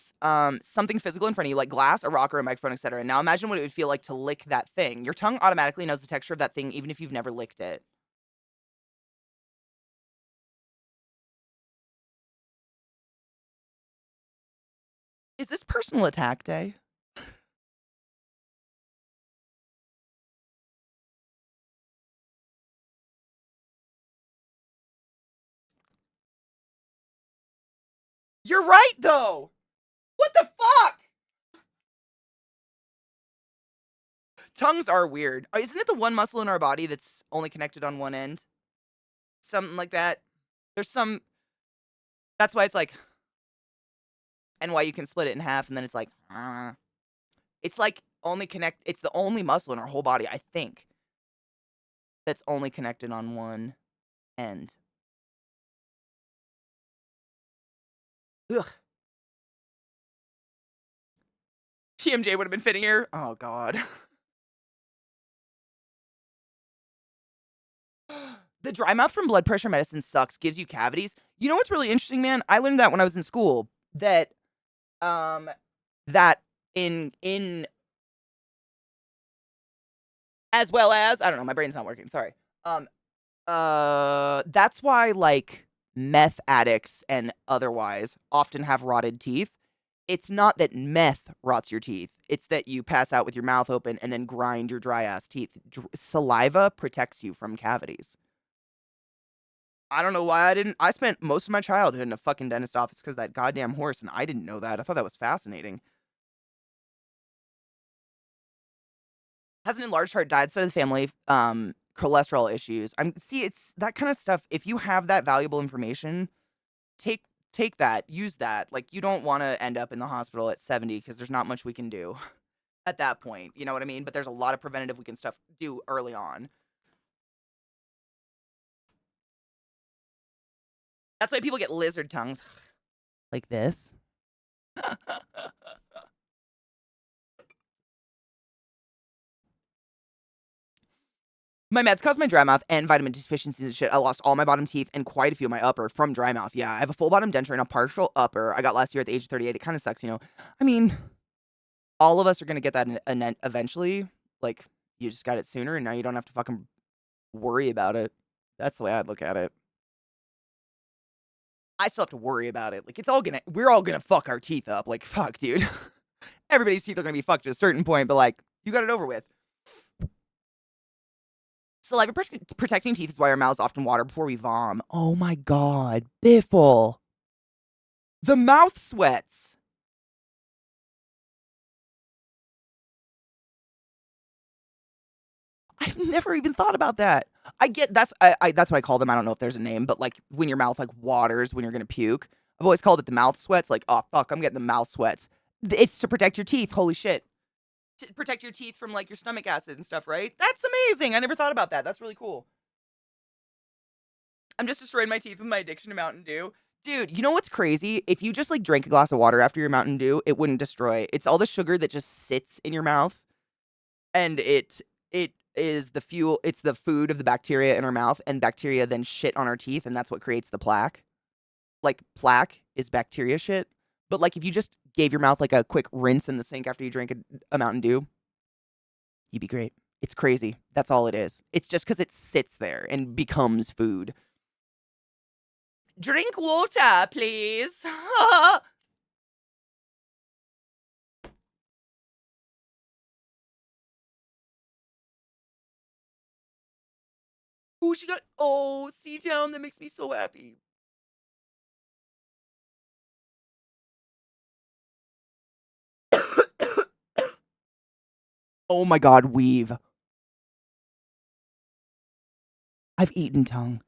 something physical in front of you, like glass, a rock, or a microphone, etc. Now imagine what it would feel like to lick that thing. Your tongue automatically knows the texture of that thing, even if you've never licked it. Is this personal attack day? You're right, though. What the fuck? Tongues are weird. Isn't it the one muscle in our body that's only connected on one end? Something like that. There's some. That's why it's like. And why you can split it in half, and then it's like. It's like only connect. It's the only muscle in our whole body, I think, that's only connected on one end. Ugh. TMJ would have been fitting here. Oh, God. The dry mouth from blood pressure medicine sucks. Gives you cavities. You know what's really interesting, man? I learned that when I was in school. That in as well as I don't know. My brain's not working. Sorry. That's why like meth addicts and otherwise often have rotted teeth. It's not that meth rots your teeth. It's that you pass out with your mouth open and then grind your dry ass teeth. Saliva protects you from cavities. I don't know why I spent most of my childhood in a fucking dentist office because of that goddamn horse, and I didn't know that. I thought that was fascinating. Has an enlarged heart, died side of the family, cholesterol issues. It's that kind of stuff. If you have that valuable information, take that, use that. Like, you don't want to end up in the hospital at 70 because there's not much we can do at that point. You know what I mean? But there's a lot of preventative we can do early on. That's why people get lizard tongues. Like this. My meds caused my dry mouth and vitamin deficiencies and shit. I lost all my bottom teeth and quite a few of my upper from dry mouth. Yeah, I have a full bottom denture and a partial upper. I got last year at the age of 38. It kind of sucks, you know. I mean, all of us are going to get that eventually. Like, you just got it sooner and now you don't have to fucking worry about it. That's the way I'd look at it. I still have to worry about it. Like, we're all gonna fuck our teeth up. Like, fuck, dude. Everybody's teeth are gonna be fucked at a certain point, but like, you got it over with. Saliva protecting teeth is why our mouths often water before we vom. Oh my God, Biffle. The mouth sweats. I've never even thought about that. I get that's that's what I call them. I don't know if there's a name, but like when your mouth like waters when you're gonna puke. I've always called it the mouth sweats. Like, oh fuck, I'm getting the mouth sweats. It's to protect your teeth. Holy shit. To protect your teeth from like your stomach acid and stuff, right? That's amazing. I never thought about that. That's really cool. I'm just destroying my teeth with my addiction to Mountain Dew. Dude, you know what's crazy? If you just like drank a glass of water after your Mountain Dew, it wouldn't destroy. It's all the sugar that just sits in your mouth, and it is the fuel. It's the food of the bacteria in our mouth, and bacteria then shit on our teeth, and that's what creates the plaque. Like plaque is bacteria shit, but like if you just gave your mouth like a quick rinse in the sink after you drank a Mountain Dew, you'd be great. It's crazy. That's all it is. It's just because it sits there and becomes food. Drink water, please. Oh, she got, oh, see down. That makes me so happy. Oh my God, weave. I've eaten tongue.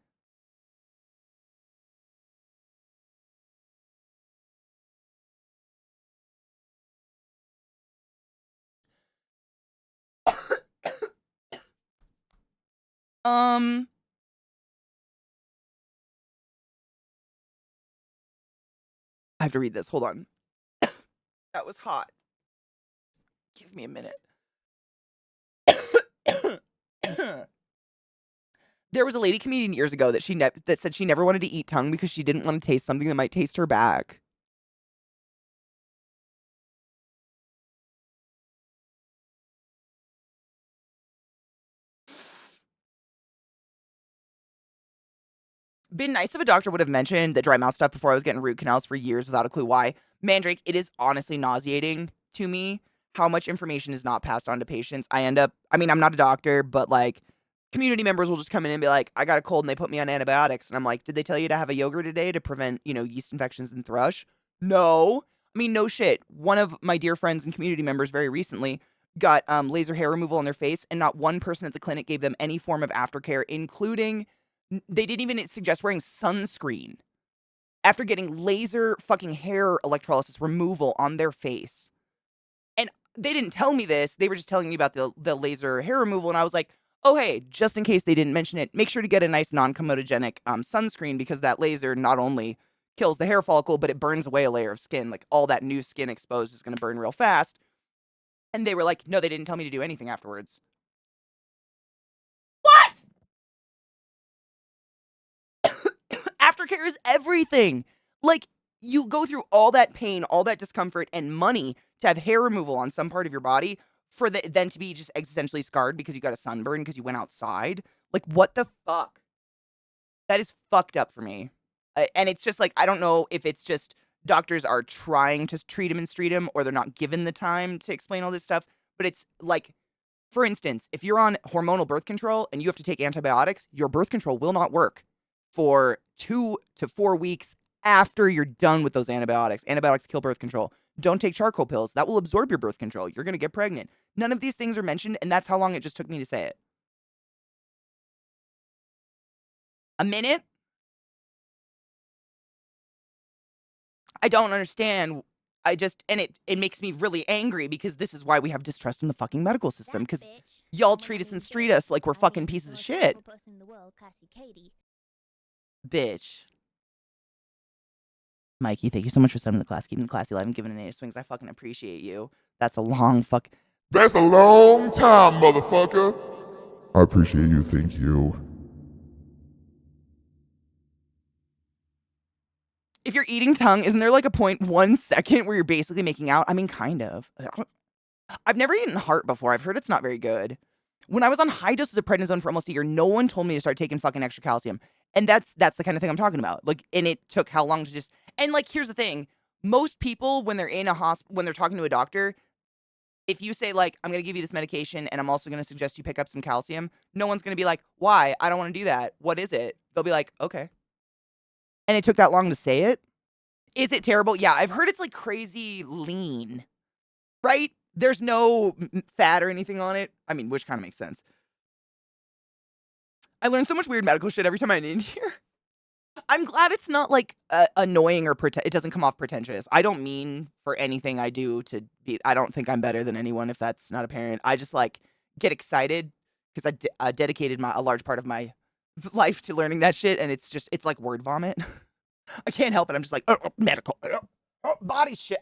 I have to read this. Hold on. That was hot. Give me a minute. There was a lady comedian years ago that that said she never wanted to eat tongue because she didn't want to taste something that might taste her back. Been nice if a doctor would have mentioned the dry mouth stuff before I was getting root canals for years without a clue why. Mandrake, it is honestly nauseating to me how much information is not passed on to patients. I mean, I'm not a doctor, but like community members will just come in and be like, I got a cold and they put me on antibiotics. And I'm like, did they tell you to have a yogurt today to prevent, yeast infections and thrush? No. I mean, no shit. One of my dear friends and community members very recently got laser hair removal on their face, and not one person at the clinic gave them any form of aftercare, including they didn't even suggest wearing sunscreen after getting laser fucking hair electrolysis removal on their face. And they didn't tell me this. They were just telling me about the laser hair removal. And I was like, oh, hey, just in case they didn't mention it, make sure to get a nice non-comedogenic sunscreen, because that laser not only kills the hair follicle, but it burns away a layer of skin. Like all that new skin exposed is going to burn real fast. And they were like, no, they didn't tell me to do anything afterwards. What? Aftercare is everything. Like, you go through all that pain, all that discomfort, and money to have hair removal on some part of your body for then to be just existentially scarred because you got a sunburn because you went outside. Like, what the fuck? That is fucked up for me. And it's just like, I don't know if it's just doctors are trying to treat him and street him, or they're not given the time to explain all this stuff. But it's like, for instance, if you're on hormonal birth control and you have to take antibiotics, your birth control will not work for 2 to 4 weeks after you're done with those antibiotics. Antibiotics kill birth control. Don't take charcoal pills. That will absorb your birth control. You're going to get pregnant. None of these things are mentioned, and that's how long it just took me to say it. A minute? I don't understand. And it makes me really angry, because this is why we have distrust in the fucking medical system, because y'all treat us and street us like we're fucking pieces of shit. Bitch. Mikey, thank you so much for sending the class. Keeping the classy live and giving an 8 swings. I fucking appreciate you. That's a long fuck. That's a long time, motherfucker. I appreciate you, thank you. If you're eating tongue, isn't there like a 0.1 second where you're basically making out? I mean, kind of. I've never eaten heart before. I've heard it's not very good. When I was on high doses of prednisone for almost a year, no one told me to start taking fucking extra calcium. And that's the kind of thing I'm talking about. Like, and it took how long to just, and like, here's the thing. Most people, when they're in a hospital, when they're talking to a doctor, if you say like, I'm going to give you this medication and I'm also going to suggest you pick up some calcium, no one's going to be like, why? I don't want to do that. What is it? They'll be like, okay. And it took that long to say it. Is it terrible? Yeah, I've heard it's like crazy lean, right? There's no fat or anything on it. I mean, which kind of makes sense. I learn so much weird medical shit every time I'm in here. I'm glad it's not like annoying or it doesn't come off pretentious. I don't mean for anything I do to be. I don't think I'm better than anyone if that's not apparent. I just like get excited because I dedicated a large part of my life to learning that shit, and it's like word vomit. I can't help it. I'm just like medical, body shit.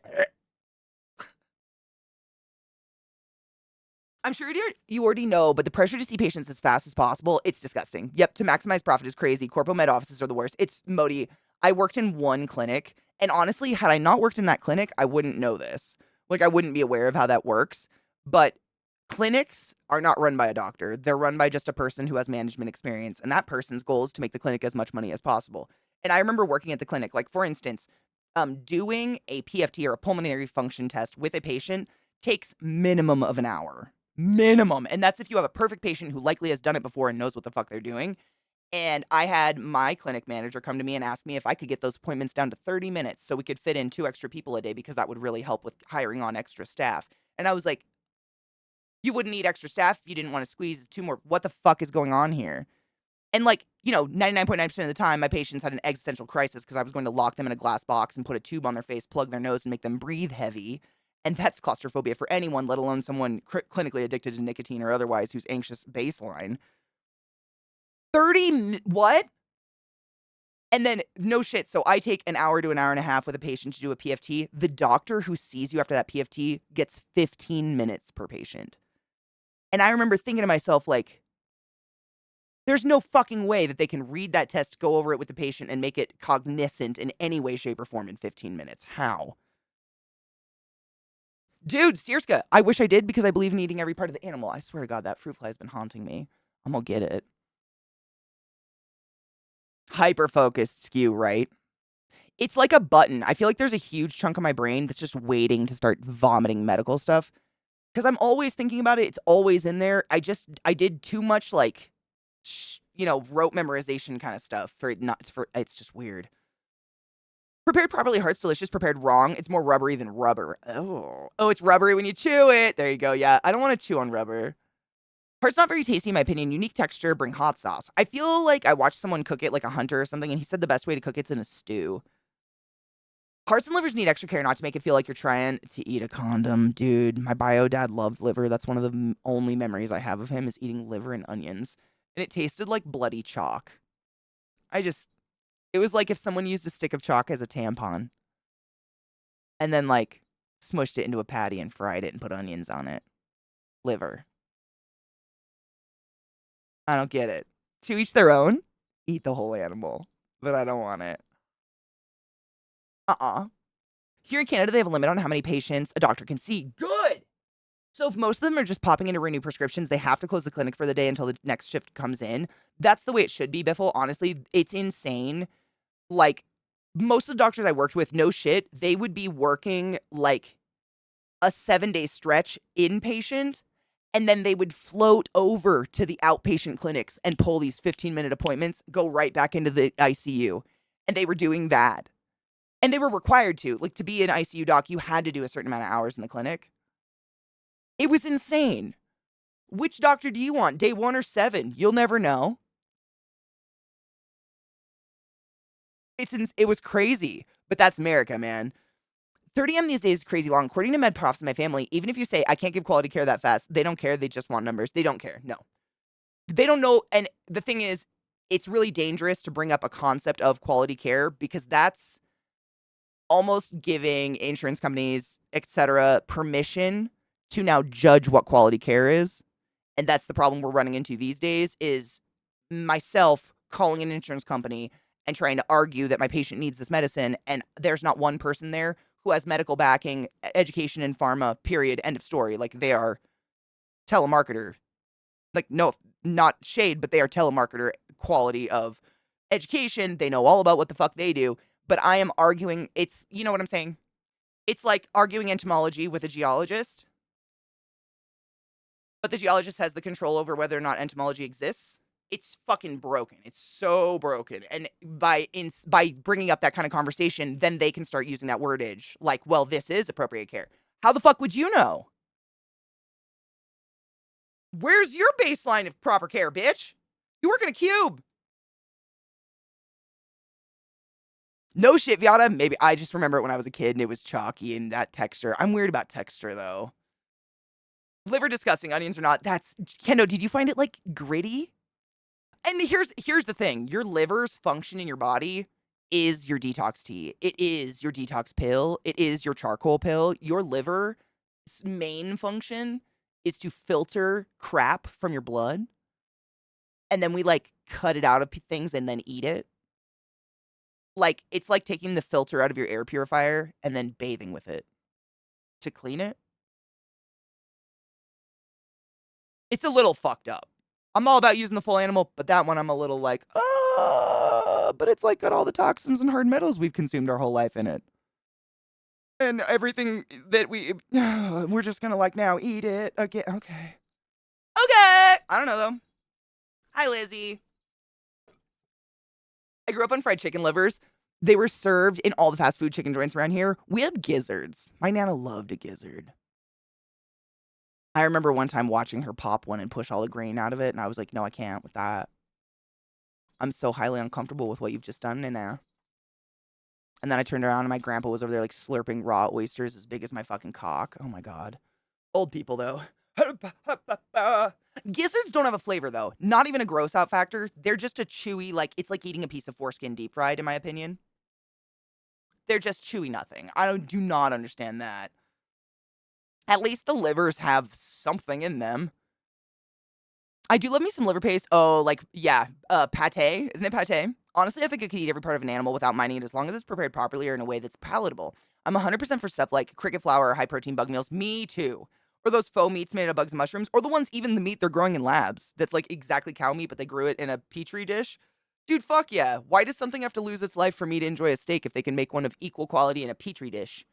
I'm sure you already know, but the pressure to see patients as fast as possible, it's disgusting. Yep, to maximize profit is crazy. Corpo med offices are the worst. It's Modi. I worked in one clinic, and honestly, had I not worked in that clinic, I wouldn't know this. Like, I wouldn't be aware of how that works. But clinics are not run by a doctor. They're run by just a person who has management experience, and that person's goal is to make the clinic as much money as possible. And I remember working at the clinic, like, for instance, doing a PFT or a pulmonary function test with a patient takes minimum of an hour. Minimum. And that's if you have a perfect patient who likely has done it before and knows what the fuck they're doing. And I had my clinic manager come to me and ask me if I could get those appointments down to 30 minutes so we could fit in 2 extra people a day because that would really help with hiring on extra staff. And I was like, you wouldn't need extra staff if you didn't want to squeeze 2 more. What the fuck is going on here? And like, 99.9% of the time, my patients had an existential crisis because I was going to lock them in a glass box and put a tube on their face, plug their nose, and make them breathe heavy. And that's claustrophobia for anyone, let alone someone clinically addicted to nicotine or otherwise who's anxious baseline. 30, what? And then, no shit, so I take an hour to an hour and a half with a patient to do a PFT. The doctor who sees you after that PFT gets 15 minutes per patient. And I remember thinking to myself, like, there's no fucking way that they can read that test, go over it with the patient, and make it cognizant in any way, shape, or form in 15 minutes. How? Dude, Sirska, I wish I did because I believe in eating every part of the animal. I swear to God, that fruit fly has been haunting me. I'm gonna get it. Hyper-focused skew, right? It's like a button. I feel like there's a huge chunk of my brain that's just waiting to start vomiting medical stuff. Because I'm always thinking about it. It's always in there. I did too much, like, rote memorization kind of stuff for it not for. It's just weird. Prepared properly, heart's delicious. Prepared wrong, it's more rubbery than rubber. Oh, it's rubbery when you chew it. There you go. Yeah, I don't want to chew on rubber. Heart's not very tasty, in my opinion. Unique texture, bring hot sauce. I feel like I watched someone cook it like a hunter or something, and he said the best way to cook it's in a stew. Hearts and livers need extra care not to make it feel like you're trying to eat a condom. Dude, my bio dad loved liver. That's one of the only memories I have of him is eating liver and onions. And it tasted like bloody chalk. It was like if someone used a stick of chalk as a tampon. And then, like, smushed it into a patty and fried it and put onions on it. Liver. I don't get it. To each their own. Eat the whole animal. But I don't want it. Here in Canada, they have a limit on how many patients a doctor can see. Good! So if most of them are just popping in to renew prescriptions, they have to close the clinic for the day until the next shift comes in. That's the way it should be, Biffle. Honestly, it's insane. Like, most of the doctors I worked with, no shit, they would be working, like, a 7-day stretch inpatient, and then they would float over to the outpatient clinics and pull these 15-minute appointments, go right back into the ICU. And they were doing that. And they were required to. Like, to be an ICU doc, you had to do a certain amount of hours in the clinic. It was insane. Which doctor do you want? Day 1 or 7? You'll never know. It was crazy. But that's America, man. 30M these days is crazy long. According to MedProfs in my family, even if you say, I can't give quality care that fast, they don't care. They just want numbers. They don't care. No. They don't know. And the thing is, it's really dangerous to bring up a concept of quality care because that's almost giving insurance companies, etc., permission to now judge what quality care is. And that's the problem we're running into these days is myself calling an insurance company and trying to argue that my patient needs this medicine. And there's not one person there who has medical backing, education in pharma, period, end of story. Like, they are telemarketer. Like, no, not shade, but they are telemarketer quality of education. They know all about what the fuck they do. But I am arguing, you know what I'm saying? It's like arguing entomology with a geologist. But the geologist has the control over whether or not entomology exists. It's fucking broken. It's so broken. And by bringing up that kind of conversation, then they can start using that wordage. Like, well, this is appropriate care. How the fuck would you know? Where's your baseline of proper care, bitch? You work in a cube. No shit, Viata. Maybe I just remember it when I was a kid and it was chalky and that texture. I'm weird about texture though. Liver disgusting, onions or not. That's Kendo, did you find it like gritty? And here's the thing. Your liver's function in your body is your detox tea. It is your detox pill. It is your charcoal pill. Your liver's main function is to filter crap from your blood. And then we like cut it out of things and then eat it. Like it's like taking the filter out of your air purifier and then bathing with it to clean it. It's a little fucked up. I'm all about using the full animal, but that one I'm a little like, but it's like got all the toxins and hard metals we've consumed our whole life in it. And everything that we're just gonna like now eat it again. Okay. I don't know though. Hi, Lizzie. I grew up on fried chicken livers. They were served in all the fast food chicken joints around here. We had gizzards. My Nana loved a gizzard. I remember one time watching her pop one and push all the grain out of it, and I was like, no, I can't with that. I'm so highly uncomfortable with what you've just done, Nana. And then I turned around and my grandpa was over there like slurping raw oysters as big as my fucking cock. Oh my God. Old people though. Gizzards don't have a flavor though. Not even a gross out factor. They're just a chewy, like it's like eating a piece of foreskin deep fried in my opinion. They're just chewy nothing. I do not understand that. At least the livers have something in them. I do love me some liver paste. Oh, like, yeah, pate. Isn't it pate? Honestly, I think I could eat every part of an animal without minding it as long as it's prepared properly or in a way that's palatable. I'm 100% for stuff like cricket flour or high-protein bug meals. Me too. Or those faux meats made out of bugs and mushrooms. Or the ones, even the meat they're growing in labs. That's like exactly cow meat, but they grew it in a petri dish. Dude, fuck yeah. Why does something have to lose its life for me to enjoy a steak if they can make one of equal quality in a petri dish?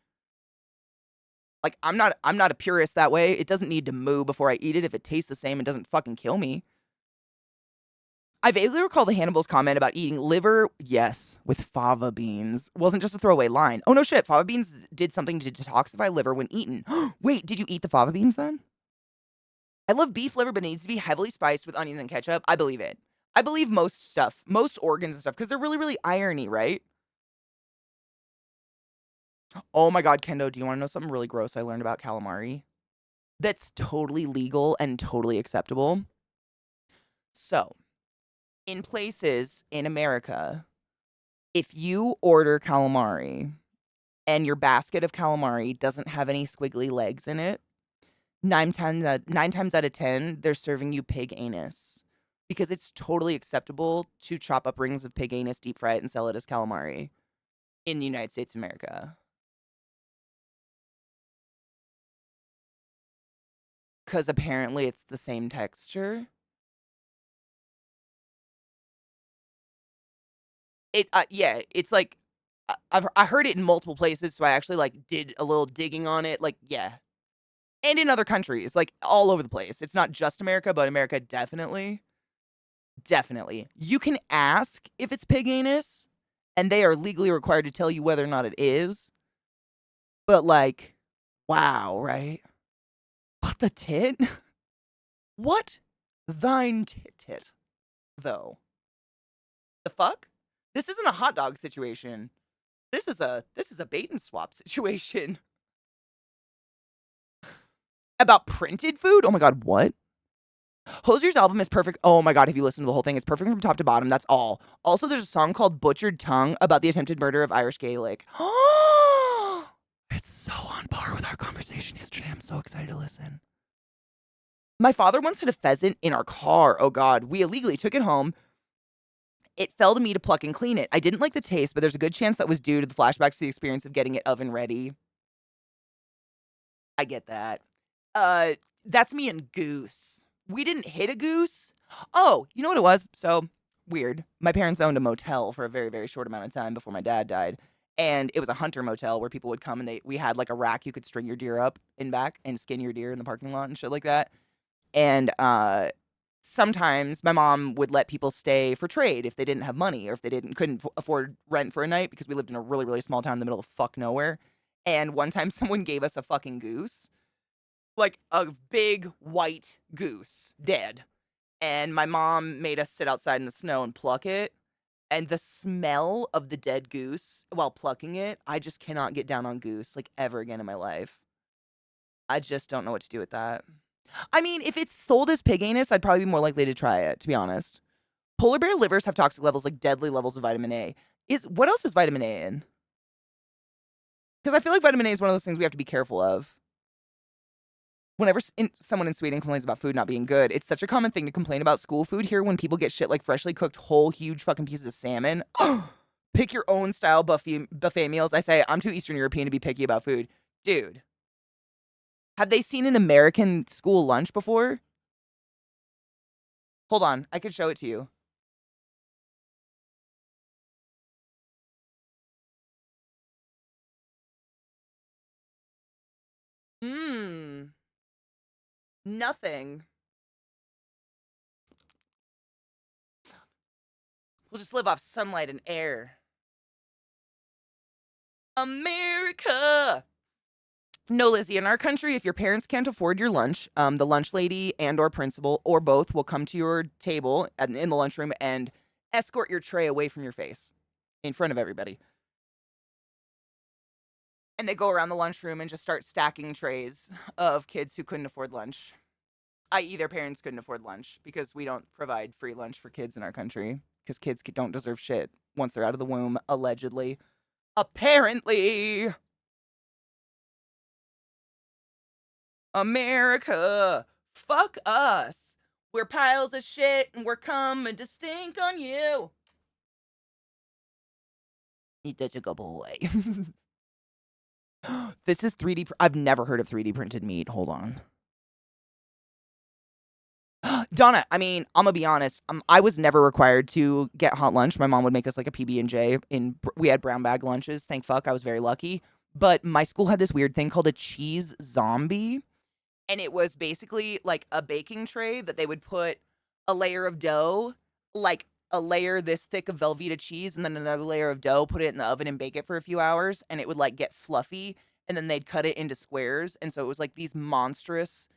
Like, I'm not a purist that way. It doesn't need to moo before I eat it if it tastes the same and doesn't fucking kill me. I vaguely recall the Hannibal's comment about eating liver, yes, with fava beans. Wasn't just a throwaway line. Oh no shit, fava beans did something to detoxify liver when eaten. Wait, did you eat the fava beans then? I love beef liver, but it needs to be heavily spiced with onions and ketchup. I believe it. I believe most stuff, most organs and stuff, because they're really, really irony, right? Oh my God, Kendo, do you want to know something really gross I learned about calamari? That's totally legal and totally acceptable. So, in places in America, if you order calamari and your basket of calamari doesn't have any squiggly legs in it, 9 times out of 10, they're serving you pig anus. Because it's totally acceptable to chop up rings of pig anus, deep fry it, and sell it as calamari in the United States of America. Because apparently it's the same texture. Yeah, it's like, I heard it in multiple places, so I actually, like, did a little digging on it, like, yeah. And in other countries, like, all over the place. It's not just America, but America definitely. Definitely. You can ask if it's pig anus, and they are legally required to tell you whether or not it is. But, like, wow, right? What the tit? What thine tit, though? The fuck? This isn't a hot dog situation. This is a bait and swap situation. About printed food? Oh my God, what? Hosier's album is perfect. Oh my God, have you listened to the whole thing? It's perfect from top to bottom. That's all. Also, there's a song called Butchered Tongue about the attempted murder of Irish Gaelic. It's so on par with our conversation yesterday. I'm so excited to listen. My father once had a pheasant in our car. Oh God, we illegally took it home. It fell to me to pluck and clean it. I didn't like the taste, but there's a good chance that was due to the flashbacks to the experience of getting it oven ready. I get that. That's me and Goose. We didn't hit a goose. Oh, you know what it was? So, weird. My parents owned a motel for a very, very short amount of time before my dad died. And it was a hunter motel where people would come and we had like a rack you could string your deer up in back and skin your deer in the parking lot and shit like that. And sometimes my mom would let people stay for trade if they didn't have money or if they couldn't afford rent for a night because we lived in a really, really small town in the middle of fuck nowhere. And one time someone gave us a fucking goose. Like a big white goose, dead. and my mom made us sit outside in the snow and pluck it. And the smell of the dead goose while plucking it, I just cannot get down on goose like ever again in my life. I just don't know what to do with that. I mean, if it's sold as pig anus, I'd probably be more likely to try it, to be honest. Polar bear livers have toxic levels, like deadly levels of vitamin A. What else is vitamin A in? Because I feel like vitamin A is one of those things we have to be careful of. Whenever someone in Sweden complains about food not being good, it's such a common thing to complain about school food here when people get shit like freshly cooked whole huge fucking pieces of salmon. Pick your own style buffet meals. I say, I'm too Eastern European to be picky about food. Dude, have they seen an American school lunch before? Hold on, I could show it to you. Nothing. We'll just live off sunlight and air. America! No, Lizzie, in our country, if your parents can't afford your lunch, the lunch lady and or principal or both will come to your table in the lunchroom and escort your tray away from your face in front of everybody. And they go around the lunchroom and just start stacking trays of kids who couldn't afford lunch. I.e., their parents couldn't afford lunch because we don't provide free lunch for kids in our country because kids don't deserve shit once they're out of the womb, allegedly. Apparently. America, fuck us. We're piles of shit and we're coming to stink on you. He's such a good boy. This is 3D. I've never heard of 3D printed meat. Hold on. Donna, I mean, I'm gonna be honest. I was never required to get hot lunch. My mom would make us like a PB&J. We had brown bag lunches. Thank fuck, I was very lucky. But my school had this weird thing called a cheese zombie. And it was basically like a baking tray that they would put a layer of dough, like a layer this thick of Velveeta cheese, and then another layer of dough, put it in the oven and bake it for a few hours, and it would like get fluffy, and then they'd cut it into squares. And so it was like these monstrous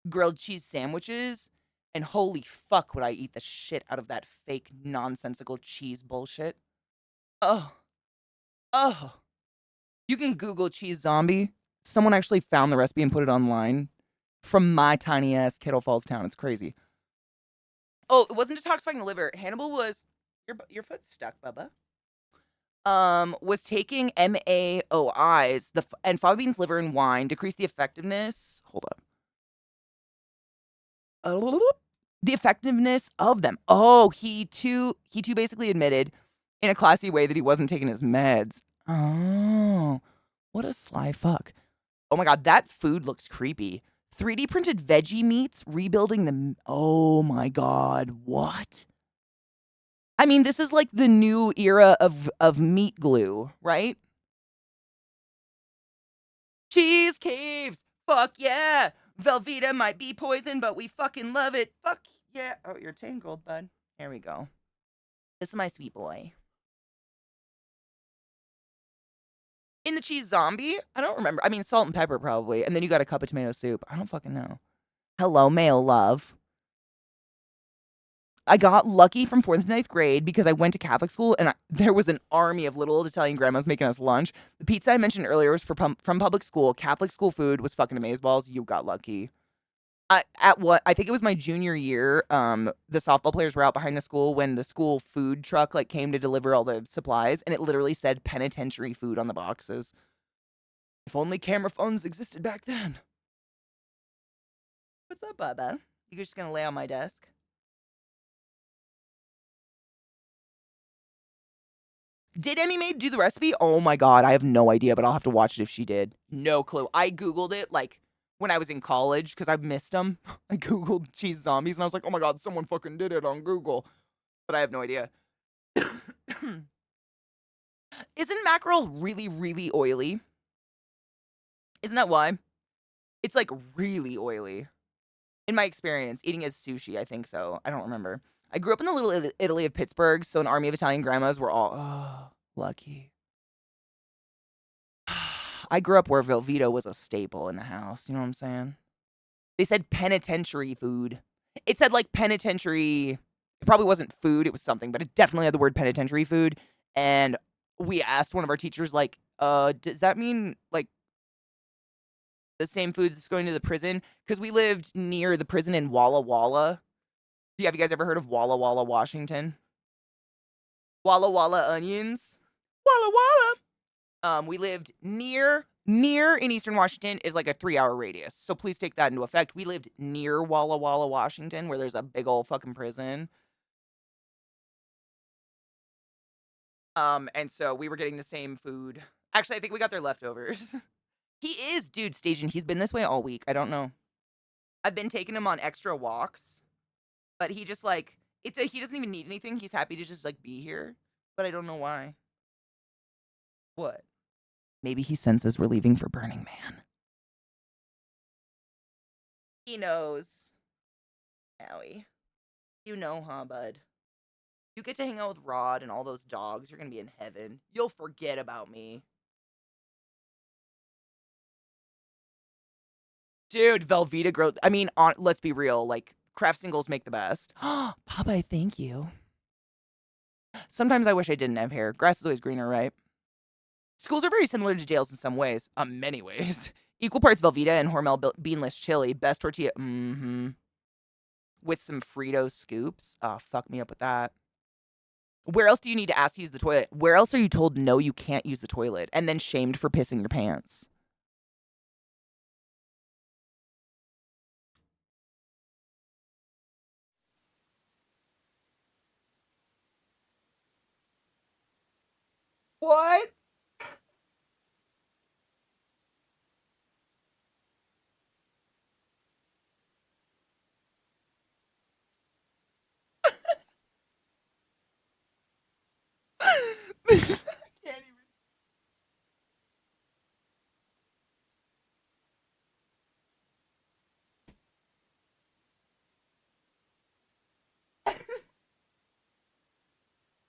grilled cheese sandwiches. And holy fuck, would I eat the shit out of that fake nonsensical cheese bullshit. Oh. You can Google cheese zombie. Someone actually found the recipe and put it online. From my tiny ass Kettle Falls town. It's crazy. Oh, it wasn't detoxifying the liver. Hannibal was your foot's stuck, Bubba. Was taking MAOIs, and fava beans, liver, and wine decrease the effectiveness. Hold up. The effectiveness of them. Oh, he too basically admitted in a classy way that he wasn't taking his meds. Oh, what a sly fuck. Oh my god, that food looks creepy. 3D printed veggie meats, rebuilding them. Oh my god, what? I mean, this is like the new era of meat glue, right? Cheese caves! Fuck yeah! Velveeta might be poison, but we fucking love it. Fuck yeah. Oh, you're tangled, bud. Here we go. This is my sweet boy. In the cheese zombie? I don't remember. I mean, salt and pepper probably. And then you got a cup of tomato soup. I don't fucking know. Hello, male love. I got lucky from 4th to 9th grade because I went to Catholic school and there was an army of little old Italian grandmas making us lunch. The pizza I mentioned earlier was from public school. Catholic school food was fucking amazeballs. You got lucky. I think it was my junior year, the softball players were out behind the school when the school food truck like came to deliver all the supplies, and it literally said penitentiary food on the boxes. If only camera phones existed back then. What's up, Bubba? You just gonna lay on my desk? Did Emmy Maid do the recipe? Oh my god, I have no idea, but I'll have to watch it if she did. No clue. I Googled it like when I was in college because I missed them. I Googled cheese zombies and I was like, oh my god, someone fucking did it on Google. But I have no idea. Isn't mackerel really, really oily? Isn't that why? It's like really oily. In my experience, eating as sushi, I think so. I don't remember. I grew up in the little Italy of Pittsburgh, so an army of Italian grandmas were all, lucky. I grew up where Velveeta was a staple in the house. You know what I'm saying? They said penitentiary food. It said like penitentiary. It probably wasn't food. It was something, but it definitely had the word penitentiary food. And we asked one of our teachers, like, does that mean like the same food that's going to the prison? Because we lived near the prison in Walla Walla. Have you guys ever heard of Walla Walla, Washington? Walla Walla onions. Walla Walla. We lived near in Eastern Washington is like a 3-hour radius. So please take that into effect. We lived near Walla Walla, Washington, where there's a big old fucking prison. And so we were getting the same food. Actually, I think we got their leftovers. He is, dude, Station. He's been this way all week. I don't know. I've been taking him on extra walks, but he just like he doesn't even need anything. He's happy to just like be here, but I don't know why. What? Maybe he senses we're leaving for Burning Man. He knows. Owie. You know, huh, bud? You get to hang out with Rod and all those dogs. You're gonna be in heaven. You'll forget about me. Dude, Velveeta girl. I mean, let's be real. Like, craft singles make the best. Popeye, thank you. Sometimes I wish I didn't have hair. Grass is always greener, right? Schools are very similar to jails in some ways. Many ways. Equal parts Velveeta and Hormel beanless chili. Best tortilla. With some Frito scoops. Oh, fuck me up with that. Where else do you need to ask to use the toilet? Where else are you told no, you can't use the toilet, and then shamed for pissing your pants? What? I can't even.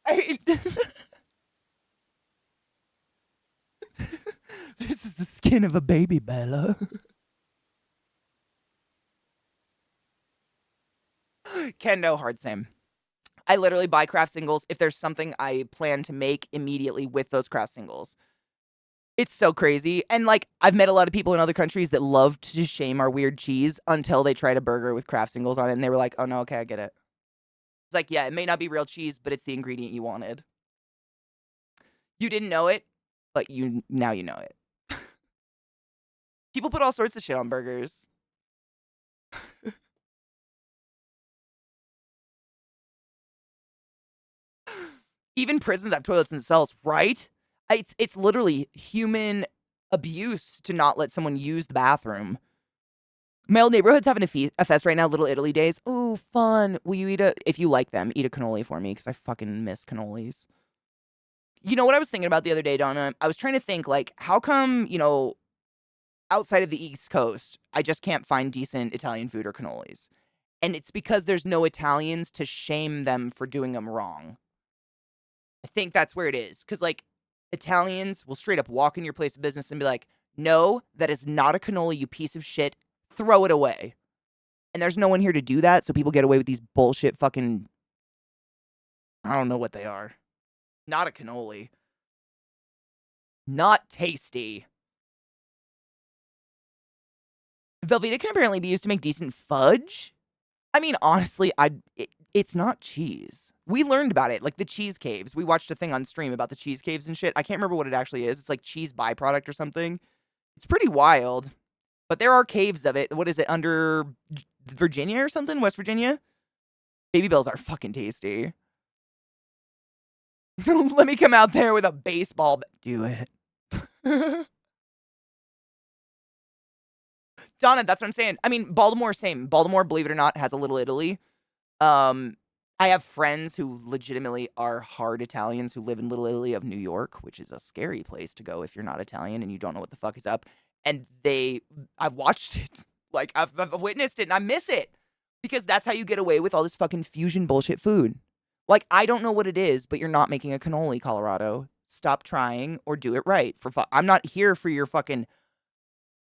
I, this is the skin of a baby, Bella. Ken, no, hard same. I literally buy craft singles if there's something I plan to make immediately with those craft singles. It's so crazy. And like, I've met a lot of people in other countries that love to shame our weird cheese until they tried a burger with craft singles on it and they were like, oh no, okay, I get it. It's like, yeah, it may not be real cheese, but it's the ingredient you wanted. You didn't know it, but now you know it. People put all sorts of shit on burgers. Even prisons have toilets in cells, right? It's literally human abuse to not let someone use the bathroom. My old neighborhood's having a fest right now, Little Italy days. Ooh, fun. Will you if you like them, eat a cannoli for me, because I fucking miss cannolis. You know what I was thinking about the other day, Donna? I was trying to think, like, how come, outside of the East Coast, I just can't find decent Italian food or cannolis? And it's because there's no Italians to shame them for doing them wrong. I think that's where it is. Because, like, Italians will straight up walk in your place of business and be like, no, that is not a cannoli, you piece of shit. Throw it away. And there's no one here to do that, so people get away with these bullshit fucking... I don't know what they are. Not a cannoli. Not tasty. Velveeta can apparently be used to make decent fudge. I mean, honestly, it's not cheese. We learned about it, like the cheese caves. We watched a thing on stream about the cheese caves and shit. I can't remember what it actually is. It's like cheese byproduct or something. It's pretty wild. But there are caves of it. What is it, under Virginia or something? West Virginia? Baby bells are fucking tasty. Let me come out there with a baseball bat. Do it. Donna, that's what I'm saying. I mean, Baltimore, same. Baltimore, believe it or not, has a Little Italy. I have friends who legitimately are hard Italians who live in Little Italy of New York, which is a scary place to go if you're not Italian and you don't know what the fuck is up. And I've watched it. Like, I've witnessed it and I miss it. Because that's how you get away with all this fucking fusion bullshit food. Like, I don't know what it is, but you're not making a cannoli, Colorado. Stop trying or do it right. I'm not here for your fucking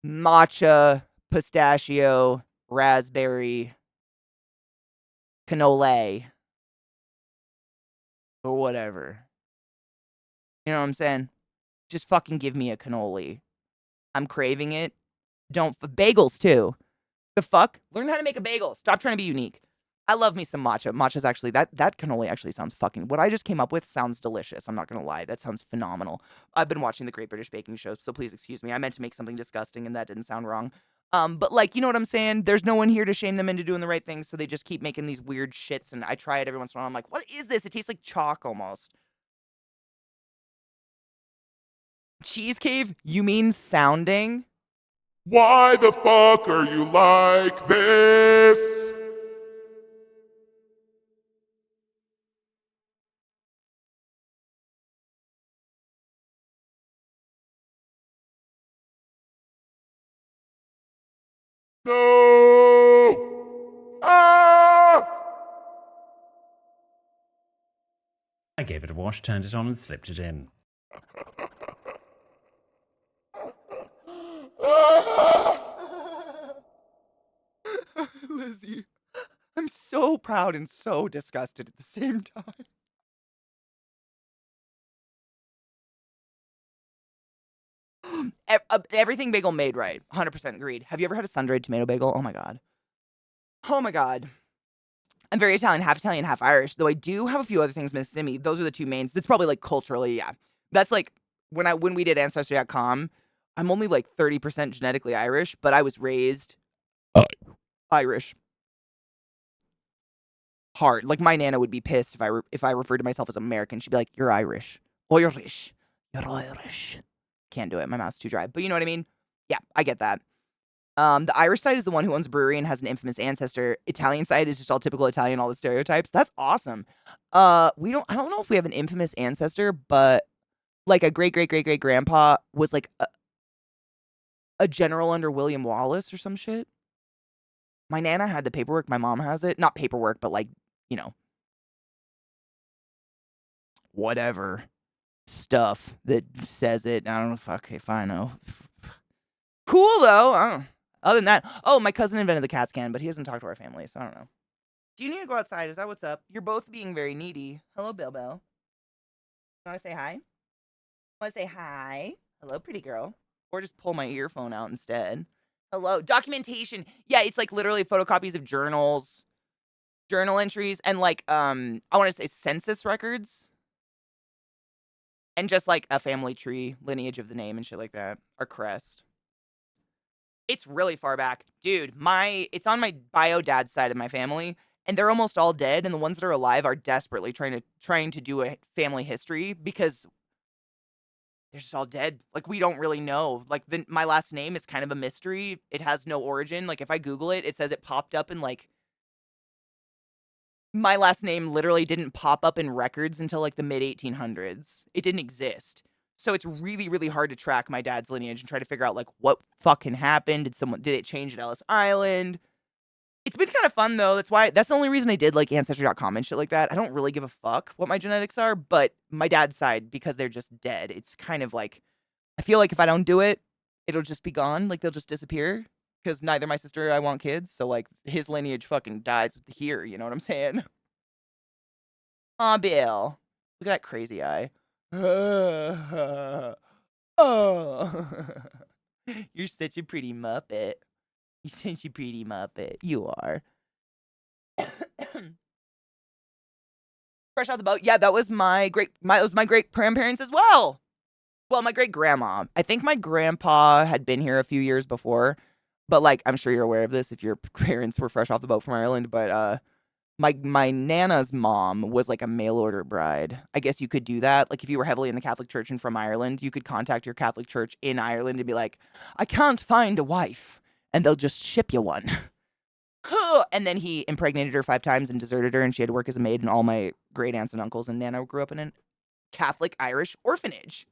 matcha, pistachio, raspberry, cannoli, or whatever. You know what I'm saying? Just fucking give me a cannoli. I'm craving it. Bagels too. The fuck? Learn how to make a bagel. Stop trying to be unique. I love me some matcha. Matcha's actually that cannoli actually sounds fucking. What I just came up with sounds delicious. I'm not gonna lie. That sounds phenomenal. I've been watching the Great British Baking Show, so please excuse me. I meant to make something disgusting, and that didn't sound wrong. But like, you know what I'm saying? There's no one here to shame them into doing the right thing, so they just keep making these weird shits. And I try it every once in a while. I'm like, what is this? It tastes like chalk almost. Cheese cave? You mean sounding? Why the fuck are you like this? No! Ah! I gave it a wash, turned it on, and slipped it in. Lizzie, I'm so proud and so disgusted at the same time. Everything bagel made right. 100% agreed. Have you ever had a sun-dried tomato bagel? Oh my god. Oh my god. I'm very Italian, half Irish, though I do have a few other things missed in me. Those are the two mains. That's probably like culturally, yeah. That's like when we did Ancestry.com, I'm only like 30% genetically Irish, but I was raised Irish. Hard. Like my nana would be pissed if I referred to myself as American. She'd be like, "You're Irish. Irish. You're Irish." Can't do it. My mouth's too dry. But you know what I mean? Yeah, I get that. The Irish side is the one who owns a brewery and has an infamous ancestor. Italian side is just all typical Italian, all the stereotypes. That's awesome. I don't know if we have an infamous ancestor, but like a great grandpa was like a general under William Wallace or some shit. My nana had the paperwork. My mom has it. Not paperwork, but like, you know, whatever stuff that says it. I don't know if, okay, fine. No. Cool though. I don't know. Other than that, oh, my cousin invented the CAT scan, but he hasn't talked to our family, so I don't know. Do you need to go outside? Is that what's up? You're both being very needy. Hello, Bilbo. Want to say hi? Want to say hi? Hello, pretty girl. Or just pull my earphone out instead. Hello. Documentation. Yeah, it's like literally photocopies of journals, journal entries, and like, I want to say census records. And just like a family tree, lineage of the name and shit like that. Our crest. It's really far back. Dude, it's on my bio dad's side of my family, and they're almost all dead, and the ones that are alive are desperately trying to do a family history because they're just all dead. Like, we don't really know. Like, my last name is kind of a mystery. It has no origin. Like, if I Google it, it says it popped up in, like, my last name literally didn't pop up in records until, like, the mid-1800s. It didn't exist. So it's really, really hard to track my dad's lineage and try to figure out, like, what fucking happened. Did it change at Ellis Island? It's been kind of fun, though. That's the only reason I did, like, Ancestry.com and shit like that. I don't really give a fuck what my genetics are, but my dad's side, because they're just dead, it's kind of like, I feel like if I don't do it, it'll just be gone. Like, they'll just disappear. Because neither my sister or I want kids, so, like, his lineage fucking dies here, you know what I'm saying? Aw, Bill. Look at that crazy eye. Oh. You're such a pretty Muppet. You're such a pretty Muppet. You are. Fresh out the boat. Yeah, that was my great grandparents as well. Well, my great grandma. I think my grandpa had been here a few years before, but like I'm sure you're aware of this if your parents were fresh off the boat from Ireland. But my nana's mom was like a mail order bride. I guess you could do that. Like if you were heavily in the Catholic Church and from Ireland, you could contact your Catholic Church in Ireland and be like, I can't find a wife, and they'll just ship you one. And then he impregnated her 5 times and deserted her, and she had to work as a maid. And all my great aunts and uncles and Nana grew up in a Catholic Irish orphanage.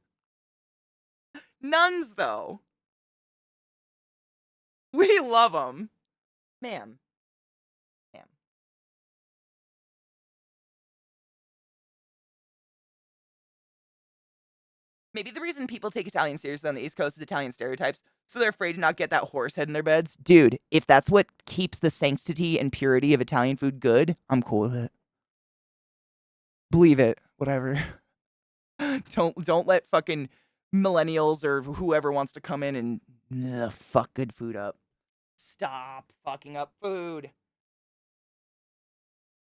Nuns, though. We love them. Ma'am. Maybe the reason people take Italian seriously on the East Coast is Italian stereotypes. So they're afraid to not get that horse head in their beds. Dude, if that's what keeps the sanctity and purity of Italian food good, I'm cool with it. Believe it. Whatever. Don't let fucking millennials or whoever wants to come in and fuck good food up. Stop fucking up food.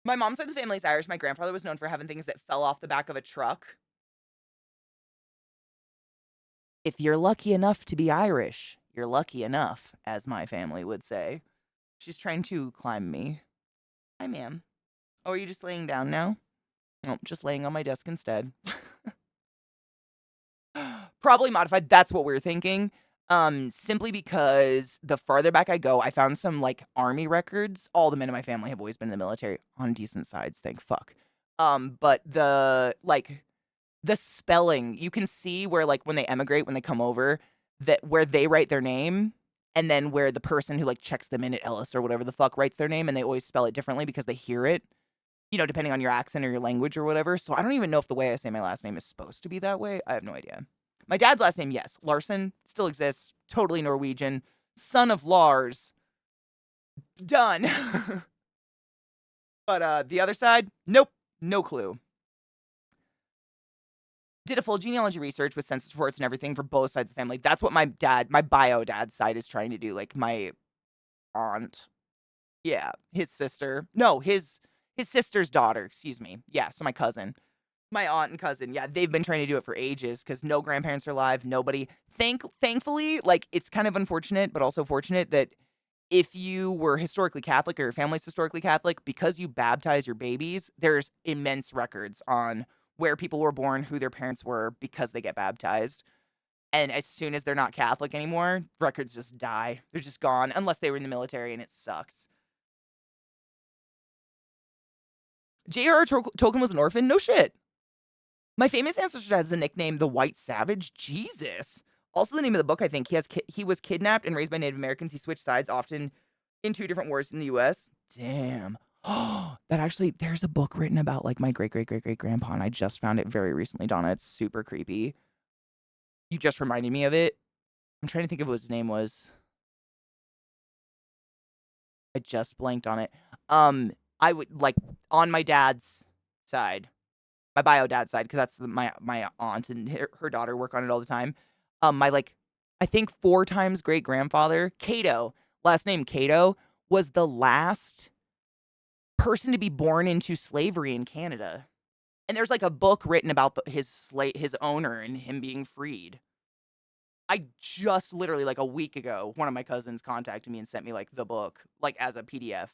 My mom's side of the family is Irish. My grandfather was known for having things that fell off the back of a truck. If you're lucky enough to be Irish, you're lucky enough, as my family would say. She's trying to climb me. Hi, ma'am. Oh, are you just laying down now? Oh, just laying on my desk instead. Probably modified. That's what we're thinking. Simply because the farther back I go, I found some like army records. All the men in my family have always been in the military on decent sides, thank fuck. But the spelling, you can see where like when they emigrate, when they come over, that where they write their name, and then where the person who like checks them in at Ellis or whatever the fuck writes their name, and they always spell it differently because they hear it, depending on your accent or your language or whatever. So I don't even know if the way I say my last name is supposed to be that way. I have no idea. My dad's last name, yes, Larson, still exists, totally Norwegian, son of Lars. Done. But the other side, nope, no clue. Did a full genealogy research with census reports and everything for both sides of the family. That's what my bio dad's side is trying to do. Like my aunt, yeah, his sister, no, his sister's daughter, excuse me. Yeah, so my cousin. My aunt and cousin, yeah, they've been trying to do it for ages because no grandparents are alive, nobody. Thankfully, like, it's kind of unfortunate, but also fortunate that if you were historically Catholic or your family's historically Catholic, because you baptize your babies, there's immense records on where people were born, who their parents were, because they get baptized. And as soon as they're not Catholic anymore, records just die. They're just gone, unless they were in the military, and it sucks. J.R.R. Tolkien was an orphan? No shit. My famous ancestor has the nickname the White Savage. Jesus. Also the name of the book, I think. He was kidnapped and raised by Native Americans. He switched sides often in 2 different wars in the U.S. Damn. Oh, there's a book written about like my great-great-great-great-grandpa, and I just found it very recently, Donna. It's super creepy. You just reminded me of it. I'm trying to think of what his name was. I just blanked on it. I would, like, on my dad's side, my bio dad's side, because that's my aunt and her daughter work on it all the time. My I think 4 times great grandfather, Cato, last name Cato, was the last person to be born into slavery in Canada. And there's like a book written about his owner and him being freed. I just literally like a week ago, one of my cousins contacted me and sent me like the book, like as a PDF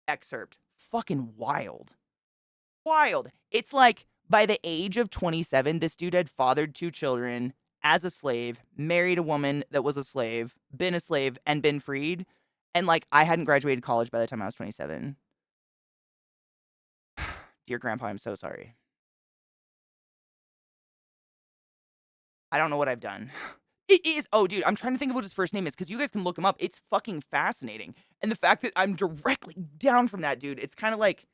excerpt. Fucking wild. Wild. It's like by the age of 27, this dude had fathered 2 children as a slave, married a woman that was a slave, been a slave, and been freed. And like I hadn't graduated college by the time I was 27. Dear Grandpa, I'm so sorry. I don't know what I've done. It is. Oh, dude, I'm trying to think of what his first name is because you guys can look him up. It's fucking fascinating. And the fact that I'm directly down from that dude, it's kind of like,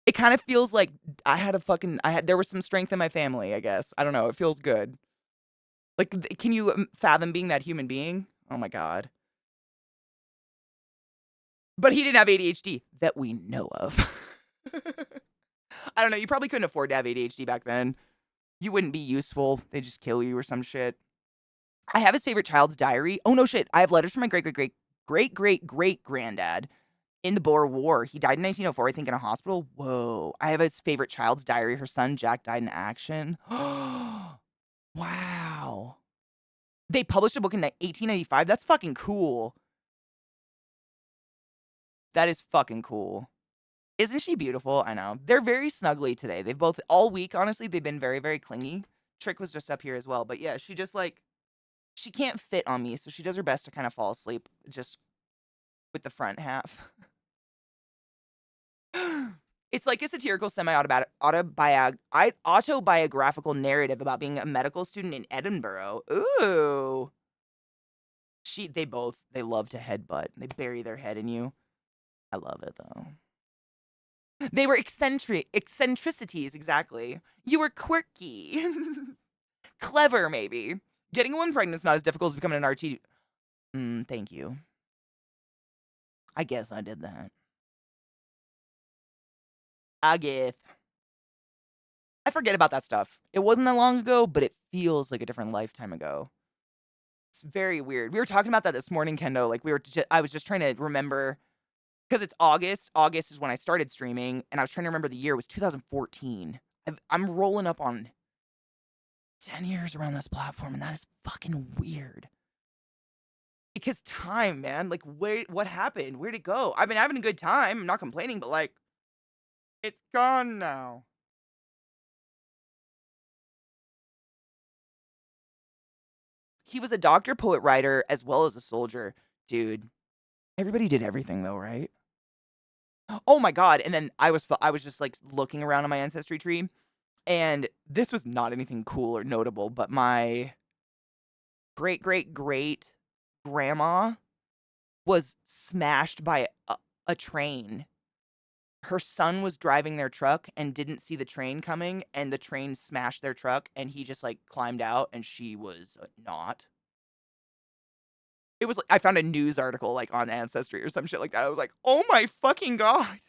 it kind of feels like there was some strength in my family, I guess. I don't know. It feels good. Like, can you fathom being that human being? Oh my God. But he didn't have ADHD that we know of. I don't know. You probably couldn't afford to have ADHD back then. You wouldn't be useful. They'd just kill you or some shit. I have his favorite child's diary. Oh, no shit. I have letters from my great-great-great-great-great-granddad in the Boer War. He died in 1904, I think, in a hospital. Whoa. I have his favorite child's diary. Her son, Jack, died in action. Wow. They published a book in 1895. That's fucking cool. That is fucking cool. Isn't she beautiful? I know. They're very snuggly today. They've both, all week, honestly, they've been very, very clingy. Trick was just up here as well. But yeah, she just like, she can't fit on me, so she does her best to kind of fall asleep just with the front half. It's like a satirical, autobiographical narrative about being a medical student in Edinburgh. Ooh. They love to headbutt. They bury their head in you. I love it, though. They were eccentricities, exactly. You were quirky. Clever, maybe. Getting a woman pregnant is not as difficult as becoming an Thank you. I guess I did that. I guess. I forget about that stuff. It wasn't that long ago, but it feels like a different lifetime ago. It's very weird. We were talking about that this morning, Kendo. Like I was just trying to remember because it's August. August is when I started streaming, and I was trying to remember the year. It was 2014. I'm rolling up on 10 years around this platform, and that is fucking weird. Because time, man, like what happened? Where'd it go? I've been having a good time. I'm not complaining, but like, it's gone now. He was a doctor, poet, writer, as well as a soldier. Dude, everybody did everything though, right? Oh my god! And then I was just like looking around on my ancestry tree, and this was not anything cool or notable, but my great great great grandma was smashed by a train. Her son was driving their truck and didn't see the train coming, and the train smashed their truck, and he just like climbed out, and she was not. It was like I found a news article like on Ancestry or some shit like that. I was like, oh my fucking god.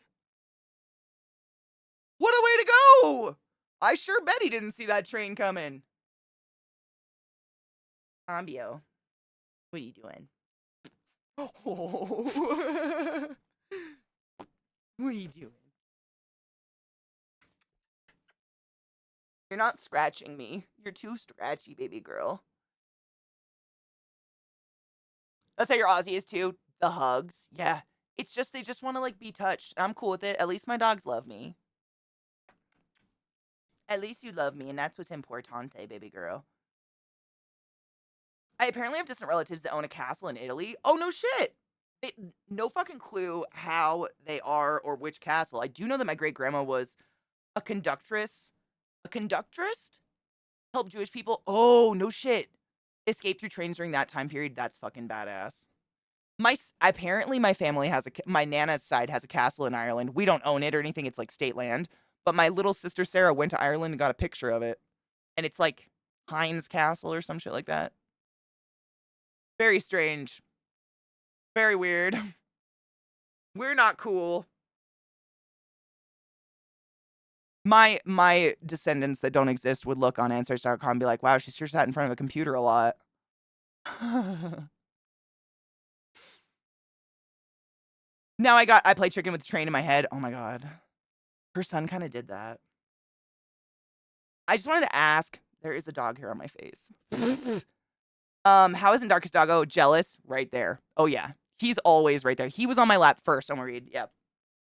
What a way to go! I sure bet he didn't see that train coming. Ambio, what are you doing? Oh. What are you doing? You're not scratching me. You're too scratchy, baby girl. That's how your Aussie is too. The hugs. Yeah. It's just they just want to like be touched. I'm cool with it. At least my dogs love me. At least you love me, and that's what's importante, baby girl. I apparently have distant relatives that own a castle in Italy. Oh, no shit. No fucking clue how they are or which castle. I do know that my great grandma was a conductress. A conductress? Help Jewish people? Oh, no shit. Escape through trains during that time period. That's fucking badass. Apparently my family has my nana's side has a castle in Ireland. We don't own it or anything. It's like state land. But my little sister Sarah went to Ireland and got a picture of it. And it's like Heinz Castle or some shit like that. Very strange. Very weird. We're not cool. My descendants that don't exist would look on Ancestors.com and be like, wow, she sure sat in front of a computer a lot. Now I play chicken with the train in my head. Oh my god. Her son kind of did that. I just wanted to ask, there is a dog hair on my face. How isn't Darkest Doggo jealous? Right there. Oh yeah. He's always right there. He was on my lap first, don't worry. Yep.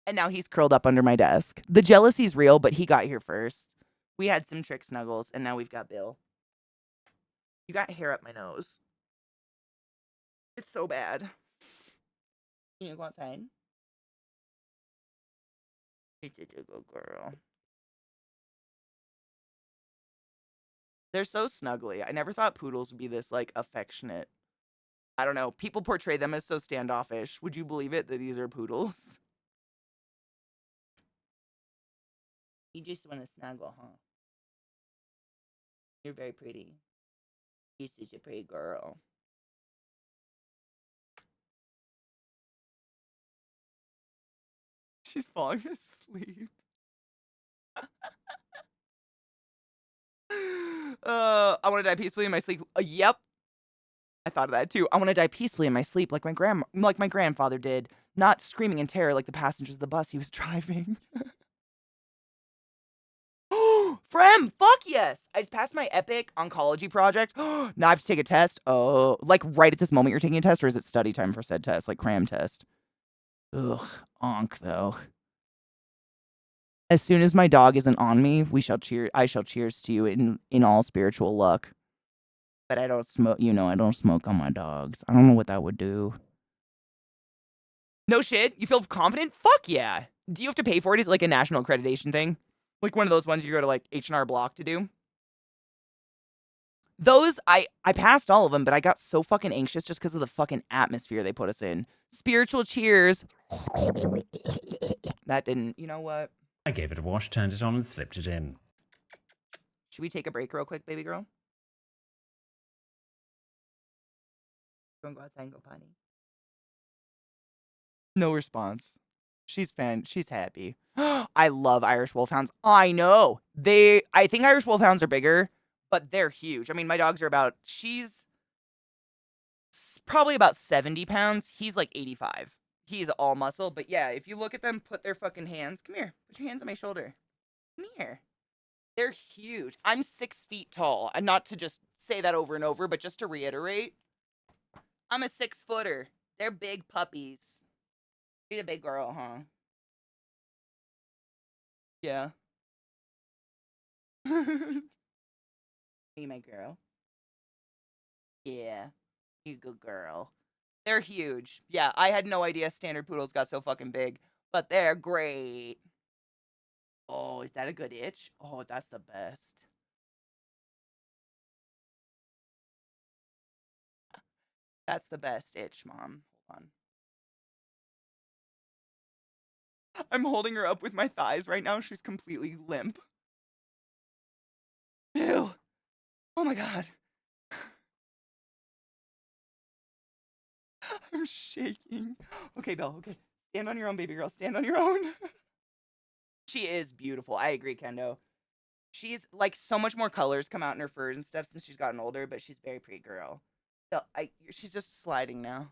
And now he's curled up under my desk. The jealousy's real, but he got here first. We had some trick snuggles, and now we've got Bill. You got hair up my nose. It's so bad. Can you go outside? It's a good girl. They're so snuggly. I never thought poodles would be this, like, affectionate. I don't know. People portray them as so standoffish. Would you believe it that these are poodles? You just want to snuggle, huh? You're very pretty. You're such a pretty girl. She's falling asleep. I want to die peacefully in my sleep. Yep. I thought of that too. I want to die peacefully in my sleep like my grandfather did, not screaming in terror like the passengers of the bus he was driving. Frem, fuck yes. I just passed my epic oncology project. Now I have to take a test. Oh, like right at this moment you're taking a test, or is it study time for said test, like cram test? Ugh, onk though. As soon as my dog isn't on me, I shall cheers to you in all spiritual luck. But I don't smoke, I don't smoke on my dogs. I don't know what that would do. No shit? You feel confident? Fuck yeah. Do you have to pay for it? Is it like a national accreditation thing? Like one of those ones you go to like H&R Block to do? Those, I passed all of them, but I got so fucking anxious just because of the fucking atmosphere they put us in. Spiritual cheers. That didn't, you know what? I gave it a wash, turned it on, and slipped it in. Should we take a break real quick, baby girl? Don't go outside and go potty. No response. She's happy. I love Irish Wolfhounds. I know. I think Irish Wolfhounds are bigger, but they're huge. I mean, my dogs are she's probably about 70 pounds. He's like 85. He's all muscle. But yeah, if you look at them, put their fucking hands. Come here. Put your hands on my shoulder. Come here. They're huge. I'm 6 feet tall. And not to just say that over and over, but just to reiterate, I'm a 6-footer. They're big puppies. She's a big girl, huh? Yeah. Hey, my girl. Yeah. You good girl. They're huge. Yeah, I had no idea standard poodles got so fucking big, but they're great. Oh, is that a good itch? Oh, that's the best. That's the best itch, Mom. Hold on. I'm holding her up with my thighs right now. She's completely limp. Ew. Oh my god. I'm shaking. Okay, Belle, okay. Stand on your own, baby girl. Stand on your own. She is beautiful. I agree, Kendo. She's like so much more colors come out in her furs and stuff since she's gotten older, but she's a very pretty girl. So she's just sliding now.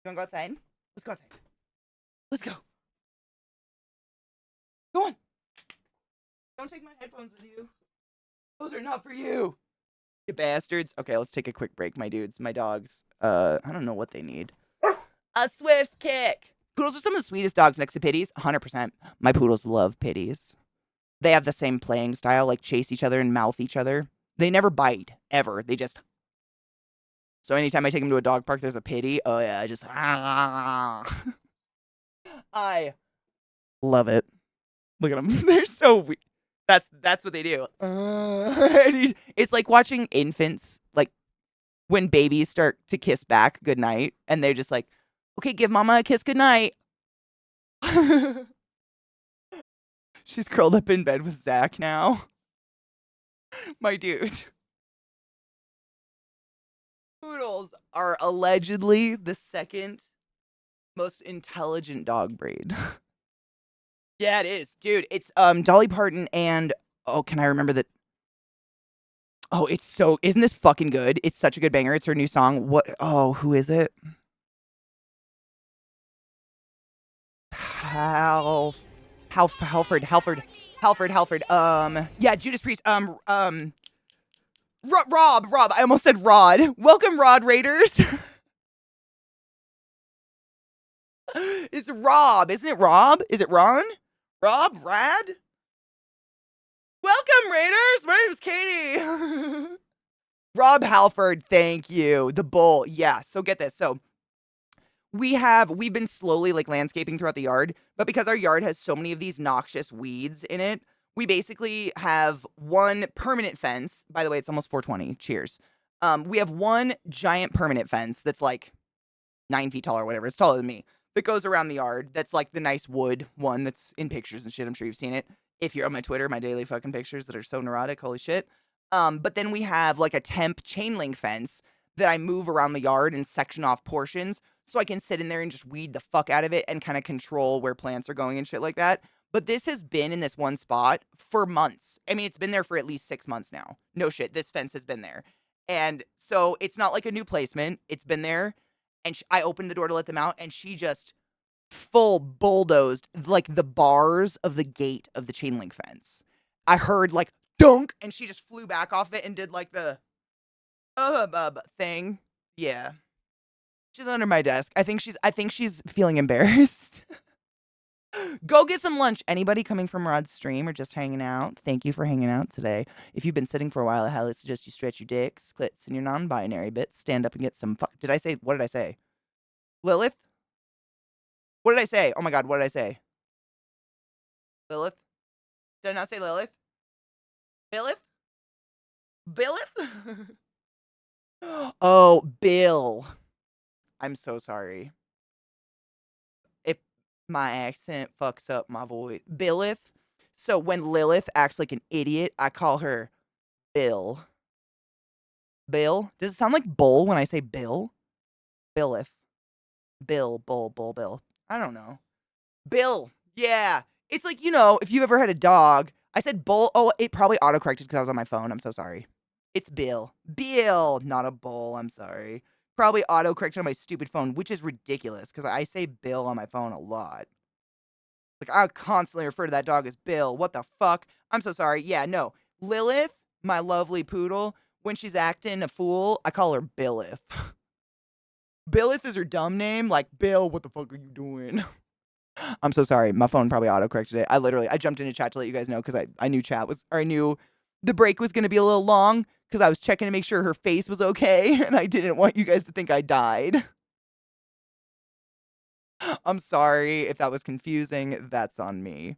You wanna go outside? Let's go outside. Let's go. Go on. Don't take my headphones with you. Those are not for you. You bastards. Okay, let's take a quick break, my dudes, my dogs. I don't know what they need. A swift kick. Poodles are some of the sweetest dogs next to pitties. 100%. My poodles love pitties. They have the same playing style, like chase each other and mouth each other. They never bite, ever. They just... So anytime I take them to a dog park, there's a pitty. Oh yeah, I just... I love it. Look at them. They're so weird. That's what they do. It's like watching infants, like when babies start to kiss back goodnight, and they're just like, okay, give mama a kiss goodnight. She's curled up in bed with Zach now. My dude. Poodles are allegedly the second most intelligent dog breed. Yeah, it is. Dude, it's Dolly Parton and can I remember that? Oh, isn't this fucking good? It's such a good banger. It's her new song. Who is it? Halford. Yeah, Judas Priest. Rob. I almost said Rod. Welcome, Rod Raiders. It's Rob, isn't it Rob? Is it Ron? Rob? Rad? Welcome, Raiders! My name's Katie! Rob Halford, thank you. The bull. Yeah, so get this. So we've been slowly like landscaping throughout the yard, but because our yard has so many of these noxious weeds in it, we basically have one permanent fence. By the way, it's almost 4:20. Cheers. We have one giant permanent fence that's like 9 feet tall or whatever. It's taller than me. That goes around the yard. That's like the nice wood one that's in pictures and shit. I'm sure you've seen it. If you're on my Twitter, my daily fucking pictures that are so neurotic. Holy shit. But then we have like a temp chain link fence that I move around the yard and section off portions so I can sit in there and just weed the fuck out of it and kind of control where plants are going and shit like that. But this has been in this one spot for months. I mean, it's been there for at least 6 months now. No shit. This fence has been there. And so it's not like a new placement. It's been there. And I opened the door to let them out, and she just full bulldozed like the bars of the gate of the chain link fence. I heard like dunk, and she just flew back off it and did like the thing. Yeah, she's under my desk. I think she's feeling embarrassed. Go get some lunch. Anybody coming from Rod's stream or just hanging out? Thank you for hanging out today. If you've been sitting for a while, I highly suggest you stretch your dicks, clits, and your non-binary bits. Stand up and get some. What did I say? Lilith? What did I say? Oh my god, what did I say? Lilith? Did I not say Lilith? Billith? Billith? Oh, Bill. I'm so sorry. If my accent fucks up my voice. Billith. So when Lilith acts like an idiot, I call her Bill. Bill? Does it sound like bull when I say Bill? Billith. Bill, bull, bull, Bill. I don't know. Bill. Yeah. It's like, if you've ever had a dog. I said bull. Oh, it probably autocorrected because I was on my phone. I'm so sorry. It's Bill. Bill, not a bull. I'm sorry. Probably autocorrected on my stupid phone, which is ridiculous because I say Bill on my phone a lot. Like, I constantly refer to that dog as Bill. What the fuck? I'm so sorry. Yeah, no. Lilith, my lovely poodle, when she's acting a fool, I call her Billith. Billith is her dumb name. Like, Bill, what the fuck are you doing? I'm so sorry. My phone probably autocorrected it. I jumped into chat to let you guys know because I knew I knew the break was going to be a little long because I was checking to make sure her face was okay and I didn't want you guys to think I died. I'm sorry if that was confusing. That's on me.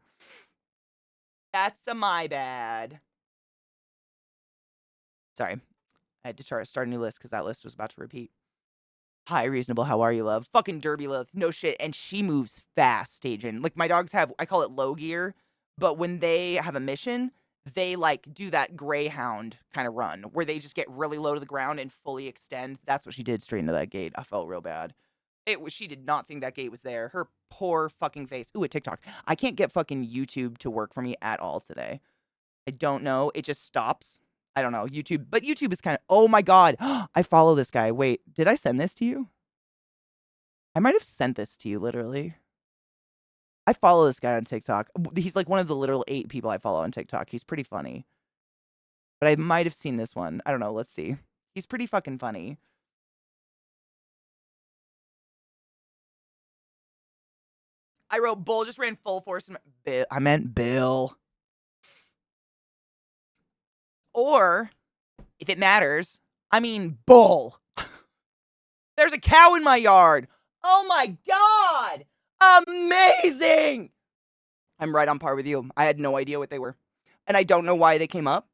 That's my bad. Sorry. I had to start a new list because that list was about to repeat. Hi, Reasonable. How are you, love? Fucking Derby Lilith. No shit. And she moves fast, Stajan. Like, my dogs have, I call it low gear, but when they have a mission, they, like, do that Greyhound kind of run where they just get really low to the ground and fully extend. That's what she did straight into that gate. I felt real bad. She did not think that gate was there. Her poor fucking face. Ooh, a TikTok. I can't get fucking YouTube to work for me at all today. I don't know. It just stops. I don't know. But YouTube is kind of, oh my God. I follow this guy. Wait, did I send this to you? I might have sent this to you, literally. I follow this guy on TikTok. He's like one of the literal 8 people I follow on TikTok. He's pretty funny. But I might have seen this one. I don't know. Let's see. He's pretty fucking funny. I wrote, Bull just ran full force. I meant Bill. Or, if it matters, I mean Bull. There's a cow in my yard. Oh my God. Amazing. I'm right on par with you. I had no idea what they were. And I don't know why they came up.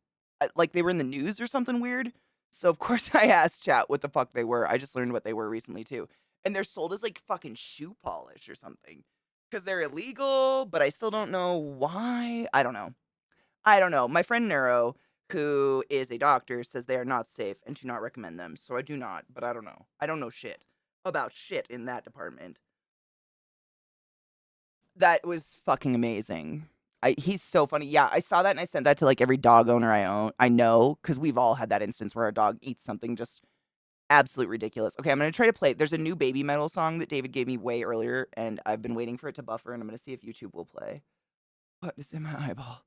Like they were in the news or something weird. So of course I asked chat what the fuck they were. I just learned what they were recently too. And they're sold as like fucking shoe polish or something. Because they're illegal, but I still don't know why. I don't know. My friend Neuro, who is a doctor, says they are not safe and do not recommend them. So I do not, but I don't know. I don't know shit about shit in that department. That was fucking amazing. He's so funny. Yeah, I saw that and I sent that to like every dog owner I know, because we've all had that instance where our dog eats something just absolutely ridiculous. Okay, I'm gonna try to play. There's a new Baby Metal song that David gave me way earlier, and I've been waiting for it to buffer, and I'm gonna see if YouTube will play. What is in my eyeball?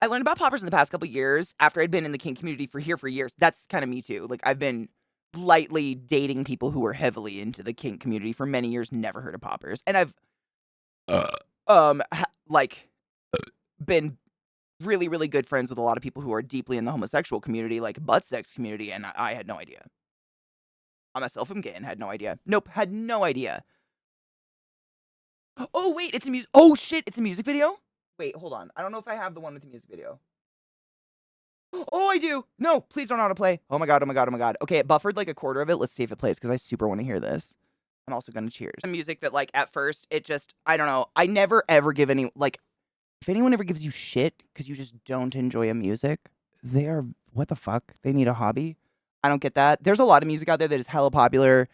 I learned about poppers in the past couple years after I'd been in the kink community for years. That's kind of me too. Like I've been lightly dating people who were heavily into the kink community for many years, never heard of poppers. And I've been really, really good friends with a lot of people who are deeply in the homosexual community, like butt sex community, and I had no idea. I myself am gay and had no idea. Nope, had no idea. Oh wait, it's a music. Oh shit, it's a music video. Wait, hold on. I don't know if I have the one with the music video. Oh, I do. No, please don't autoplay. Oh my God, oh my God, oh my God. Okay, it buffered like a quarter of it. Let's see if it plays because I super want to hear this. I'm also going to cheers. The music that like at first, it just, I don't know. I never ever give any, like, if anyone ever gives you shit because you just don't enjoy a music, they are, what the fuck? They need a hobby? I don't get that. There's a lot of music out there that is hella popular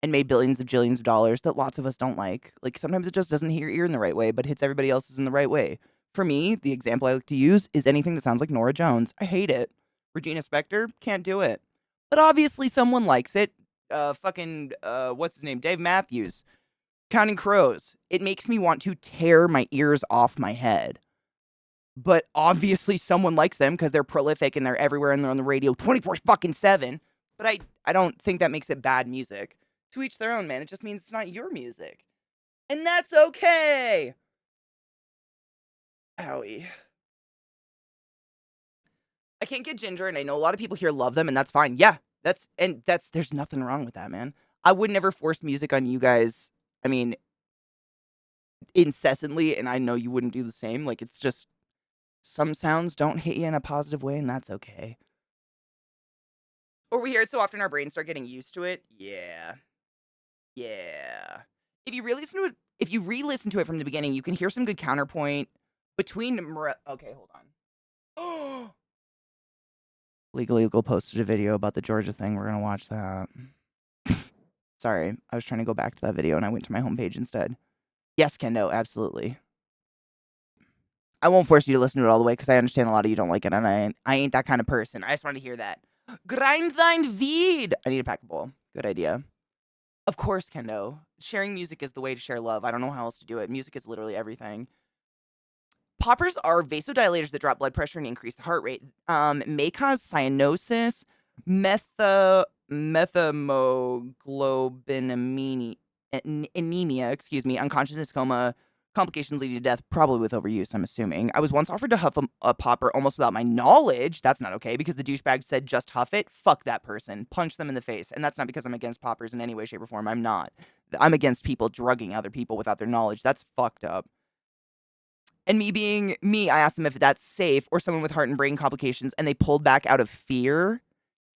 and made billions of jillions of dollars that lots of us don't like. Like sometimes it just doesn't hit your ear in the right way, but hits everybody else's in the right way. For me, the example I like to use is anything that sounds like Norah Jones. I hate it. Regina Spektor, can't do it. But obviously someone likes it. What's his name? Dave Matthews. Counting Crows. It makes me want to tear my ears off my head. But obviously someone likes them because they're prolific and they're everywhere and they're on the radio 24/7. But I don't think that makes it bad music. To each their own, man. It just means it's not your music. And that's okay. Owie. I can't get ginger, and I know a lot of people here love them, and that's fine. Yeah, there's nothing wrong with that, man. I would never force music on you guys. I mean, incessantly, and I know you wouldn't do the same. Like, it's just some sounds don't hit you in a positive way, and that's okay. Or we hear it so often our brains start getting used to it. Yeah. Yeah. If you re-listen to it from the beginning, you can hear some good counterpoint between okay, hold on. Legal posted a video about the Georgia thing. We're gonna watch that. Sorry, I was trying to go back to that video and I went to my homepage instead. Yes, Kendo, absolutely. I won't force you to listen to it all the way because I understand a lot of you don't like it, and I ain't that kind of person. I just wanted to hear that. Grind thine weed. I need a pack bowl. Good idea. Of course, Kendo. Sharing music is the way to share love. I don't know how else to do it. Music is literally everything. Poppers are vasodilators that drop blood pressure and increase the heart rate. May cause cyanosis, methamoglobinanemia, unconsciousness, coma, complications leading to death, probably with overuse, I'm assuming. I was once offered to huff a popper almost without my knowledge. That's not okay because the douchebag said just huff it. Fuck that person. Punch them in the face. And that's not because I'm against poppers in any way, shape, or form. I'm not. I'm against people drugging other people without their knowledge. That's fucked up. And me being me, I asked them if that's safe or someone with heart and brain complications, and they pulled back out of fear.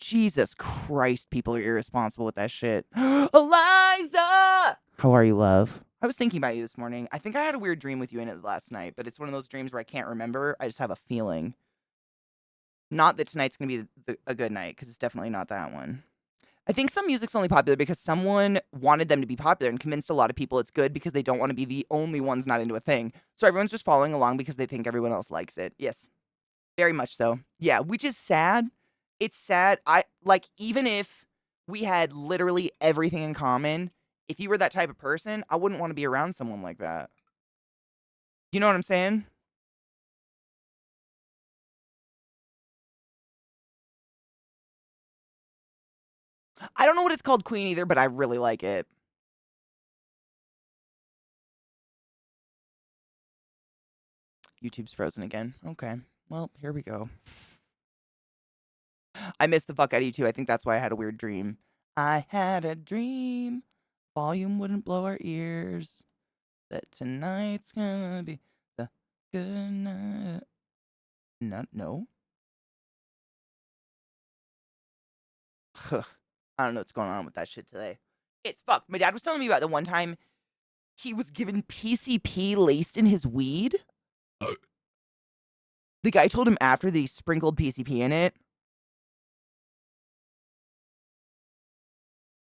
Jesus Christ, people are irresponsible with that shit. Eliza! How are you, love? I was thinking about you this morning. I think I had a weird dream with you in it last night, but it's one of those dreams where I can't remember. I just have a feeling. Not that tonight's going to be a good night, because it's definitely not that one. I think some music's only popular because someone wanted them to be popular and convinced a lot of people it's good because they don't want to be the only ones not into a thing. So everyone's just following along because they think everyone else likes it. Yes, very much so. Yeah, which is sad. It's sad. Even if we had literally everything in common, if you were that type of person, I wouldn't want to be around someone like that. You know what I'm saying? I don't know what it's called, Queen, either, but I really like it. YouTube's frozen again. Okay. Well, here we go. I missed the fuck out of you too. I think that's why I had a weird dream. I had a dream. Volume wouldn't blow our ears. That tonight's gonna be the good night. No. I don't know what's going on with that shit today. It's fucked. My dad was telling me about the one time he was given PCP laced in his weed. The guy told him after that he sprinkled PCP in it.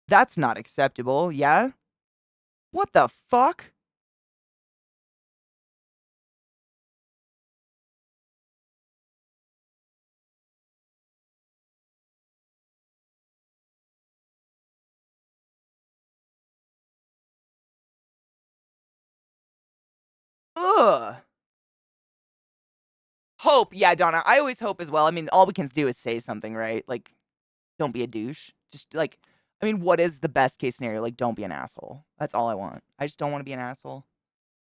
That's not acceptable, yeah? What the fuck? Ugh. Hope, yeah, Donna. I always hope as well. I mean, all we can do is say something, right? Like, don't be a douche. Just like, I mean, what is the best case scenario? Like, don't be an asshole. That's all I want. I just don't want to be an asshole.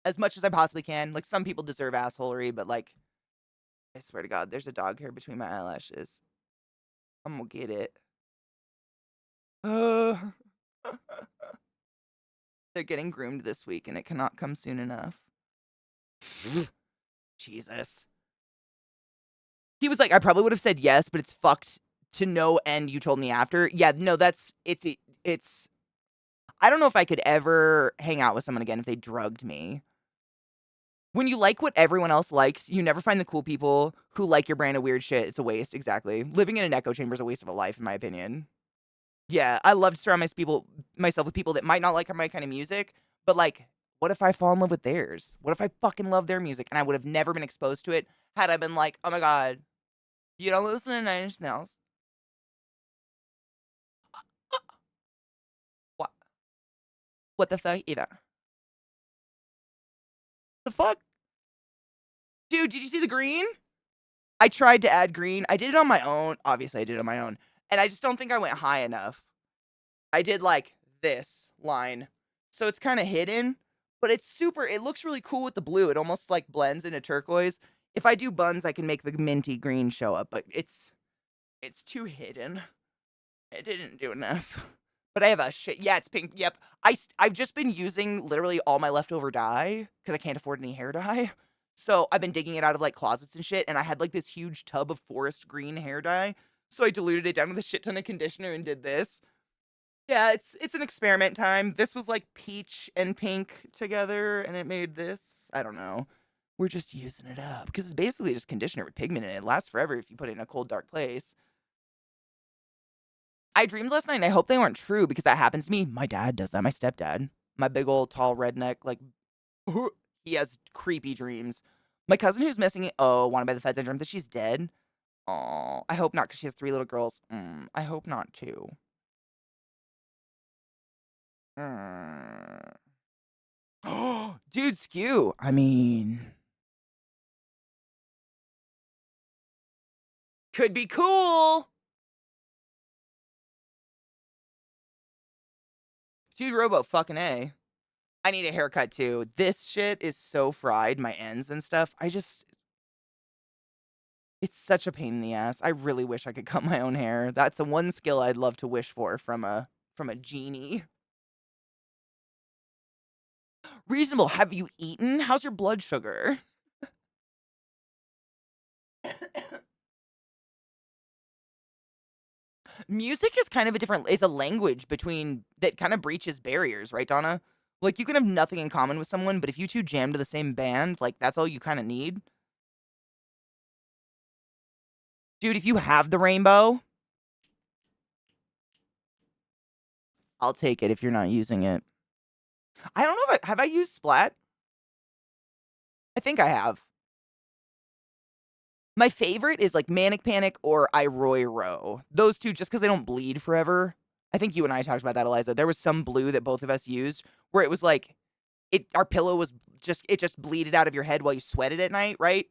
As much as I possibly can. Like, some people deserve assholery, but like, I swear to God, there's a dog hair between my eyelashes. I'm gonna get it. They're getting groomed this week, and it cannot come soon enough. Jesus. He was like, I probably would have said yes, but it's fucked to no end. You told me after. Yeah, no, it's. I don't know if I could ever hang out with someone again if they drugged me. When you like what everyone else likes, you never find the cool people who like your brand of weird shit. It's a waste, exactly. Living in an echo chamber is a waste of a life, in my opinion. Yeah, I love to surround myself with people that might not like my kind of music, but like, what if I fall in love with theirs? What if I fucking love their music and I would have never been exposed to it had I been like, oh my God, you don't listen to Nine Inch Nails? What? What the fuck, either? The fuck? Dude, did you see the green? I tried to add green. I did it on my own. Obviously, I did it on my own. And I just don't think I went high enough. I did like this line. So it's kind of hidden, but it looks really cool with the blue. It almost like blends into turquoise. If I do buns, I can make the minty green show up, but it's too hidden. It didn't do enough. But I have a shit. Yeah, it's pink. Yep. I've just been using literally all my leftover dye because I can't afford any hair dye. So I've been digging it out of like closets and shit. And I had like this huge tub of forest green hair dye. So I diluted it down with a shit ton of conditioner and did this. Yeah, it's an experiment time. This was like peach and pink together and it made this. I don't know. We're just using it up because it's basically just conditioner with pigment in it. It lasts forever if you put it in a cold, dark place. I dreamed last night and I hope they weren't true because that happens to me. My dad does that. My stepdad. My big old tall redneck, like, he has creepy dreams. My cousin who's missing it. Oh, wanted by the feds. I dreamt that she's dead. Oh, I hope not because she has 3 little girls. I hope not too. Dude, skew. I mean, could be cool. Dude, Robo, fucking A. I need a haircut too. This shit is so fried, my ends and stuff. It's such a pain in the ass. I really wish I could cut my own hair. That's the one skill I'd love to wish for from a genie. Reasonable. Have you eaten? How's your blood sugar? Music is kind of is a language between that kind of breaches barriers, right, Donna? Like you can have nothing in common with someone, but if you two jam to the same band, like that's all you kind of need. Dude, if you have the rainbow, I'll take it if you're not using it. I don't know if have I used Splat? I think I have. My favorite is like Manic Panic or I Roy Row. Those two just because they don't bleed forever. I think you and I talked about that, Eliza. There was some blue that both of us used where it was like our pillow was just bleeded out of your head while you sweated at night, right?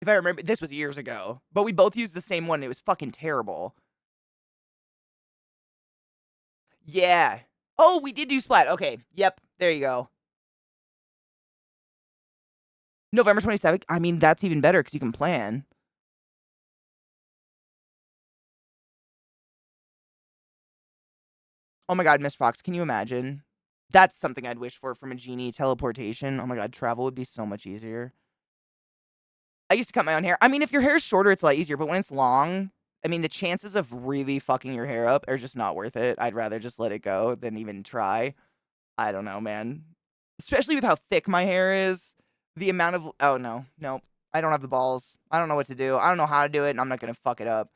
If I remember, this was years ago. But we both used the same one and it was fucking terrible. Yeah. Oh, we did do Splat. Okay. Yep. There you go. November 27th. I mean, that's even better because you can plan. Oh my god, Miss Fox, can you imagine? That's something I'd wish for from a genie. Teleportation. Oh my god, travel would be so much easier. I used to cut my own hair. I mean, if your hair is shorter, it's a lot easier. But when it's long, I mean, the chances of really fucking your hair up are just not worth it. I'd rather just let it go than even try. I don't know, man. Especially with how thick my hair is. The amount of... Oh, no. No. I don't have the balls. I don't know what to do. I don't know how to do it, and I'm not going to fuck it up.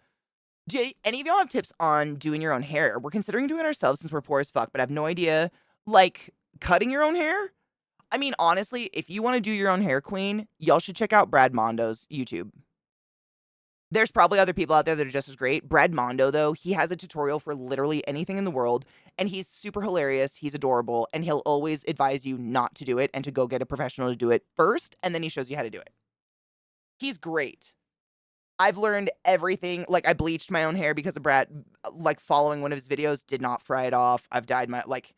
Do any of y'all have tips on doing your own hair? We're considering doing it ourselves since we're poor as fuck, but I have no idea. Like, cutting your own hair? I mean, honestly, if you want to do your own hair, queen, y'all should check out Brad Mondo's YouTube. There's probably other people out there that are just as great. Brad Mondo, though, he has a tutorial for literally anything in the world, and he's super hilarious. He's adorable, and he'll always advise you not to do it and to go get a professional to do it first, and then he shows you how to do it. He's great. I've learned everything. Like, I bleached my own hair because of Brad, like, following one of his videos, did not fry it off. I've dyed my, like,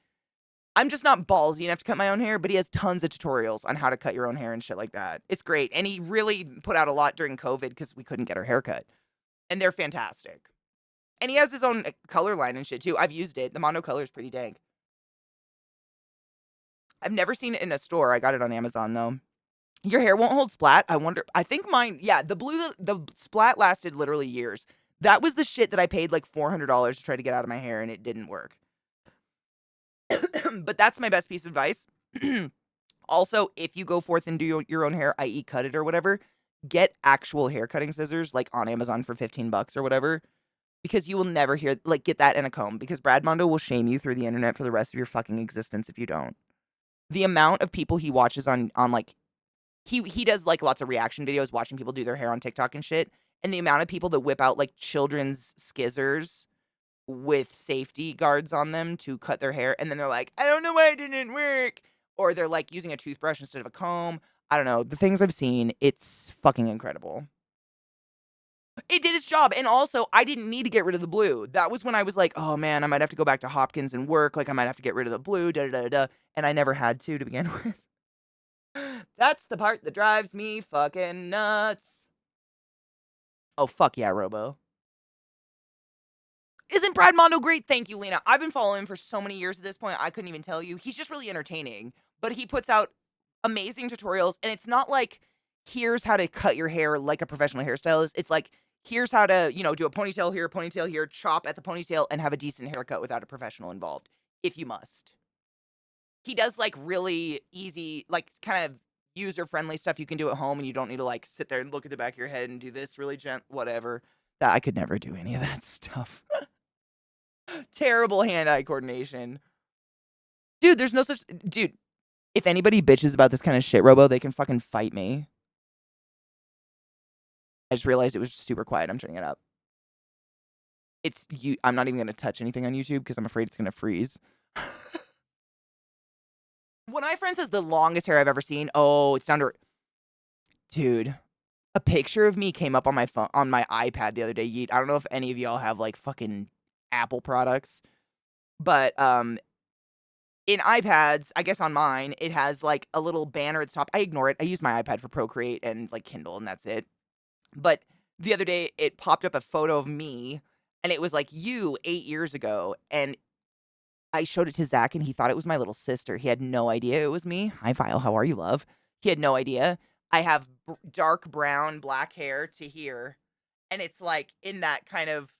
I'm just not ballsy enough to cut my own hair, but he has tons of tutorials on how to cut your own hair and shit like that. It's great. And he really put out a lot during COVID because we couldn't get our hair cut. And they're fantastic. And he has his own color line and shit, too. I've used it. The Mondo color is pretty dank. I've never seen it in a store. I got it on Amazon, though. Your hair won't hold Splat? I wonder. I think mine, yeah, the Splat lasted literally years. That was the shit that I paid like $400 to try to get out of my hair, and it didn't work. But that's my best piece of advice. Also, if you go forth and do your own hair, i.e. cut it or whatever, get actual hair cutting scissors, like on Amazon for $15 or whatever, because you will never hear, like, get that and a comb, because Brad Mondo will shame you through the internet for the rest of your fucking existence if you don't. The amount of people he watches on like, he does, like, lots of reaction videos watching people do their hair on TikTok and shit, and the amount of people that whip out, like, children's skizzers with safety guards on them to cut their hair, and then they're like, I don't know why it didn't work, or they're, like, using a toothbrush instead of a comb. I don't know. The things I've seen, it's fucking incredible. It did its job, and also, I didn't need to get rid of the blue. That was when I was like, oh, man, I might have to go back to Hopkins and work, like, I might have to get rid of the blue, da-da-da-da, and I never had to begin with. That's the part that drives me fucking nuts. Oh, fuck yeah, Robo. Isn't Brad Mondo great? Thank you, Lena. I've been following him for so many years at this point, I couldn't even tell you. He's just really entertaining. But he puts out amazing tutorials, and it's not like, here's how to cut your hair like a professional hairstylist. It's like, here's how to, you know, do a ponytail here, chop at the ponytail, and have a decent haircut without a professional involved, if you must. He does, like, really easy, like, kind of user-friendly stuff you can do at home, and you don't need to, like, sit there and look at the back of your head and do this really whatever. That I could never do any of that stuff. Terrible hand-eye coordination. Dude, there's no such... Dude, if anybody bitches about this kind of shit, Robo, they can fucking fight me. I just realized it was super quiet. I'm turning it up. It's you. I'm not even going to touch anything on YouTube because I'm afraid it's going to freeze. One of my friends has the longest hair I've ever seen. Oh, it's down to... Dude, a picture of me came up on my phone, on my iPad the other day. Yeet. I don't know if any of y'all have like fucking Apple products, but in iPads, I guess on mine, it has like a little banner at the top. I ignore it. I use my iPad for Procreate and like Kindle, and that's it. But the other day, it popped up a photo of me, and it was like you 8 years ago, and I showed it to Zach, and he thought it was my little sister. He had no idea it was me. Hi, Vile. How are you, love? He had no idea. I have dark brown, black hair to here, and it's like in that kind of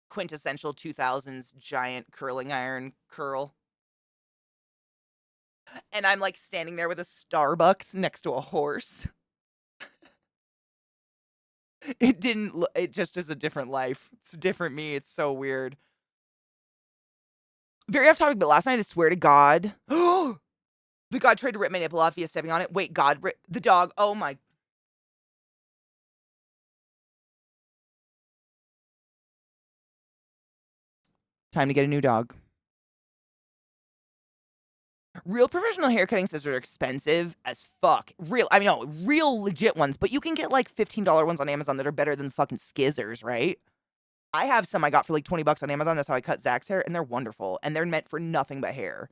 quintessential 2000s giant curling iron curl. And I'm like standing there with a Starbucks next to a horse. It just is a different life. It's a different me. It's so weird. Very off topic, but last night I swear to God, the God tried to rip my nipple off via stepping on it. Wait, God ripped the dog. Oh my. Time to get a new dog. Real professional haircutting scissors are expensive as fuck. Real legit ones, but you can get like $15 ones on Amazon that are better than fucking skizzers, right? I have some I got for like $20 on Amazon. That's how I cut Zach's hair, and they're wonderful, and they're meant for nothing but hair.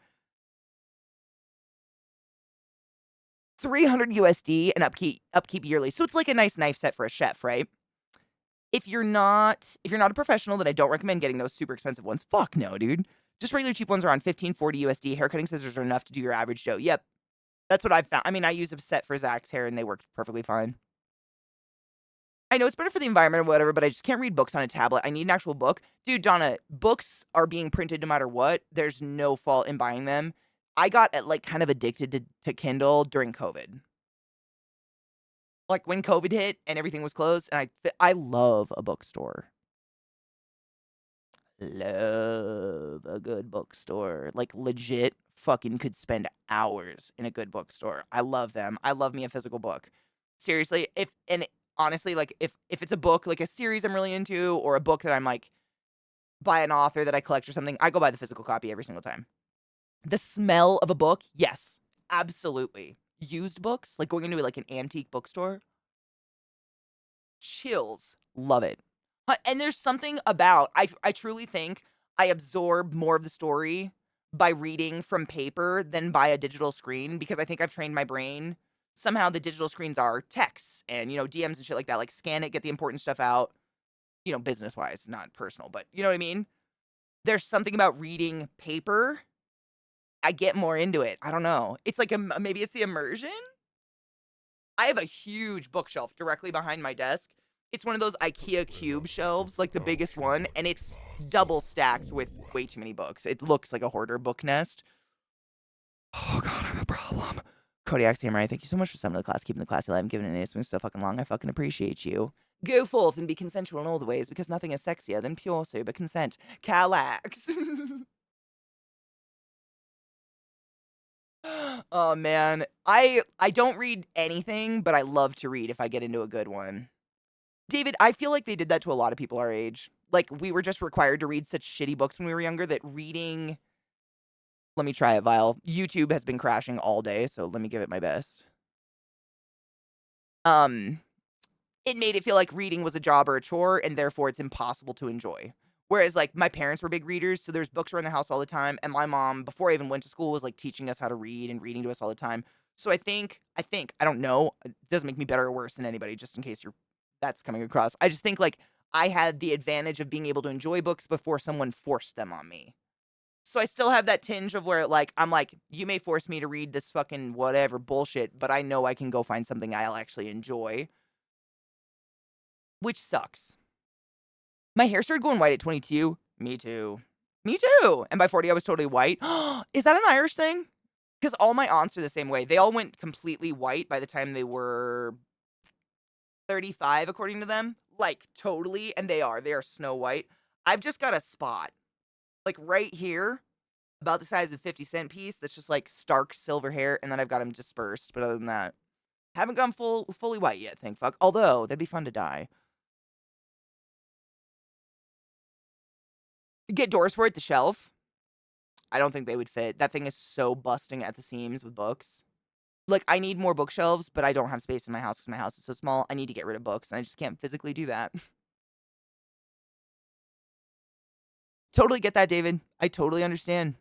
300 USD and upkeep yearly. So it's like a nice knife set for a chef, right? If you're not a professional, then I don't recommend getting those super expensive ones. Fuck no, dude. Just regular cheap ones are on 1540 USD. Haircutting scissors are enough to do your average Joe. Yep. That's what I've found. I mean, I use a set for Zach's hair and they worked perfectly fine. I know it's better for the environment or whatever, but I just can't read books on a tablet. I need an actual book. Dude, Donna, books are being printed no matter what. There's no fault in buying them. I got like kind of addicted to Kindle during COVID. Like when COVID hit and everything was closed, and I love a bookstore. Love a good bookstore. Like legit fucking could spend hours in a good bookstore. I love them. I love me a physical book. Seriously, honestly, like if it's a book, like a series I'm really into, or a book that I'm like by an author that I collect or something, I go buy the physical copy every single time. The smell of a book, yes, absolutely. Used books, like going into like an antique bookstore, chills. Love it. And there's something about, I truly think I absorb more of the story by reading from paper than by a digital screen, because I think I've trained my brain. Somehow the digital screens are texts and, DMs and shit like that. Like scan it, get the important stuff out, business-wise, not personal, but you know what I mean? There's something about reading paper. I get more into it. I don't know. It's like maybe it's the immersion. I have a huge bookshelf directly behind my desk. It's one of those IKEA cube shelves, like the biggest one, and it's double stacked with way too many books. It looks like a hoarder book nest. Oh God, I have a problem. Kodiak Samurai, thank you so much for summoning the class, keeping the class alive, and giving it an ace so fucking long. I fucking appreciate you. Go forth and be consensual in all the ways, because nothing is sexier than pure sober consent. Calax. Oh man, I don't read anything, but I love to read if I get into a good one. David, I feel like they did that to a lot of people our age. Like we were just required to read such shitty books when we were younger that reading. Let me try it, Vile. YouTube has been crashing all day, so let me give it my best. It made it feel like reading was a job or a chore, and therefore it's impossible to enjoy. Whereas, like, my parents were big readers, so there's books around the house all the time, and my mom, before I even went to school, was, like, teaching us how to read and reading to us all the time. So I think, I don't know, it doesn't make me better or worse than anybody, just in case that's coming across. I just think, like, I had the advantage of being able to enjoy books before someone forced them on me. So I still have that tinge of where, like, I'm like, you may force me to read this fucking whatever bullshit, but I know I can go find something I'll actually enjoy. Which sucks. My hair started going white at 22. Me too. Me too. And by 40, I was totally white. Is that an Irish thing? Because all my aunts are the same way. They all went completely white by the time they were 35, according to them. Like, totally. And they are. They are snow white. I've just got a spot. Like right here, about the size of a 50-cent piece, that's just like stark silver hair, and then I've got them dispersed. But other than that, haven't gone fully white yet, thank fuck. Although, that'd be fun to dye. Get doors for it, the shelf. I don't think they would fit. That thing is so busting at the seams with books. Like, I need more bookshelves, but I don't have space in my house because my house is so small. I need to get rid of books, and I just can't physically do that. Totally get that, David. I totally understand.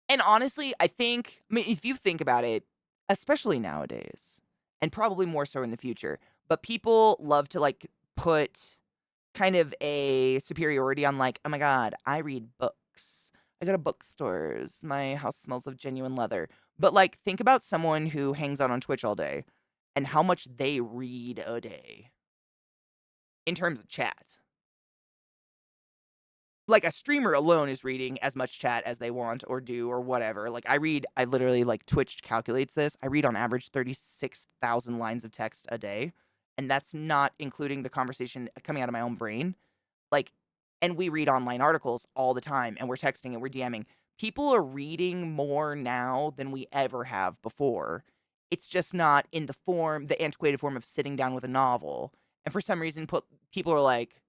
And honestly, I mean, if you think about it, especially nowadays, and probably more so in the future, but people love to like put kind of a superiority on like, oh my God, I read books. I go to bookstores. My house smells of genuine leather. But like, think about someone who hangs out on Twitch all day and how much they read a day in terms of chat. Like a streamer alone is reading as much chat as they want or do or whatever. Like I literally like Twitch calculates this. I read on average 36,000 lines of text a day. And that's not including the conversation coming out of my own brain. Like, and we read online articles all the time and we're texting and we're DMing. People are reading more now than we ever have before. It's just not in the antiquated form of sitting down with a novel. And for some reason, people are like,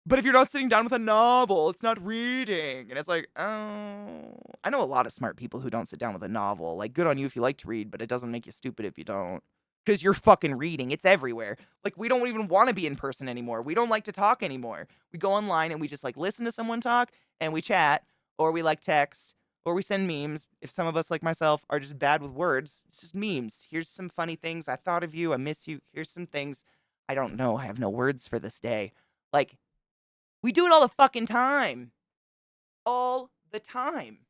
but if you're not sitting down with a novel, it's not reading. And it's like, oh, I know a lot of smart people who don't sit down with a novel. Like, good on you if you like to read, but it doesn't make you stupid if you don't. Because you're fucking reading. It's everywhere. Like, we don't even want to be in person anymore. We don't like to talk anymore. We go online and we just, like, listen to someone talk and we chat, or we, like, text, or we send memes. If some of us, like myself, are just bad with words, it's just memes. Here's some funny things. I thought of you. I miss you. Here's some things. I don't know. I have no words for this day. Like, we do it all the fucking time. All the time.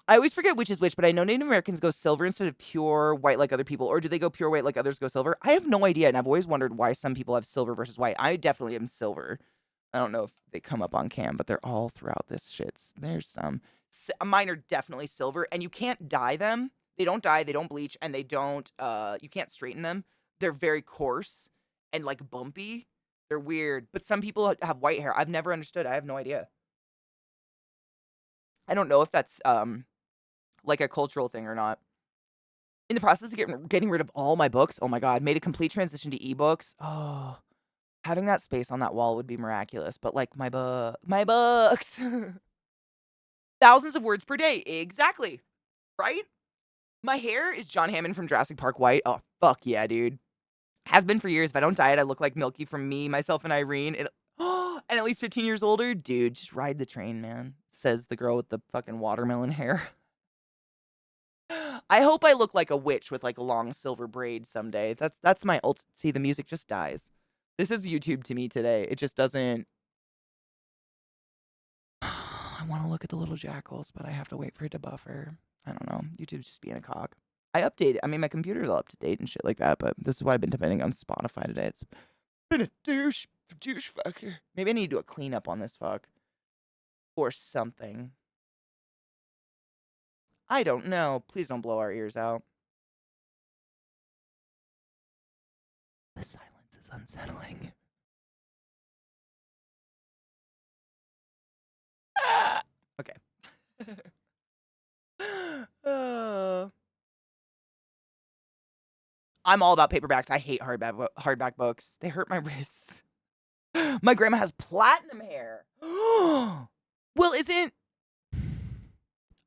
I always forget which is which, but I know Native Americans go silver instead of pure white like other people. Or do they go pure white like others go silver? I have no idea, and I've always wondered why some people have silver versus white. I definitely am silver. I don't know if they come up on cam, but they're all throughout this shit. There's some. Mine are definitely silver, and you can't dye them. They don't dye, they don't bleach, and they don't, you can't straighten them. They're very coarse and, like, bumpy. They're weird. But some people have white hair. I've never understood. I have no idea. I don't know if that's, like a cultural thing or not. In the process of getting rid of all my books, oh my God, made a complete transition to ebooks. Oh, having that space on that wall would be miraculous. But like my books, thousands of words per day, exactly, right? My hair is John Hammond from Jurassic Park white. Oh fuck yeah, dude. Has been for years. If I don't dye it, I look like Milky from Me, Myself, and Irene. And at least 15 years older, dude. Just ride the train, man. Says the girl with the fucking watermelon hair. I hope I look like a witch with like a long silver braid someday. That's my see, the music just dies. This is YouTube to me today. It just doesn't. I want to look at the little jackals, but I have to wait for it to buffer. I don't know. YouTube's just being a cock. I update. I mean, my computer's all up to date and shit like that, but this is why I've been depending on Spotify today. It's been a douche fucker. Maybe I need to do a cleanup on this fuck. Or something. I don't know. Please don't blow our ears out. The silence is unsettling. Ah! Okay. I'm all about paperbacks. I hate hardback books. They hurt my wrists. My grandma has platinum hair. Well,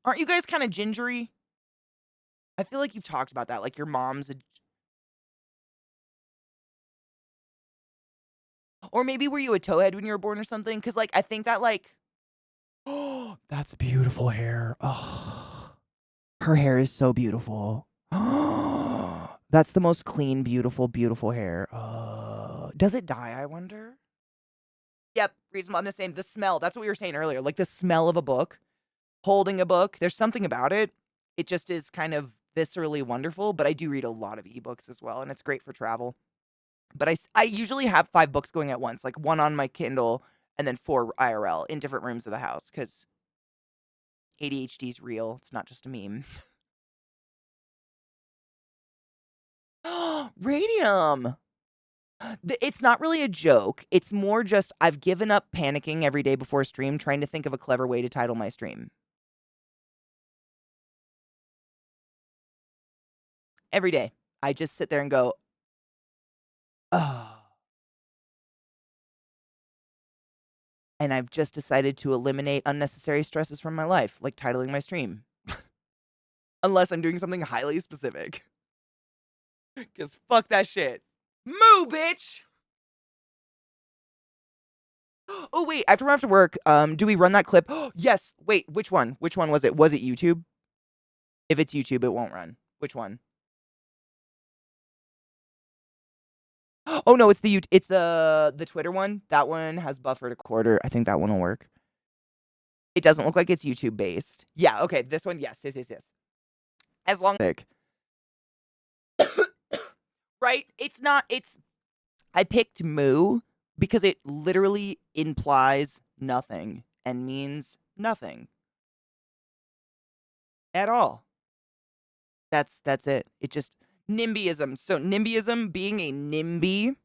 aren't you guys kind of gingery? I feel like you've talked about that. Like your mom's or maybe were you a towhead when you were born or something? Because like I think that like, oh, that's beautiful hair. Oh, her hair is so beautiful. That's the most clean, beautiful hair. Does it dye, I wonder? Yep, reasonable. I'm the same. The smell. That's what we were saying earlier. Like the smell of a book, holding a book. There's something about it. It just is kind of viscerally wonderful. But I do read a lot of ebooks as well, and it's great for travel. But I usually have 5 books going at once, like 1 on my Kindle and then 4 IRL in different rooms of the house because ADHD is real. It's not just a meme. Radium. It's not really a joke. It's more just I've given up panicking every day before a stream, trying to think of a clever way to title my stream. Every day. I just sit there and go, oh. And I've just decided to eliminate unnecessary stresses from my life, like titling my stream. Unless I'm doing something highly specific. Because fuck that shit. Moo, bitch! Oh, wait, after we're after work, do we run that clip? Yes, wait, which one? Which one was it? Was it YouTube? If it's YouTube, it won't run. Which one? Oh no, it's the Twitter one. That one has buffered a quarter. I think that one will work. It doesn't look like it's YouTube based. Yeah, okay, this one, yes. As long as right? I picked moo because it literally implies nothing and means nothing at all. That's it. It just NIMBYism. So NIMBYism, being a NIMBY,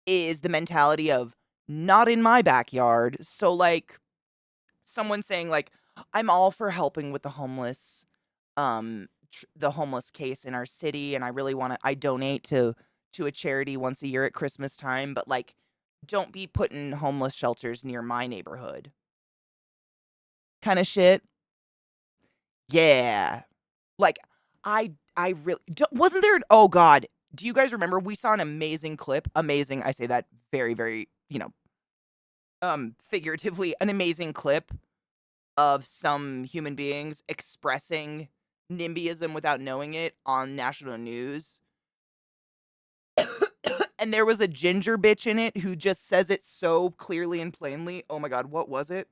is the mentality of not in my backyard. So like someone saying like I'm all for helping with the homeless the homeless case in our city, and I donate to a charity once a year at Christmas time, but like don't be putting homeless shelters near my neighborhood. Kind of shit. Yeah. Like I really wasn't there oh god, do you guys remember we saw an amazing clip? Amazing. I say that very very, figuratively, an amazing clip of some human beings expressing NIMBYism without knowing it on national news. And there was a ginger bitch in it who just says it so clearly and plainly. Oh my god, what was it?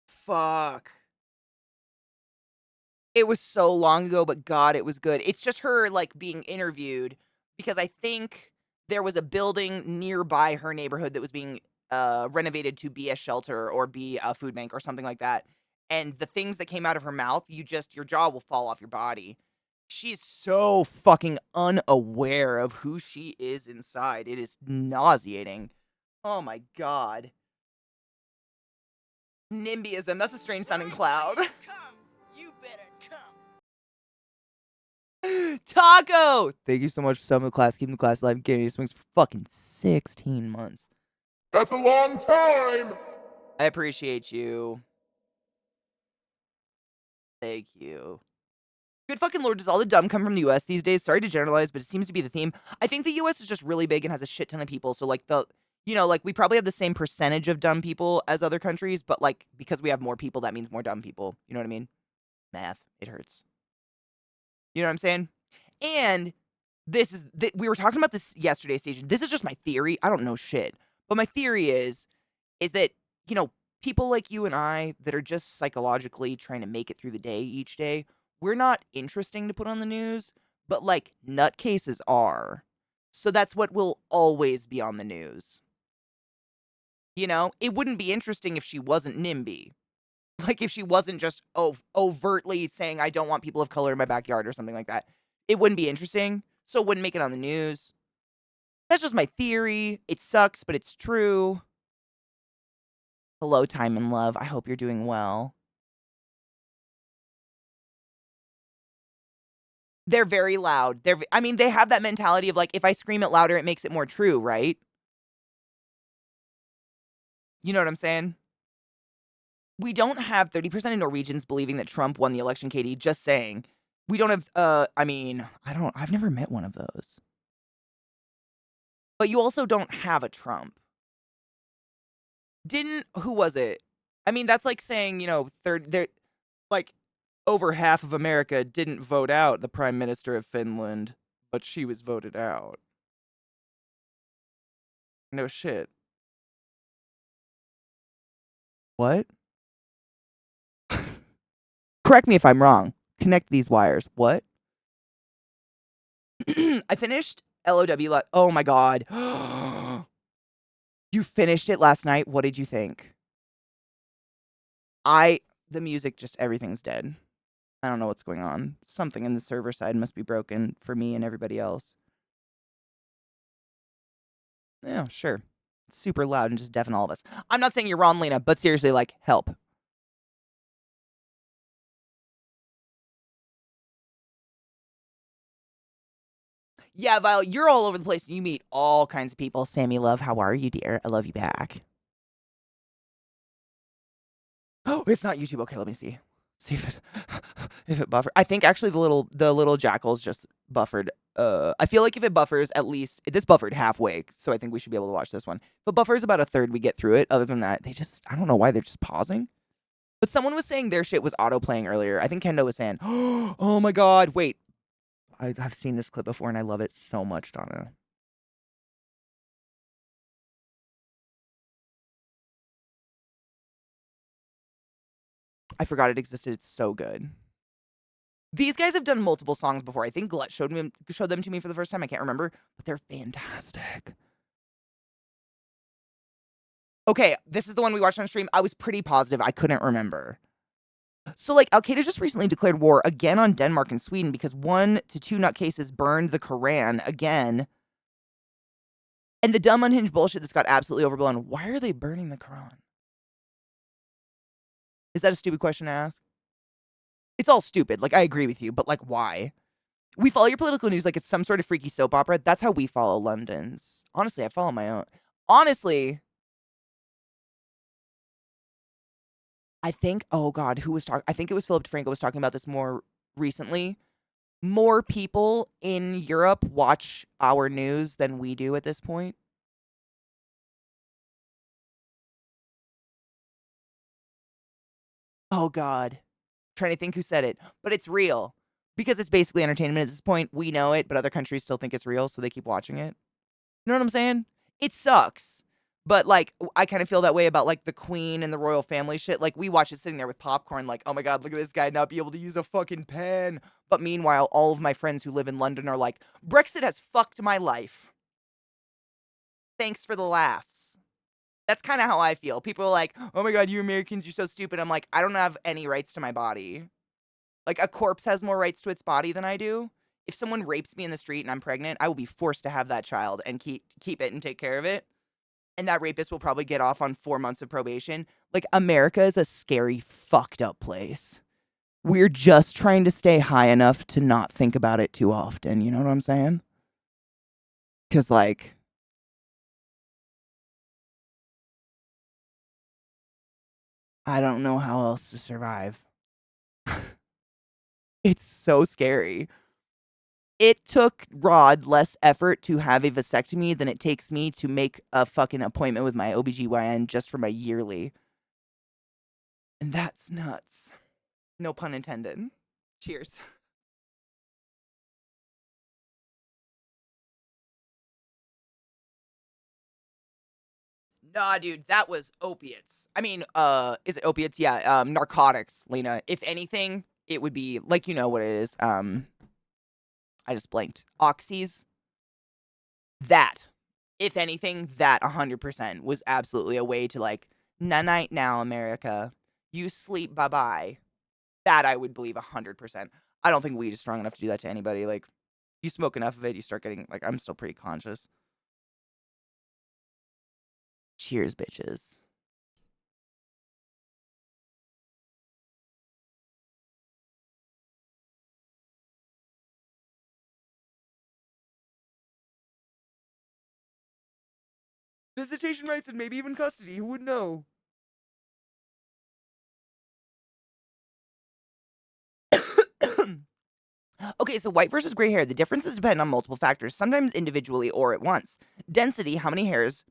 Fuck. It was so long ago, but god, it was good. It's just her like being interviewed because I think there was a building nearby her neighborhood that was being renovated to be a shelter or be a food bank or something like that. And the things that came out of her mouth, your jaw will fall off your body. She's so fucking unaware of who she is inside. It is nauseating. Oh my god. NIMBYism, that's a strange sounding cloud. You better come. Taco! Thank you so much for some of the class. Keeping the class alive. Getting swings for fucking 16 months. That's a long time! I appreciate you. Thank you. Good fucking lord, does all the dumb come from the US these days? Sorry to generalize, but it seems to be the theme. I think the US is just really big and has a shit ton of people. So, like, we probably have the same percentage of dumb people as other countries, but, like, because we have more people, that means more dumb people. You know what I mean? Math. It hurts. You know what I'm saying? And we were talking about this yesterday, Station. This is just my theory. I don't know shit. But my theory is that, people like you and I that are just psychologically trying to make it through the day each day, we're not interesting to put on the news, but like nutcases are. So that's what will always be on the news. It wouldn't be interesting if she wasn't NIMBY. Like if she wasn't just overtly saying, I don't want people of color in my backyard or something like that. It wouldn't be interesting. So it wouldn't make it on the news. That's just my theory. It sucks, but it's true. Hello, Time and Love. I hope you're doing well. They're very loud. They have that mentality of like, if I scream it louder, it makes it more true, right? You know what I'm saying? We don't have 30% of Norwegians believing that Trump won the election, Katie. Just saying. We don't have, I've never met one of those. But you also don't have a Trump. Who was it? That's like saying, like, over half of America didn't vote out the Prime Minister of Finland, but she was voted out. No shit. What? Correct me if I'm wrong. Connect these wires. What? I finished LOW. Oh my god. You finished it last night. What did you think? The music, just everything's dead. I don't know what's going on. Something in the server side must be broken for me and everybody else. Yeah, sure. It's super loud and just deafen all of us. I'm not saying you're wrong, Lena, but seriously, like, help. Yeah, Vile, you're all over the place. You meet all kinds of people. Sammy Love, how are you, dear? I love you back. Oh, it's not YouTube. Okay, let me see. See if it buffered. I think actually the little jackals just buffered. I feel like if it buffers at least this buffered halfway, so I think we should be able to watch this one. If it buffers about a third, we get through it. Other than that, I don't know why they're just pausing. But someone was saying their shit was auto playing earlier. I think Kendo was saying, "Oh my god, wait, I've seen this clip before and I love it so much, Donna." I forgot it existed. It's so good. These guys have done multiple songs before. I think Glut showed them to me for the first time. I can't remember, but they're fantastic. Okay, this is the one we watched on stream. I was pretty positive. I couldn't remember. So, like, Al Qaeda just recently declared war again on Denmark and Sweden because 1 to 2 nutcases burned the Quran again. And the dumb, unhinged bullshit that's got absolutely overblown. Why are they burning the Quran? Is that a stupid question to ask? It's all stupid. Like, I agree with you, but, like, why? We follow your political news like it's some sort of freaky soap opera. That's how we follow London's. Honestly, I follow my own. Honestly, I think, oh God, who was talking? I think it was Philip DeFranco was talking about this more recently. More people in Europe watch our news than we do at this point. Oh God. Trying to think who said it, but it's real because it's basically entertainment at this point. We know it, but other countries still think it's real, so they keep watching it. You know what I'm saying? It sucks. But, like, I kind of feel that way about, like, the Queen and the royal family shit. Like, we watch it sitting there with popcorn, like, oh my God, look at this guy not be able to use a fucking pen. But meanwhile, all of my friends who live in London are like, Brexit has fucked my life. Thanks for the laughs. That's kind of how I feel. People are like, oh my God, you Americans, you're so stupid. I'm like, I don't have any rights to my body. Like, a corpse has more rights to its body than I do. If someone rapes me in the street and I'm pregnant, I will be forced to have that child and keep it and take care of it. And that rapist will probably get off on 4 months of probation. Like, America is a scary, fucked up place. We're just trying to stay high enough to not think about it too often. You know what I'm saying? Because, like, I don't know how else to survive. It's so scary. It took Rod less effort to have a vasectomy than it takes me to make a fucking appointment with my OBGYN just for my yearly. And that's nuts. No pun intended. Cheers. Nah, dude, that was opiates. I mean, is it opiates? Yeah, narcotics, Lena. If anything, it would be, like, you know what it is. I just blanked. Oxys. That. If anything, that 100% was absolutely a way to, like, night now, America. You sleep, bye-bye. That I would believe 100%. I don't think weed is strong enough to do that to anybody. Like, you smoke enough of it, you start getting, like, I'm still pretty conscious. Cheers, bitches. Visitation rights and maybe even custody. Who would know? Okay, so white versus gray hair. The differences depend on multiple factors, sometimes individually or at once. Density, how many hairs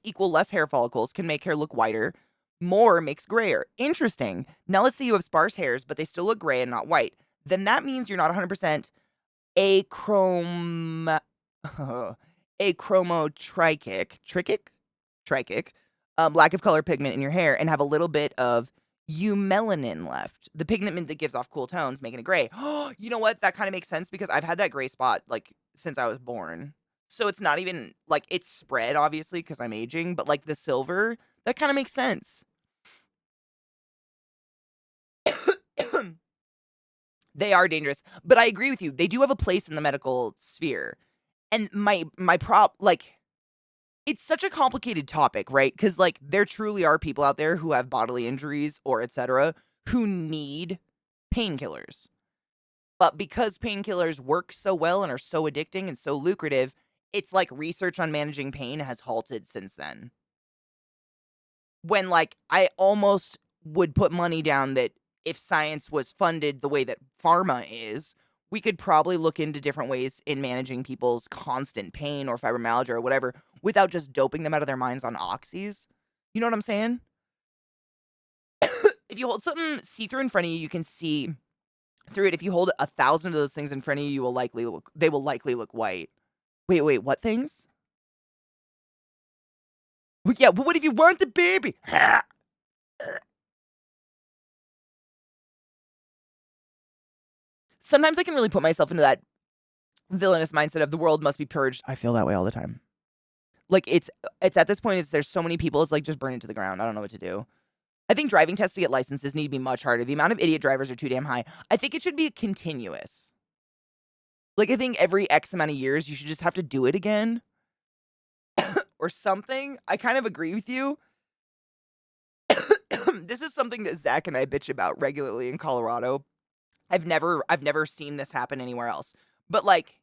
equal less hair follicles can make hair look whiter. More makes grayer. Interesting. Now let's say you have sparse hairs, but they still look gray and not white. Then that means you're not 100% achrom... achromotrichic. Trichic. Lack of color pigment in your hair and have a little bit of eumelanin left. The pigment that gives off cool tones, making it gray. You know what? That kind of makes sense because I've had that gray spot, like, since I was born. So it's not even, like, it's spread, obviously, because I'm aging, but, like, the silver, that kind of makes sense. They are dangerous, but I agree with you. They do have a place in the medical sphere. And my like, it's such a complicated topic, right? Because like there truly are people out there who have bodily injuries or etc. who need painkillers. But because painkillers work so well and are so addicting and so lucrative, it's like research on managing pain has halted since then. When like I almost would put money down that if science was funded the way that pharma is, we could probably look into different ways in managing people's constant pain or fibromyalgia or whatever without just doping them out of their minds on oxys. You know what I'm saying? If you hold something see-through in front of you, you can see through it. If you hold 1,000 of those things in front of you, they will likely look white. Wait, what things? Well, yeah, but what if you want the baby? Sometimes I can really put myself into that villainous mindset of the world must be purged. I feel that way all the time. Like it's at this point, there's so many people, it's like just burn it to the ground. I don't know what to do. I think driving tests to get licenses need to be much harder. The amount of idiot drivers are too damn high. I think it should be continuous. Like I think every X amount of years you should just have to do it again. Or something. I kind of agree with you. This is something that Zach and I bitch about regularly in Colorado. I've never seen this happen anywhere else. But like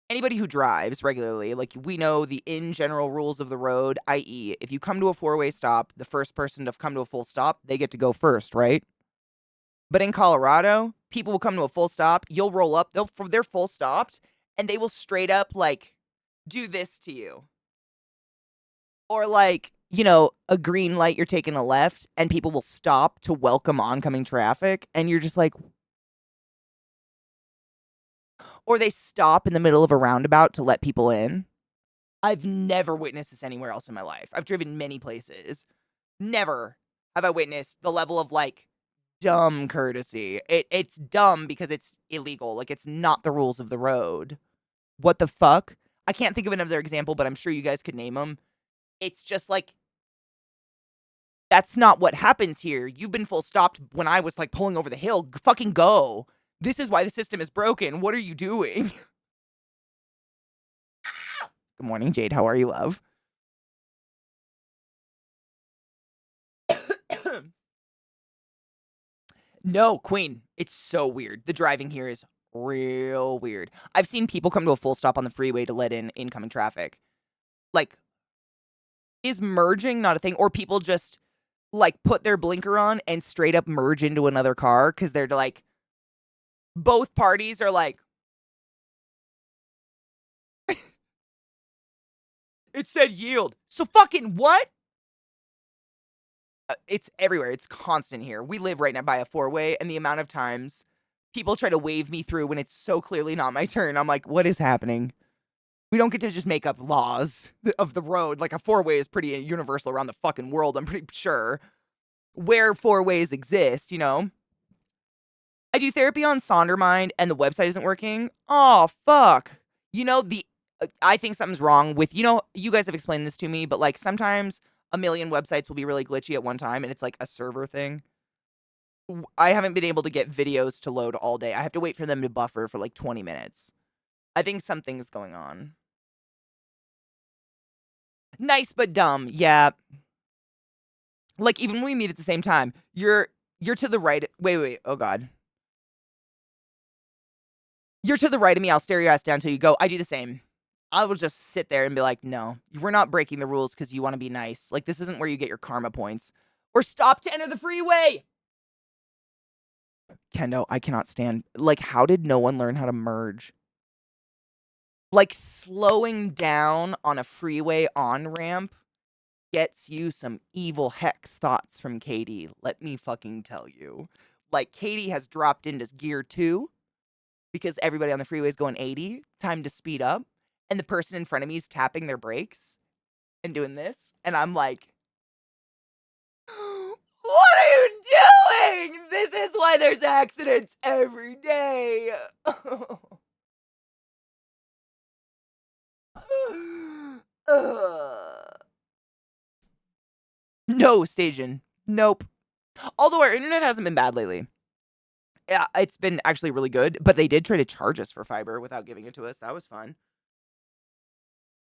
anybody who drives regularly, like we know the in general rules of the road, i.e., if you come to a four-way stop, the first person to come to a full stop, they get to go first, right? But in Colorado, people will come to a full stop, you'll roll up, they're full stopped, and they will straight up like do this to you. Or like, you know, a green light, you're taking a left, and people will stop to welcome oncoming traffic, and you're just like, or they stop in the middle of a roundabout to let people in. I've never witnessed this anywhere else in my life. I've driven many places. Never have I witnessed the level of like dumb courtesy. It's dumb because it's illegal. Like it's not the rules of the road. What the fuck? I can't think of another example, but I'm sure you guys could name them. It's just like, that's not what happens here. You've been full stopped when I was like pulling over the hill. Fucking go. This is why the system is broken. What are you doing? Good morning, Jade. How are you, love? No, Queen. It's so weird. The driving here is real weird. I've seen people come to a full stop on the freeway to let in incoming traffic. Like, is merging not a thing? Or people just, like, put their blinker on and straight up merge into another car because they're, like, both parties are like, it said yield. So fucking what? It's everywhere. It's constant here. We live right now by a four-way, and the amount of times people try to wave me through when it's so clearly not my turn, I'm like, what is happening? We don't get to just make up laws of the road. Like a four-way is pretty universal around the fucking world, I'm pretty sure. Where four ways exist, you know? I do therapy on Sondermind, and the website isn't working. Oh, fuck. You know, I think something's wrong with, you know, you guys have explained this to me, but like sometimes a million websites will be really glitchy at one time and it's like a server thing. I haven't been able to get videos to load all day. I have to wait for them to buffer for like 20 minutes. I think something's going on. Nice but dumb. Yeah. Like even when we meet at the same time, you're to the right. Wait. Oh God. You're to the right of me. I'll stare your ass down till you go. I do the same. I will just sit there and be like, no, we're not breaking the rules because you want to be nice. Like, this isn't where you get your karma points. Or stop to enter the freeway. Kendo, I cannot stand. Like, how did no one learn how to merge? Like, slowing down on a freeway on-ramp gets you some evil hex thoughts from Katie. Let me fucking tell you. Like, Katie has dropped into gear 2 because everybody on the freeway is going 80. Time to speed up. And the person in front of me is tapping their brakes and doing this. And I'm like, what are you doing? This is why there's accidents every day. No, Stajan. Nope. Although our internet hasn't been bad lately. Yeah, it's been actually really good. But they did try to charge us for fiber without giving it to us. That was fun.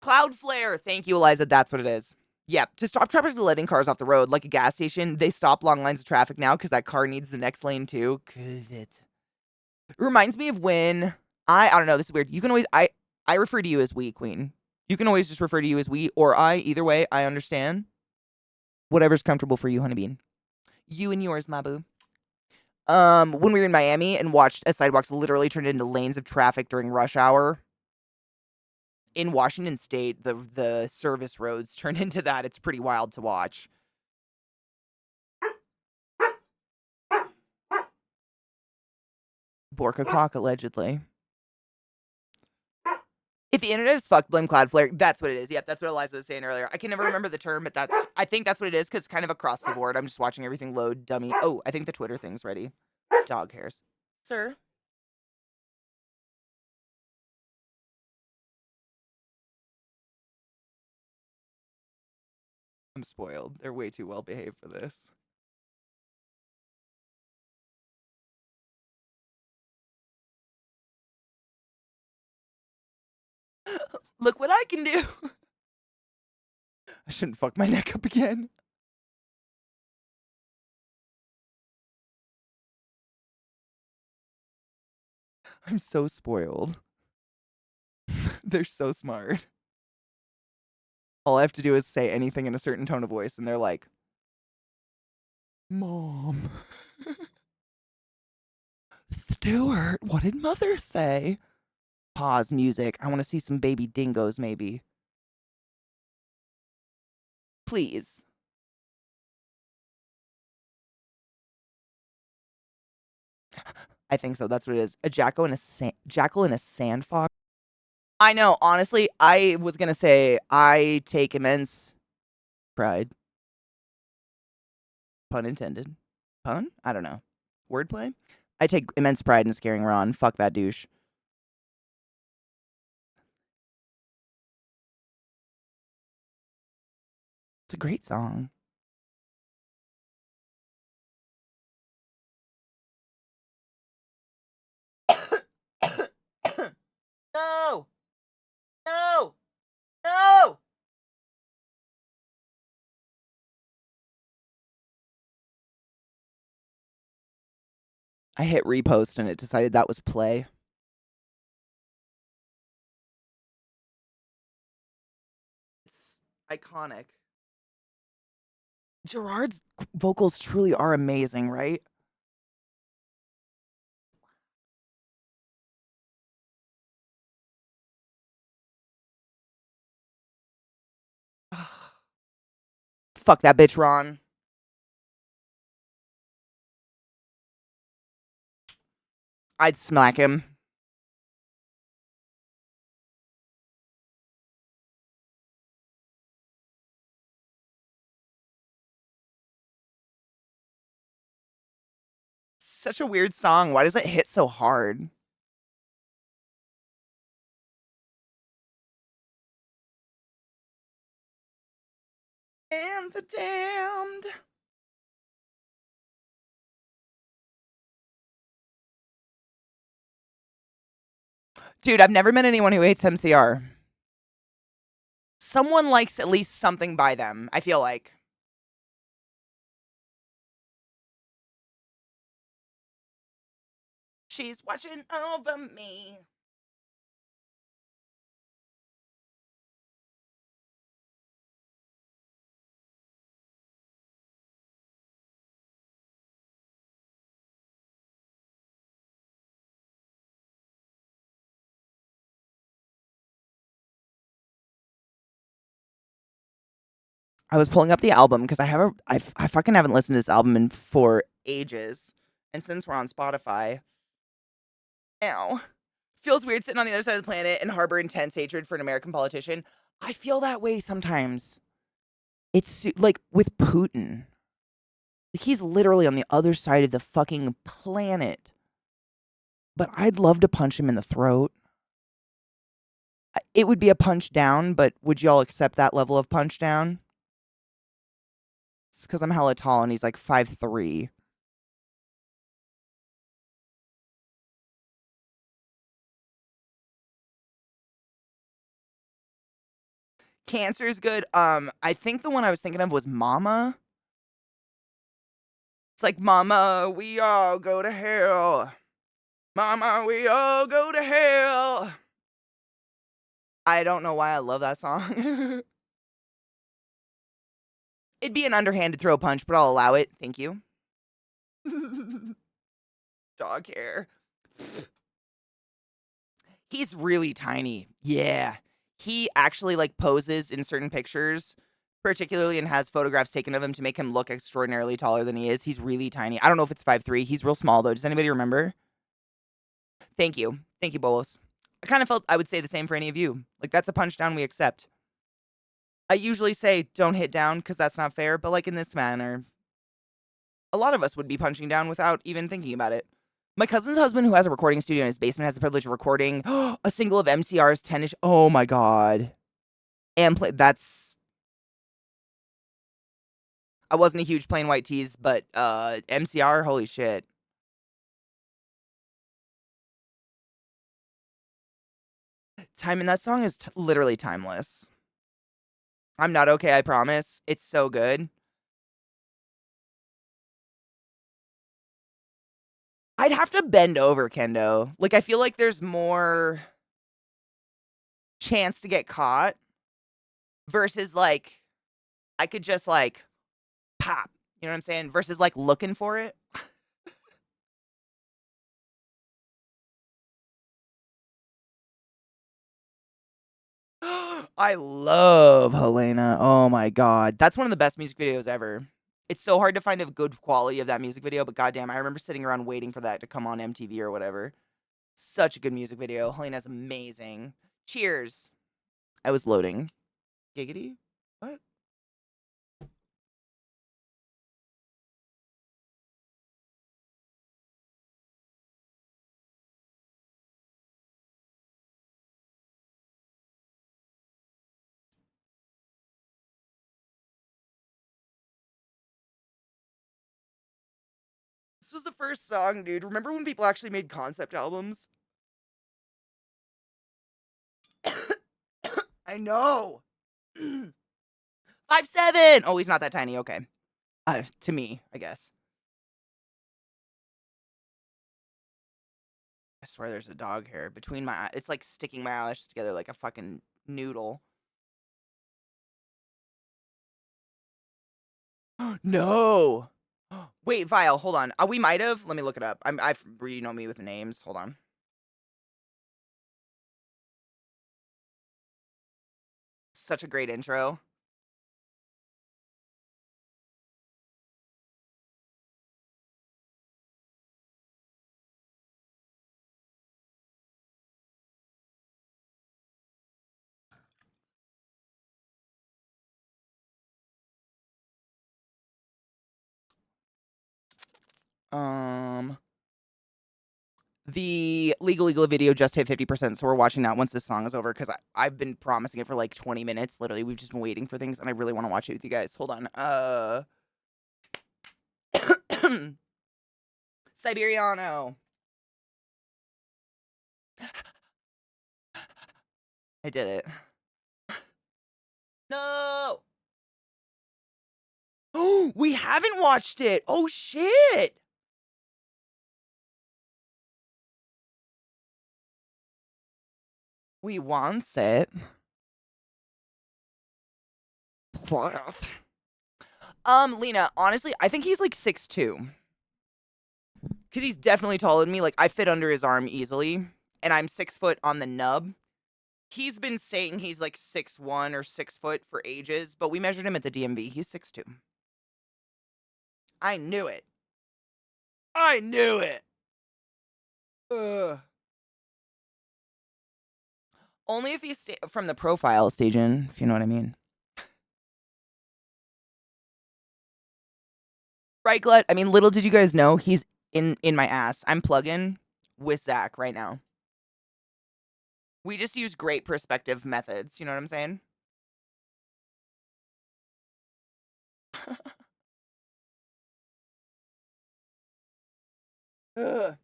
Cloudflare. Thank you, Eliza. That's what it is. Yep. To stop traffic letting cars off the road, like a gas station, they stop long lines of traffic now because that car needs the next lane too. Good. It reminds me of when I don't know. This is weird. You can always I refer to you as we, Queen. You can always just refer to you as we or I. Either way, I understand. Whatever's comfortable for you, Honeybean. You and yours, my boo. When we were in Miami and watched as sidewalks literally turned into lanes of traffic during rush hour. In Washington State, the service roads turn into that. It's pretty wild to watch. Borka clock, allegedly. If the internet is fucked, blame Cloudflare. That's what it is. Yep, that's what Eliza was saying earlier. I can never remember the term, but I think that's what it is because it's kind of across the board. I'm just watching everything load, dummy. Oh, I think the Twitter thing's ready. Dog hairs. Sir? I'm spoiled. They're way too well behaved for this. Look what I can do. I shouldn't fuck my neck up again. I'm so spoiled. They're so smart. All I have to do is say anything in a certain tone of voice, and they're like, Mom. Stuart, what did Mother say? Pause music. I want to see some baby dingoes, maybe. Please. I think so. That's what it is. A jackal and a sand fox. I know. Honestly, I was gonna say I take immense pride. Pun intended. Pun? I don't know. Wordplay? I take immense pride in scaring Ron. Fuck that douche. It's a great song. No! No! No! I hit repost and it decided that was play. It's iconic. Gerard's vocals truly are amazing, right? Fuck that bitch, Ron. I'd smack him. Such a weird song. Why does it hit so hard? And the damned. Dude, I've never met anyone who hates MCR. Someone likes at least something by them, I feel like. She's watching over me. I was pulling up the album because I fucking haven't listened to this album for ages. And since we're on Spotify, now feels weird sitting on the other side of the planet and harbor intense hatred for an American politician. I feel that way sometimes. It's like with Putin. Like he's literally on the other side of the fucking planet. But I'd love to punch him in the throat. It would be a punch down, but would y'all accept that level of punch down? It's because I'm hella tall and he's like 5'3". Cancer is good. I think the one I was thinking of was Mama. It's like, Mama, we all go to hell. Mama, we all go to hell. I don't know why I love that song. It'd be an underhanded throw punch, but I'll allow it. Thank you. Dog hair. He's really tiny. Yeah. He actually like poses in certain pictures, particularly, and has photographs taken of him to make him look extraordinarily taller than he is. He's really tiny. I don't know if it's 5'3". He's real small though. Does anybody remember? Thank you. Thank you, Bolos. I kind of felt I would say the same for any of you. Like, that's a punch down we accept. I usually say don't hit down because that's not fair, but like in this manner, a lot of us would be punching down without even thinking about it. My cousin's husband, who has a recording studio in his basement, has the privilege of recording a single of MCR's 10-ish. Oh my god. And that's... I wasn't a huge plain white tease, but MCR, holy shit. Time in that song is literally timeless. I'm not okay, I promise. It's so good. I'd have to bend over, Kendo. Like, I feel like there's more chance to get caught versus, like, I could just, like, pop. You know what I'm saying? Versus, like, looking for it. I love Helena. Oh my god. That's one of the best music videos ever. It's so hard to find a good quality of that music video, but goddamn, I remember sitting around waiting for that to come on MTV or whatever. Such a good music video. Helena's amazing. Cheers. I was loading. Giggity? What? This was the first song, dude. Remember when people actually made concept albums? I know. 5'7". Oh, he's not that tiny. Okay. To me, I guess. I swear there's a dog hair between my eyes. It's like sticking my eyelashes together like a fucking noodle. No. Wait, Vile, hold on. We might have. Let me look it up. You know me with the names. Hold on. Such a great intro. The Legal video just hit 50%, so we're watching that once this song is over, because I've been promising it for like 20 minutes. Literally, we've just been waiting for things, and I really want to watch it with you guys. Hold on. Siberiano. I did it. No! Oh, we haven't watched it! Oh, shit! We wants it. Lena, honestly, I think he's like 6'2". Because he's definitely taller than me. Like, I fit under his arm easily. And I'm 6 foot on the nub. He's been saying he's like 6'1" or 6 foot for ages, but we measured him at the DMV. He's 6'2". I knew it. I knew it. Ugh. Only if he's from the profile stage in, if you know what I mean. Right, Glut? I mean, little did you guys know, he's in my ass. I'm plugging with Zach right now. We just use great perspective methods. You know what I'm saying? Ugh.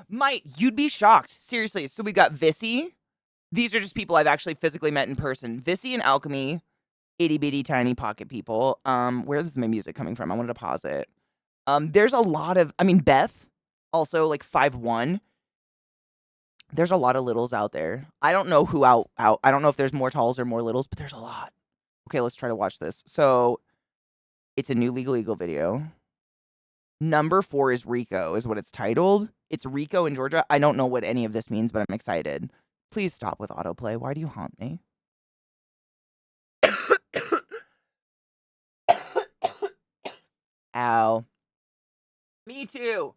You'd be shocked. Seriously. So we got Vissy. These are just people I've actually physically met in person. Vissy and Alchemy, itty bitty tiny pocket people. Where is my music coming from? I wanted to pause it. There's a lot of, Beth, also like 5'1". There's a lot of littles out there. I don't know who out. I don't know if there's more talls or more littles, but there's a lot. Okay, let's try to watch this. So it's a new Legal Eagle video. Number 4 is Rico, is what it's titled. It's Rico in Georgia. I don't know what any of this means, but I'm excited. Please stop with autoplay. Why do you haunt me? Ow. Me too.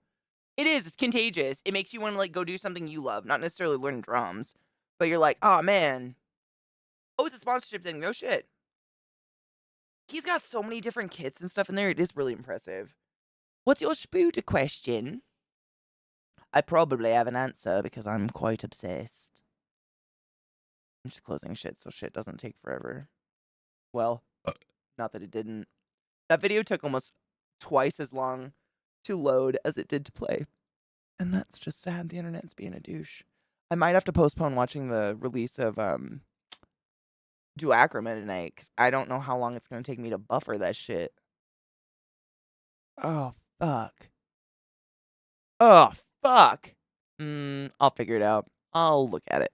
It is. It's contagious. It makes you want to like go do something you love, not necessarily learn drums, but you're like, oh man. Oh, it's a sponsorship thing. No shit. He's got so many different kits and stuff in there. It is really impressive. What's your spooder question? I probably have an answer because I'm quite obsessed. I'm just closing shit so shit doesn't take forever. Well, not that it didn't. That video took almost twice as long to load as it did to play. And that's just sad. The internet's being a douche. I might have to postpone watching the release of Duacroma tonight because I don't know how long it's going to take me to buffer that shit. Oh, fuck. Oh, fuck. I'll figure it out. I'll look at it.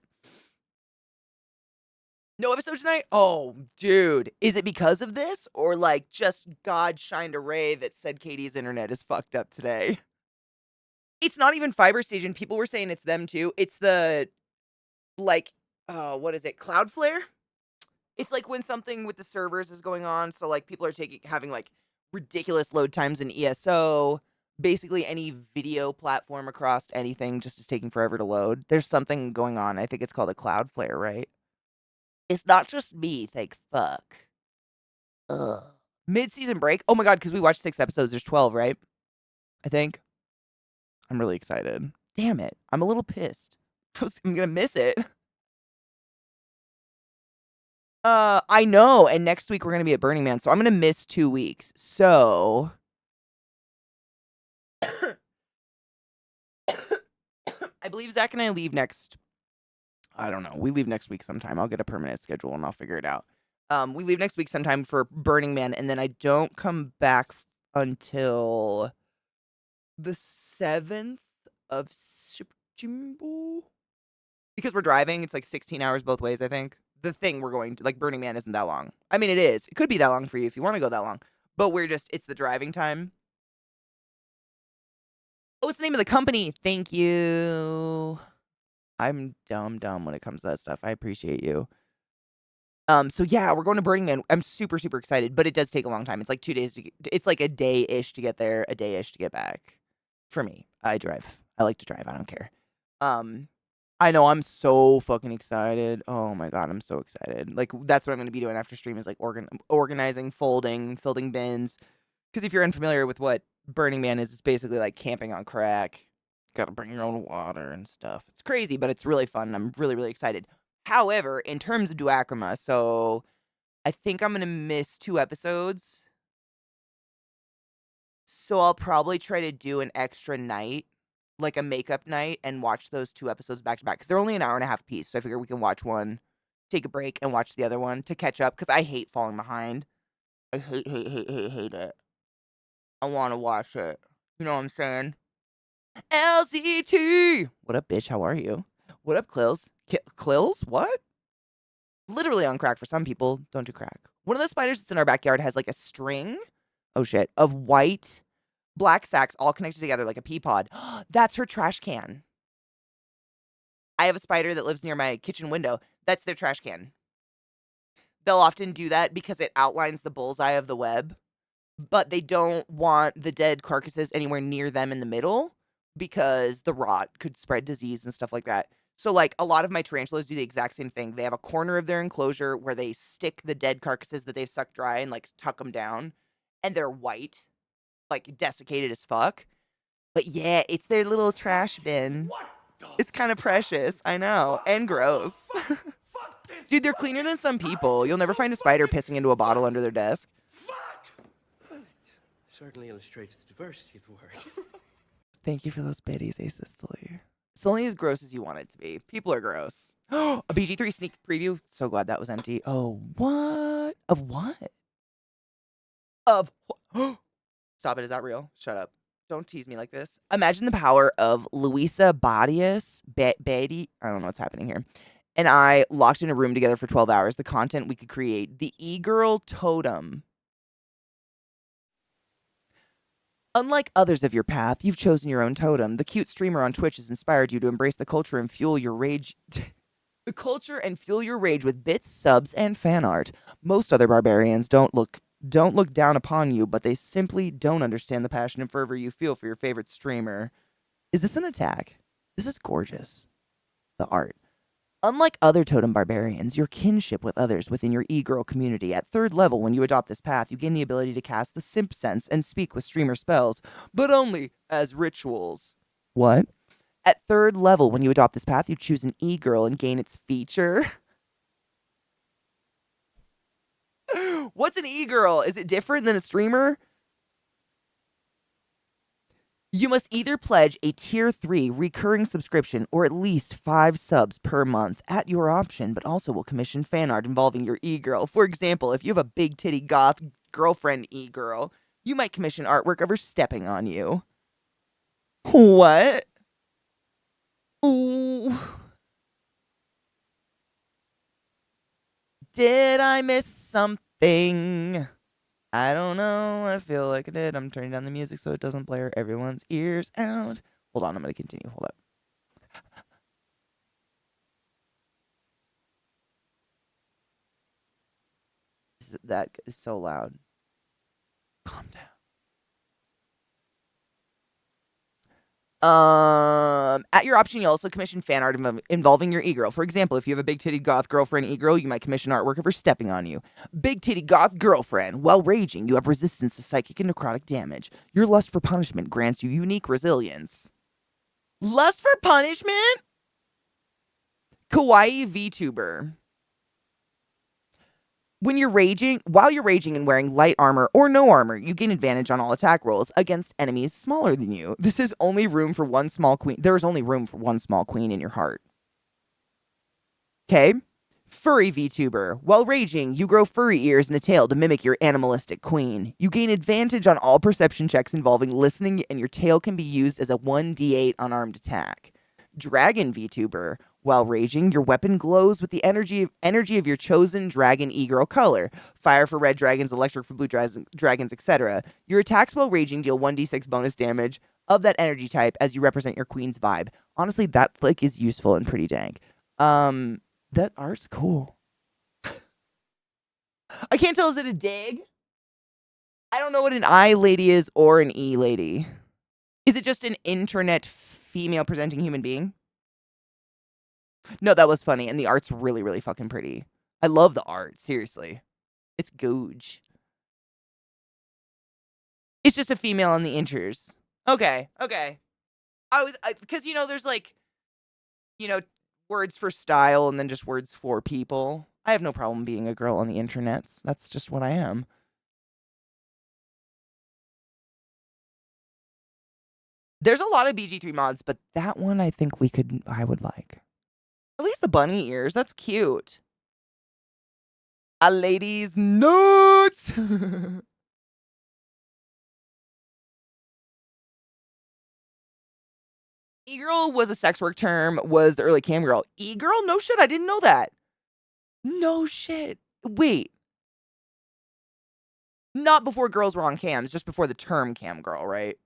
No episode tonight? Oh, dude. Is it because of this? Or like just God shined a ray that said Katie's internet is fucked up today? It's not even Fiber Station. People were saying it's them too. It's the, like, what is it? Cloudflare? It's like when something with the servers is going on. So like people are having like ridiculous load times in ESO. Basically any video platform across anything just is taking forever to load. There's something going on. I think it's called a Cloudflare, right? It's not just me, thank fuck. Ugh. Mid-season break? Oh my god, because we watched 6 episodes. There's 12, right? I think. I'm really excited. Damn it. I'm a little pissed. I'm gonna miss it. I know, and next week we're gonna be at Burning Man, so I'm gonna miss 2 weeks. So I believe Zach and I leave next. I don't know. We leave next week sometime. I'll get a permanent schedule and I'll figure it out. We leave next week sometime for Burning Man, and then I don't come back until the 7th of September. Because we're driving, it's like 16 hours both ways, I think. The thing we're going to, like, Burning Man isn't that long. I mean, it is. It could be that long for you if you want to go that long. But it's the driving time. Oh, what's the name of the company? Thank you. I'm dumb when it comes to that stuff. I appreciate you. So yeah, we're going to Burning Man. I'm super, super excited, but it does take a long time. It's like 2 days it's like a day-ish to get there, a day-ish to get back. For me, I drive. I like to drive. I don't care. I know I'm so fucking excited. Oh my god, I'm so excited. Like that's what I'm going to be doing after stream is like organizing, folding bins. Because if you're unfamiliar with what Burning Man is, it's basically like camping on crack. Got to bring your own water and stuff. It's crazy, but it's really fun. And I'm really, really excited. However, in terms of Duacroma, so I think I'm going to miss 2 episodes. So I'll probably try to do an extra night, like a makeup night, and watch those 2 episodes back to back. Because they're only an hour and a half apiece. So I figure we can watch one, take a break, and watch the other one to catch up. Because I hate falling behind. I hate it. I want to watch it. You know what I'm saying? LCT! What up, bitch? How are you? What up, Klills? Klills? What? Literally on crack for some people. Don't do crack. One of the spiders that's in our backyard has like a string, oh shit, of white, black sacks all connected together like a pea pod. That's her trash can. I have a spider that lives near my kitchen window. That's their trash can. They'll often do that because it outlines the bullseye of the web, but they don't want the dead carcasses anywhere near them in the middle because the rot could spread disease and stuff like that. So, like, a lot of my tarantulas do the exact same thing. They have a corner of their enclosure where they stick the dead carcasses that they've sucked dry and, like, tuck them down. And they're white, like, desiccated as fuck. But, yeah, it's their little trash bin. It's kind of precious, I know, and gross. Dude, they're cleaner than some people. You'll never find a spider pissing into a bottle under their desk. Well, it certainly illustrates the diversity of the word. Thank you for those biddies, asystole. It's only as gross as you want it to be. People are gross. A BG3 sneak preview. So glad that was empty. Oh, what? Of what? Of what? Stop it. Is that real? Shut up. Don't tease me like this. Imagine the power of Luisa Badius, Beatty. I don't know what's happening here. And I locked in a room together for 12 hours. The content we could create. The e-girl totem. Unlike others of your path, you've chosen your own totem. The cute streamer on Twitch has inspired you to embrace the culture and fuel your rage. The culture and fuel your rage with bits, subs, and fan art. Most other barbarians don't look down upon you, but they simply don't understand the passion and fervor you feel for your favorite streamer. Is this an attack? This is gorgeous. The art. Unlike other totem barbarians, your kinship with others within your e-girl community. At 3rd level, when you adopt this path, you gain the ability to cast the simp sense and speak with streamer spells, but only as rituals. What? At 3rd level, when you adopt this path, you choose an e-girl and gain its feature. What's an e-girl? Is it different than a streamer? You must either pledge a tier 3 recurring subscription or at least 5 subs per month at your option, but also will commission fan art involving your e-girl. For example, if you have a big titty goth girlfriend e-girl, you might commission artwork of her stepping on you. What? Ooh. Did I miss something? I don't know. I feel like I did. I'm turning down the music so it doesn't blare everyone's ears out. Hold on. I'm going to continue. Hold up. That is so loud. Calm down. At your option, you also commission fan art involving your e-girl. For example, if you have a big titty goth girlfriend e-girl, you might commission artwork of her stepping on you. Big titty goth girlfriend. While raging, you have resistance to psychic and necrotic damage. Your lust for punishment grants you unique resilience. Lust for punishment? Kawaii VTuber. While you're raging and wearing light armor or no armor, you gain advantage on all attack rolls against enemies smaller than you. This is only room for one small queen. There is only room for one small queen in your heart. Okay? Furry VTuber. While raging, you grow furry ears and a tail to mimic your animalistic queen. You gain advantage on all perception checks involving listening, and your tail can be used as a 1d8 unarmed attack. Dragon VTuber. While raging, your weapon glows with the energy of your chosen dragon e-girl color. Fire for red dragons, electric for blue dragons, etc. Your attacks while raging deal 1d6 bonus damage of that energy type as you represent your queen's vibe. Honestly, that flick is useful and pretty dank. That art's cool. I can't tell, is it a dig? I don't know what an I lady is or an E lady. Is it just an internet female presenting human being? No, that was funny, and the art's really, really fucking pretty. I love the art, seriously. It's googe. It's just a female on the inters. Okay. Because, there's like, words for style and then just words for people. I have no problem being a girl on the internets. That's just what I am. There's a lot of BG3 mods, but that one I think I would like. At least the bunny ears. That's cute. A lady's nuts. E-girl was a sex work term, was the early cam girl. E-girl? No shit, I didn't know that. No shit. Wait. Not before girls were on cams, just before the term cam girl, right?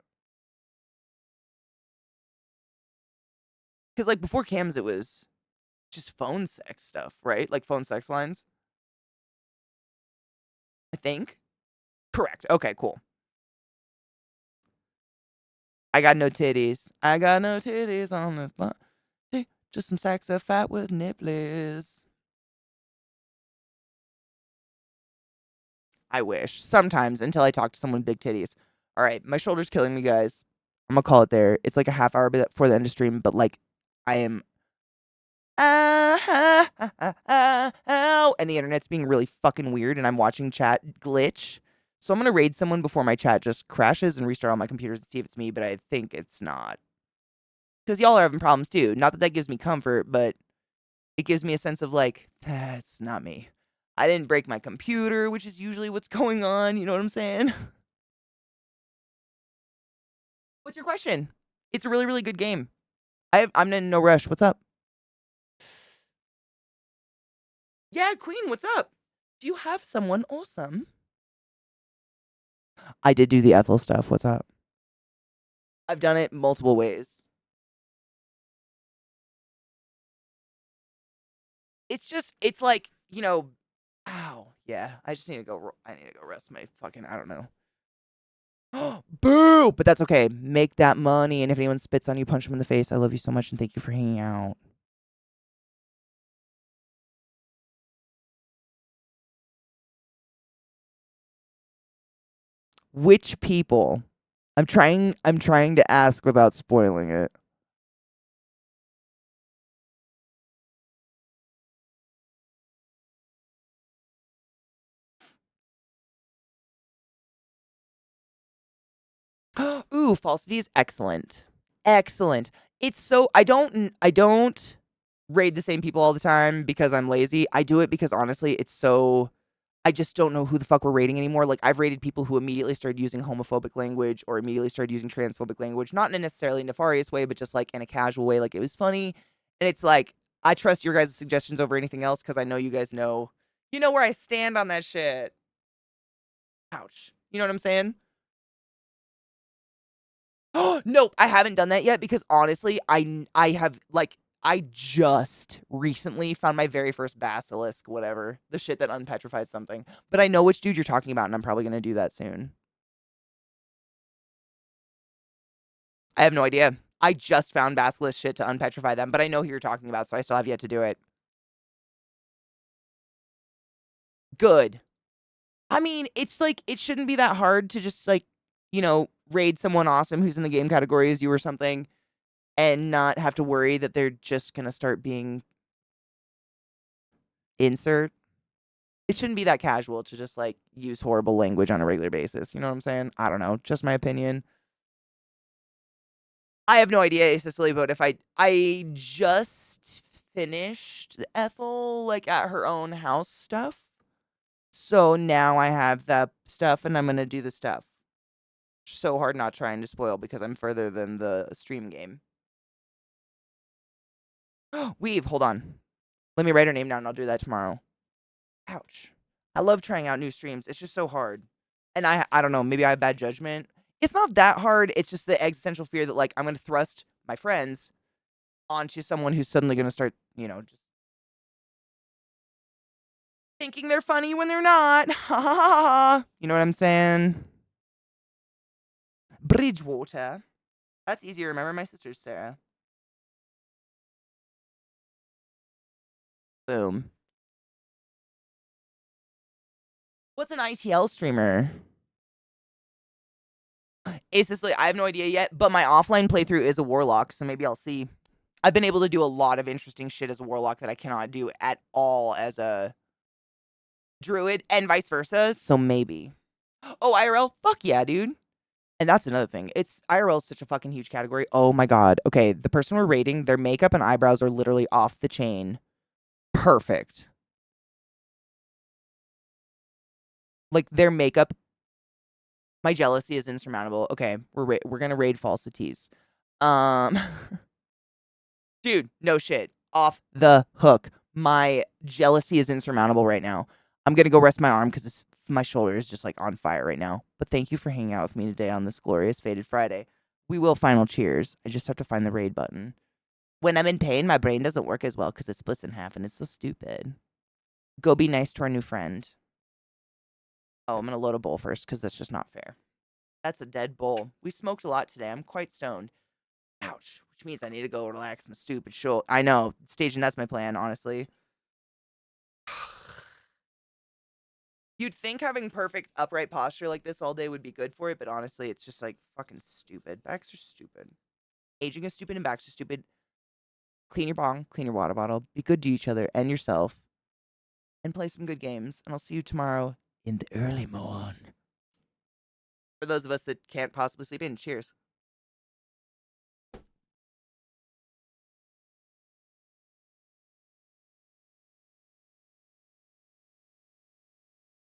Because, like, before cams, it was just phone sex stuff, right? Like phone sex lines. I think. Correct. Okay, cool. I got no titties. I got no titties on this body. Just some sacks of fat with nipplers. I wish. Sometimes, until I talk to someone with big titties. All right, my shoulder's killing me, guys. I'm gonna call it there. It's like a half hour before the end of stream, but like, I am... and the internet's being really fucking weird, and I'm watching chat glitch. So I'm going to raid someone before my chat just crashes and restart all my computers and see if it's me, but I think it's not. Because y'all are having problems too. Not that that gives me comfort, but it gives me a sense of like, it's not me. I didn't break my computer, which is usually what's going on. You know what I'm saying? What's your question? It's a really, really good game. I'm in no rush. What's up? Yeah, Queen, what's up? Do you have someone awesome? I did do the Ethel stuff. What's up? I've done it multiple ways. It's like, you know, ow. Yeah, I just need to go, I need to go rest my fucking, I don't know. Boo! But that's okay. Make that money, and if anyone spits on you, punch them in the face. I love you so much, and thank you for hanging out. Which people? I'm trying to ask without spoiling it. Ooh, falsity is excellent. Excellent. It's so I don't raid the same people all the time because I'm lazy. I do it because honestly, it's so I just don't know who the fuck we're raiding anymore. Like I've raided people who immediately started using homophobic language or immediately started using transphobic language, not in a necessarily nefarious way, but just like in a casual way, like it was funny. And it's like I trust your guys' suggestions over anything else because I know you guys know you know where I stand on that shit. Ouch. You know what I'm saying? Nope, I haven't done that yet because honestly, I have like I just recently found my very first basilisk, whatever, the shit that unpetrifies something. But I know which dude you're talking about, and I'm probably gonna do that soon. I have no idea. I just found basilisk shit to unpetrify them, but I know who you're talking about, so I still have yet to do it. Good. I mean, it's like it shouldn't be that hard to just like, you know, raid someone awesome who's in the game category as you or something and not have to worry that they're just gonna start being insert. It shouldn't be that casual to just like use horrible language on a regular basis. You know what I'm saying? I don't know. Just my opinion. I have no idea, Cicely, but if I just finished Ethel like at her own house stuff. So now I have that stuff and I'm gonna do the stuff. So hard not trying to spoil because I'm further than the stream game. Weave, hold on. Let me write her name down and I'll do that tomorrow. Ouch. I love trying out new streams. It's just so hard. And I don't know, maybe I have bad judgment. It's not that hard. It's just the existential fear that like I'm going to thrust my friends onto someone who's suddenly going to start, you know, just thinking they're funny when they're not. Ha ha ha ha. You know what I'm saying? Bridgewater. That's easy to remember. My sister's Sarah. Boom. What's an ITL streamer? Ace Cicely, I have no idea yet, but my offline playthrough is a warlock, so maybe I'll see. I've been able to do a lot of interesting shit as a warlock that I cannot do at all as a druid, and vice versa, so maybe. Oh, IRL? Fuck yeah, dude. And that's another thing. It's IRL is such a fucking huge category. Oh my god. Okay, the person we're rating, their makeup and eyebrows are literally off the chain. Perfect. Like their makeup, my jealousy is insurmountable. Okay, we're gonna raid falsities. Um, dude, no shit. Off the hook. My jealousy is insurmountable right now. I'm gonna go rest my arm because my shoulder is just like on fire right now. But thank you for hanging out with me today on this glorious Faded Friday. We will final cheers. I just have to find the raid button. When I'm in pain, my brain doesn't work as well because it splits in half and it's so stupid. Go be nice to our new friend. Oh, I'm gonna load a bowl first because that's just not fair. That's a dead bowl. We smoked a lot today. I'm quite stoned. Ouch. Which means I need to go relax my stupid shoulder. I know. Staging, that's my plan, honestly. You'd think having perfect upright posture like this all day would be good for it, but honestly, it's just like fucking stupid. Backs are stupid. Aging is stupid and backs are stupid. Clean your bong, clean your water bottle. Be good to each other and yourself. And play some good games. And I'll see you tomorrow in the early morn. For those of us that can't possibly sleep in, cheers.